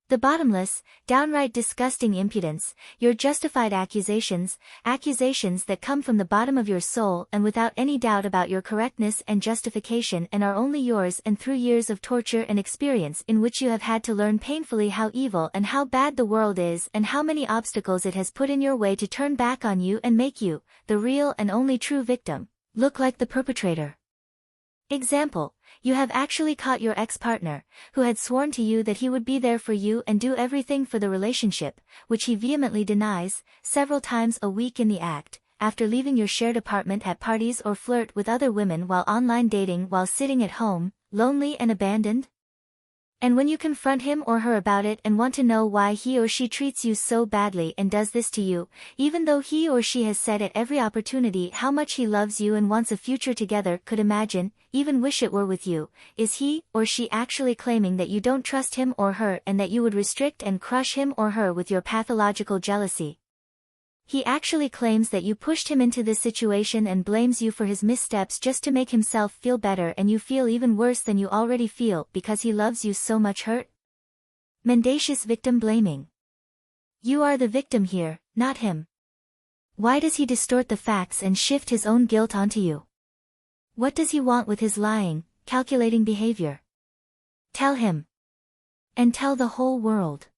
The bottomless, downright disgusting impudence, your justified accusations that come from the bottom of your soul and without any doubt about your correctness and justification, and are only yours and through years of torture and experience in which you have had to learn painfully how evil and how bad the world is and how many obstacles it has put in your way to turn back on you and make you, the real and only true victim, look like the perpetrator. Example: you have actually caught your ex-partner, who had sworn to you that he would be there for you and do everything for the relationship, which he vehemently denies, several times a week in the act, after leaving your shared apartment at parties or flirt with other women while online dating while sitting at home, lonely and abandoned? And when you confront him or her about it and want to know why he or she treats you so badly and does this to you, even though he or she has said at every opportunity how much he loves you and wants a future together, could imagine, even wish it were with you, is he or she actually claiming that you don't trust him or her and that you would restrict and crush him or her with your pathological jealousy? He actually claims that you pushed him into this situation and blames you for his missteps just to make himself feel better and you feel even worse than you already feel because he loves you so much. Hurt? Mendacious victim blaming. You are the victim here, not him. Why does he distort the facts and shift his own guilt onto you? What does he want with his lying, calculating behavior? Tell him. And tell the whole world.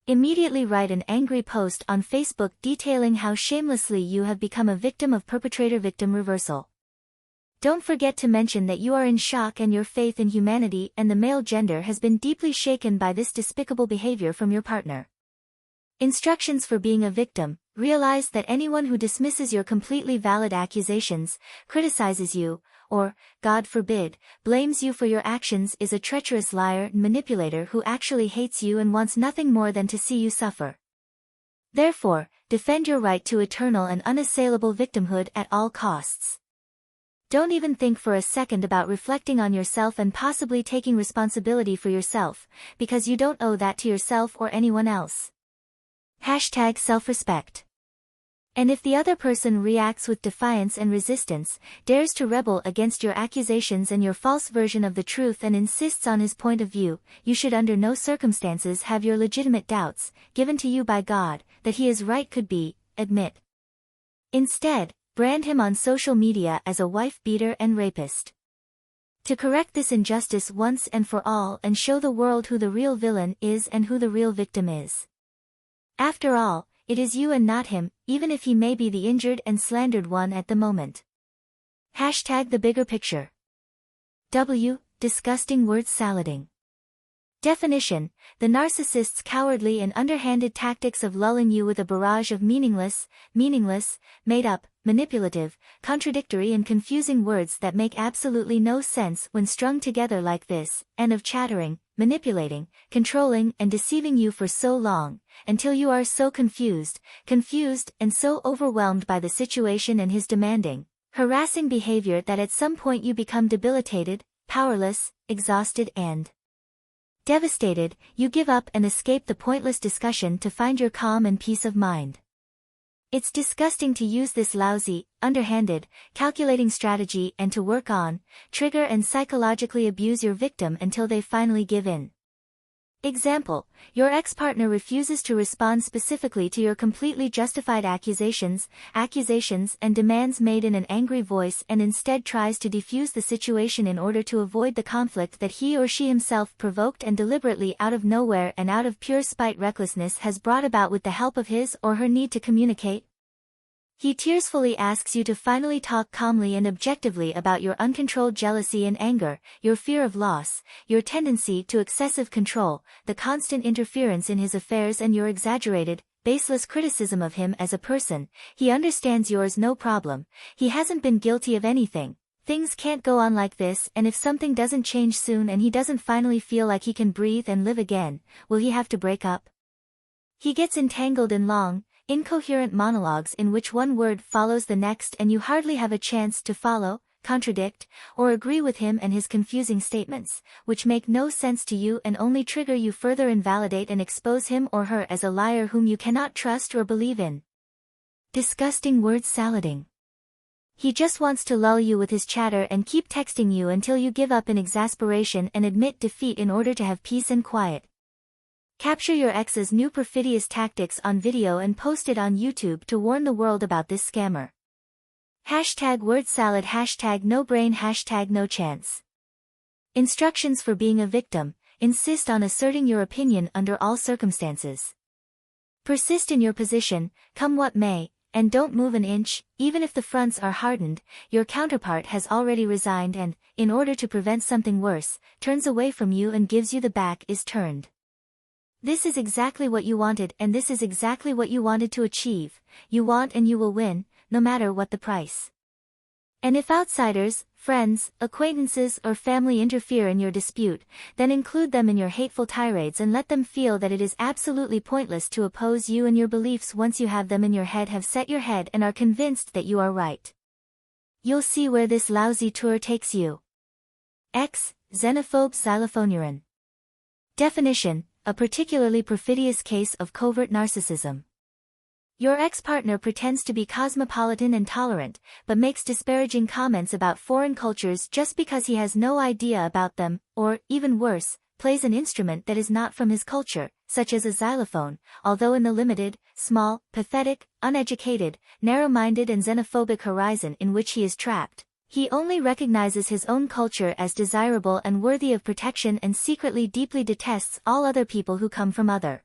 Immediately write an angry post on Facebook detailing how shamelessly you have become a victim of perpetrator-victim reversal. Don't forget to mention that you are in shock and your faith in humanity and the male gender has been deeply shaken by this despicable behavior from your partner. Instructions for being a victim: realize that anyone who dismisses your completely valid accusations, criticizes you, or, God forbid, blames you for your actions is a treacherous liar and manipulator who actually hates you and wants nothing more than to see you suffer. Therefore, defend your right to eternal and unassailable victimhood at all costs. Don't even think for a second about reflecting on yourself and possibly taking responsibility for yourself, because you don't owe that to yourself or anyone else. #self-respect. And if the other person reacts with defiance and resistance, dares to rebel against your accusations and your false version of the truth and insists on his point of view, you should under no circumstances have your legitimate doubts, given to you by God, that he is right could be, admit. Instead, brand him on social media as a wife beater and rapist. To correct this injustice once and for all and show the world who the real villain is and who the real victim is. After all, it is you and not him, even if he may be the injured and slandered one at the moment. #the bigger picture. Disgusting word salading. Definition: the narcissist's cowardly and underhanded tactics of lulling you with a barrage of meaningless, made-up, manipulative, contradictory and confusing words that make absolutely no sense when strung together like this, and of chattering, manipulating, controlling and deceiving you for so long, until you are so confused and so overwhelmed by the situation and his demanding, harassing behavior that at some point you become debilitated, powerless, exhausted and devastated, you give up and escape the pointless discussion to find your calm and peace of mind. It's disgusting to use this lousy, underhanded, calculating strategy and to work on, trigger and psychologically abuse your victim until they finally give in. Example: your ex-partner refuses to respond specifically to your completely justified accusations and demands made in an angry voice and instead tries to defuse the situation in order to avoid the conflict that he or she himself provoked and deliberately out of nowhere and out of pure spite recklessness has brought about with the help of his or her need to communicate. He tearfully asks you to finally talk calmly and objectively about your uncontrolled jealousy and anger, your fear of loss, your tendency to excessive control, the constant interference in his affairs and your exaggerated, baseless criticism of him as a person. He understands yours no problem, he hasn't been guilty of anything. Things can't go on like this, and if something doesn't change soon and he doesn't finally feel like he can breathe and live again, will he have to break up? He gets entangled in long, incoherent monologues in which one word follows the next and you hardly have a chance to follow, contradict, or agree with him and his confusing statements, which make no sense to you and only trigger you further, invalidate and expose him or her as a liar whom you cannot trust or believe in. Disgusting word salading. He just wants to lull you with his chatter and keep texting you until you give up in exasperation and admit defeat in order to have peace and quiet. Capture your ex's new perfidious tactics on video and post it on YouTube to warn the world about this scammer. #word salad, #no brain, #no chance. Instructions for being a victim: insist on asserting your opinion under all circumstances. Persist in your position, come what may, and don't move an inch, even if the fronts are hardened. Your counterpart has already resigned and, in order to prevent something worse, turns away from you and gives you the back is turned. This is exactly what you wanted and this is exactly what you wanted to achieve. You want and you will win, no matter what the price. And if outsiders, friends, acquaintances or family interfere in your dispute, then include them in your hateful tirades and let them feel that it is absolutely pointless to oppose you and your beliefs once you have them in your head, have set your head and are convinced that you are right. You'll see where this lousy tour takes you. X. Xenophobe xylophone. Definition: a particularly perfidious case of covert narcissism. Your ex-partner pretends to be cosmopolitan and tolerant, but makes disparaging comments about foreign cultures just because he has no idea about them, or, even worse, plays an instrument that is not from his culture, such as a xylophone, although in the limited, small, pathetic, uneducated, narrow-minded and xenophobic horizon in which he is trapped, he only recognizes his own culture as desirable and worthy of protection and secretly deeply detests all other people who come from other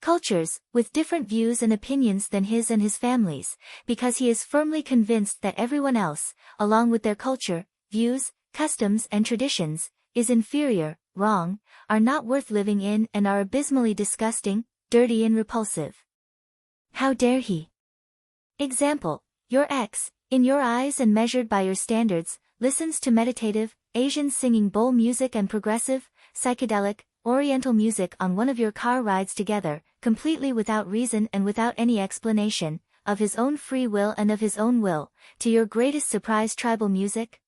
cultures, with different views and opinions than his and his family's, because he is firmly convinced that everyone else, along with their culture, views, customs and traditions, is inferior, wrong, are not worth living in and are abysmally disgusting, dirty and repulsive. How dare he? Example: your ex, in your eyes and measured by your standards, listens to meditative, Asian singing bowl music and progressive, psychedelic, Oriental music on one of your car rides together, completely without reason and without any explanation, of his own free will and of his own will, to your greatest surprise tribal music?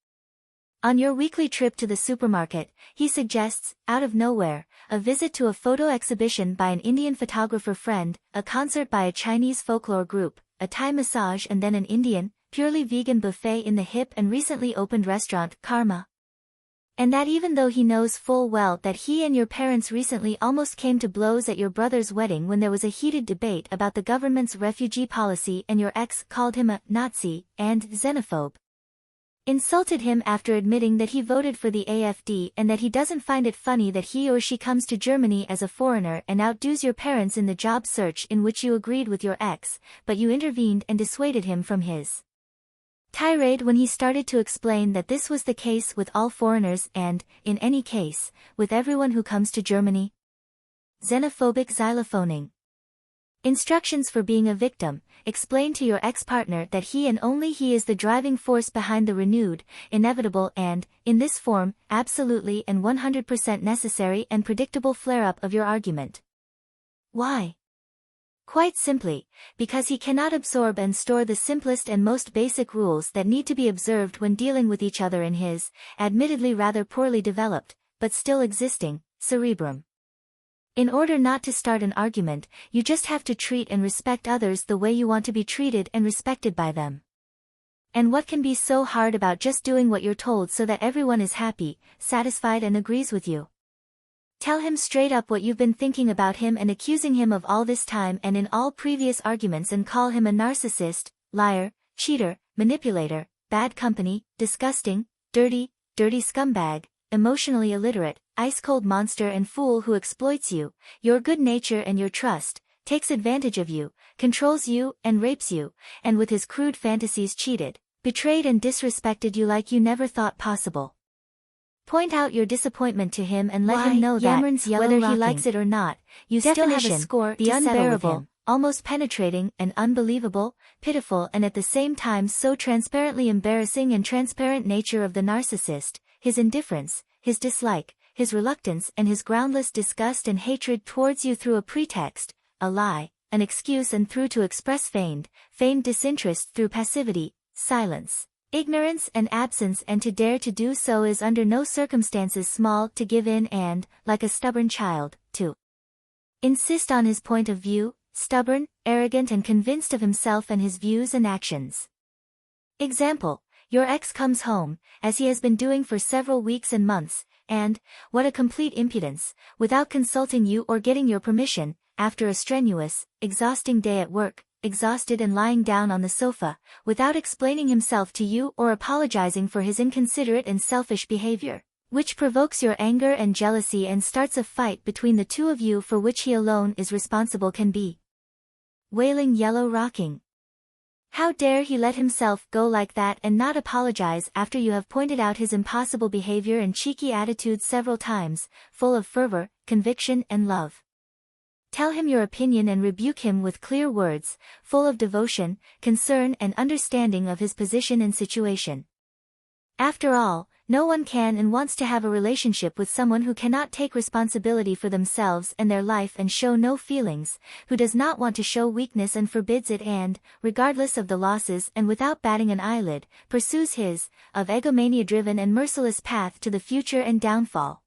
On your weekly trip to the supermarket, he suggests, out of nowhere, a visit to a photo exhibition by an Indian photographer friend, a concert by a Chinese folklore group, a Thai massage and then an Indian, purely vegan buffet in the hip and recently opened restaurant, Karma. And that even though he knows full well that he and your parents recently almost came to blows at your brother's wedding when there was a heated debate about the government's refugee policy and your ex called him a Nazi and xenophobe. Insulted him after admitting that he voted for the AfD and that he doesn't find it funny that he or she comes to Germany as a foreigner and outdoes your parents in the job search in which you agreed with your ex, but you intervened and dissuaded him from his tirade when he started to explain that this was the case with all foreigners and, in any case, with everyone who comes to Germany. Xenophobic xylophoning. Instructions for being a victim: explain to your ex-partner that he and only he is the driving force behind the renewed, inevitable and, in this form, absolutely and 100% necessary and predictable flare-up of your argument. Why? Quite simply, because he cannot absorb and store the simplest and most basic rules that need to be observed when dealing with each other in his, admittedly rather poorly developed, but still existing, cerebrum. In order not to start an argument, you just have to treat and respect others the way you want to be treated and respected by them. And what can be so hard about just doing what you're told so that everyone is happy, satisfied and agrees with you? Tell him straight up what you've been thinking about him and accusing him of all this time and in all previous arguments, and call him a narcissist, liar, cheater, manipulator, bad company, disgusting, dirty scumbag, emotionally illiterate, ice-cold monster and fool who exploits you, your good nature and your trust, takes advantage of you, controls you and rapes you, and with his crude fantasies cheated, betrayed and disrespected you like you never thought possible. Point out your disappointment to him and let him know that, whether he likes it or not, you still have a score to settle with him. Almost penetrating and unbelievable, pitiful and at the same time so transparently embarrassing and transparent nature of the narcissist, his indifference, his dislike, his reluctance and his groundless disgust and hatred towards you through a pretext, a lie, an excuse and through to express feigned disinterest through passivity, silence, ignorance and absence, and to dare to do so is under no circumstances small to give in and, like a stubborn child, to insist on his point of view, stubborn, arrogant and convinced of himself and his views and actions. Example: your ex comes home, as he has been doing for several weeks and months, and, what a complete impudence, without consulting you or getting your permission, after a strenuous, exhausting day at work, exhausted and lying down on the sofa, without explaining himself to you or apologizing for his inconsiderate and selfish behavior, which provokes your anger and jealousy and starts a fight between the two of you for which he alone is responsible, can be wailing yellow rocking. How dare he let himself go like that and not apologize after you have pointed out his impossible behavior and cheeky attitude several times, full of fervor, conviction and love. Tell him your opinion and rebuke him with clear words, full of devotion, concern and understanding of his position and situation. After all, no one can and wants to have a relationship with someone who cannot take responsibility for themselves and their life and show no feelings, who does not want to show weakness and forbids it and, regardless of the losses and without batting an eyelid, pursues his, of egomania-driven and merciless path to the future and downfall.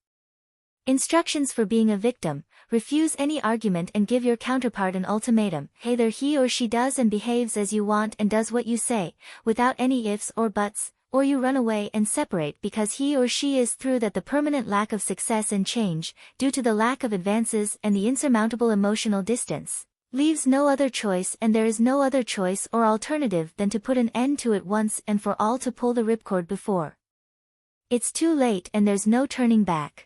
Instructions for being a victim: refuse any argument and give your counterpart an ultimatum. Either he or she does and behaves as you want and does what you say, without any ifs or buts, or you run away and separate because he or she is through that. The permanent lack of success and change, due to the lack of advances and the insurmountable emotional distance, leaves no other choice, and there is no other choice or alternative than to put an end to it once and for all, to pull the ripcord before it's too late and there's no turning back.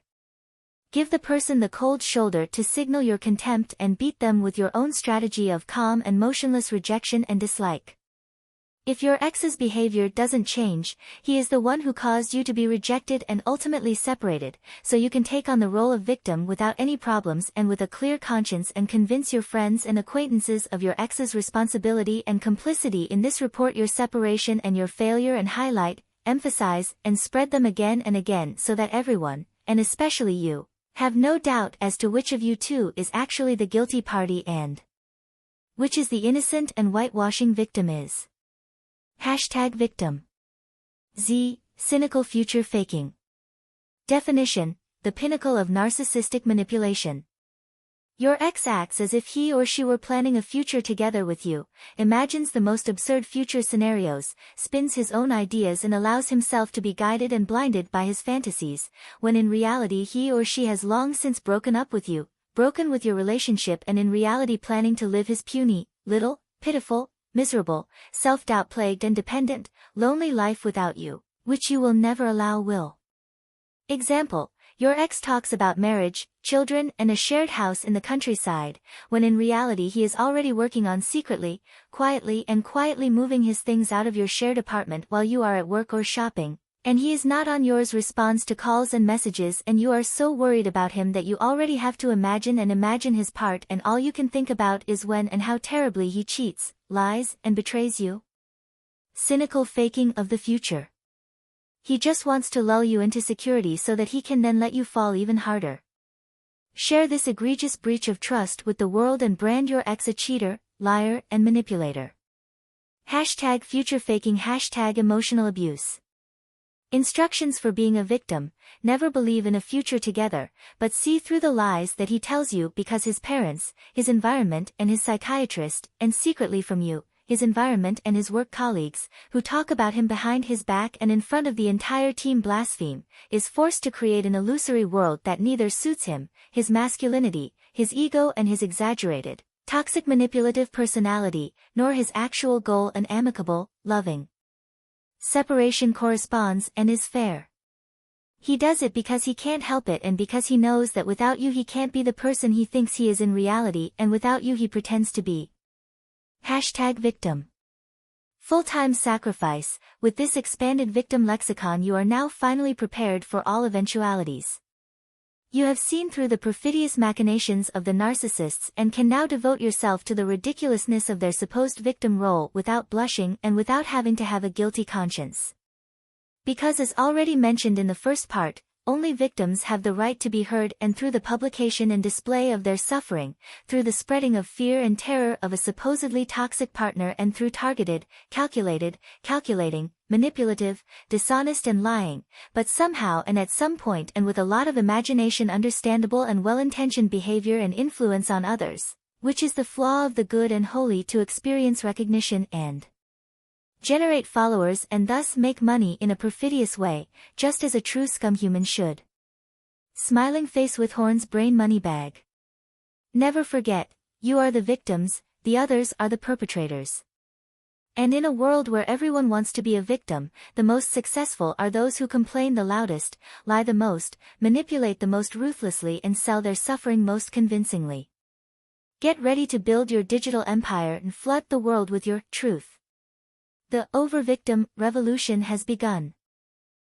Give the person the cold shoulder to signal your contempt and beat them with your own strategy of calm and motionless rejection and dislike. If your ex's behavior doesn't change, he is the one who caused you to be rejected and ultimately separated, so you can take on the role of victim without any problems and with a clear conscience and convince your friends and acquaintances of your ex's responsibility and complicity in this. Report your separation and your failure and highlight, emphasize, and spread them again and again so that everyone, and especially you, have no doubt as to which of you two is actually the guilty party and which is the innocent and whitewashing victim is. #victim. Z. Cynical future faking. Definition: the pinnacle of narcissistic manipulation. Your ex acts as if he or she were planning a future together with you, imagines the most absurd future scenarios, spins his own ideas and allows himself to be guided and blinded by his fantasies, when in reality he or she has long since broken up with you, broken with your relationship, and in reality planning to live his puny, little, pitiful, miserable, self-doubt plagued and dependent, lonely life without you, which you will never allow will. Example: your ex talks about marriage, children and a shared house in the countryside, when in reality he is already working on secretly, quietly moving his things out of your shared apartment while you are at work or shopping, and he is not on yours, responds to calls and messages, and you are so worried about him that you already have to imagine his part, and all you can think about is when and how terribly he cheats, lies, and betrays you. Cynical faking of the future. He just wants to lull you into security so that he can then let you fall even harder. Share this egregious breach of trust with the world and brand your ex a cheater, liar, and manipulator. #future faking. #emotional abuse. Instructions for being a victim: never believe in a future together, but see through the lies that he tells you because his parents, his environment and his psychiatrist, and secretly from you, his environment and his work colleagues, who talk about him behind his back and in front of the entire team, blaspheme, is forced to create an illusory world that neither suits him, his masculinity, his ego and his exaggerated, toxic manipulative personality, nor his actual goal, an amicable, loving separation corresponds and is fair. He does it because he can't help it and because he knows that without you he can't be the person he thinks he is in reality, and without you he pretends to be. #victim. Full-time sacrifice. With this expanded victim lexicon you are now finally prepared for all eventualities. You have seen through the perfidious machinations of the narcissists and can now devote yourself to the ridiculousness of their supposed victim role without blushing and without having to have a guilty conscience. Because, as already mentioned in the first part, only victims have the right to be heard, and through the publication and display of their suffering, through the spreading of fear and terror of a supposedly toxic partner, and through targeted, calculating, manipulative, dishonest and lying, but somehow and at some point and with a lot of imagination understandable and well-intentioned behavior and influence on others, which is the flaw of the good and holy, to experience recognition and generate followers and thus make money in a perfidious way, just as a true scumhuman should. Smiling face with horns, brain money bag. Never forget, you are the victims, the others are the perpetrators. And in a world where everyone wants to be a victim, the most successful are those who complain the loudest, lie the most, manipulate the most ruthlessly and sell their suffering most convincingly. Get ready to build your digital empire and flood the world with your truth. The over-victim revolution has begun.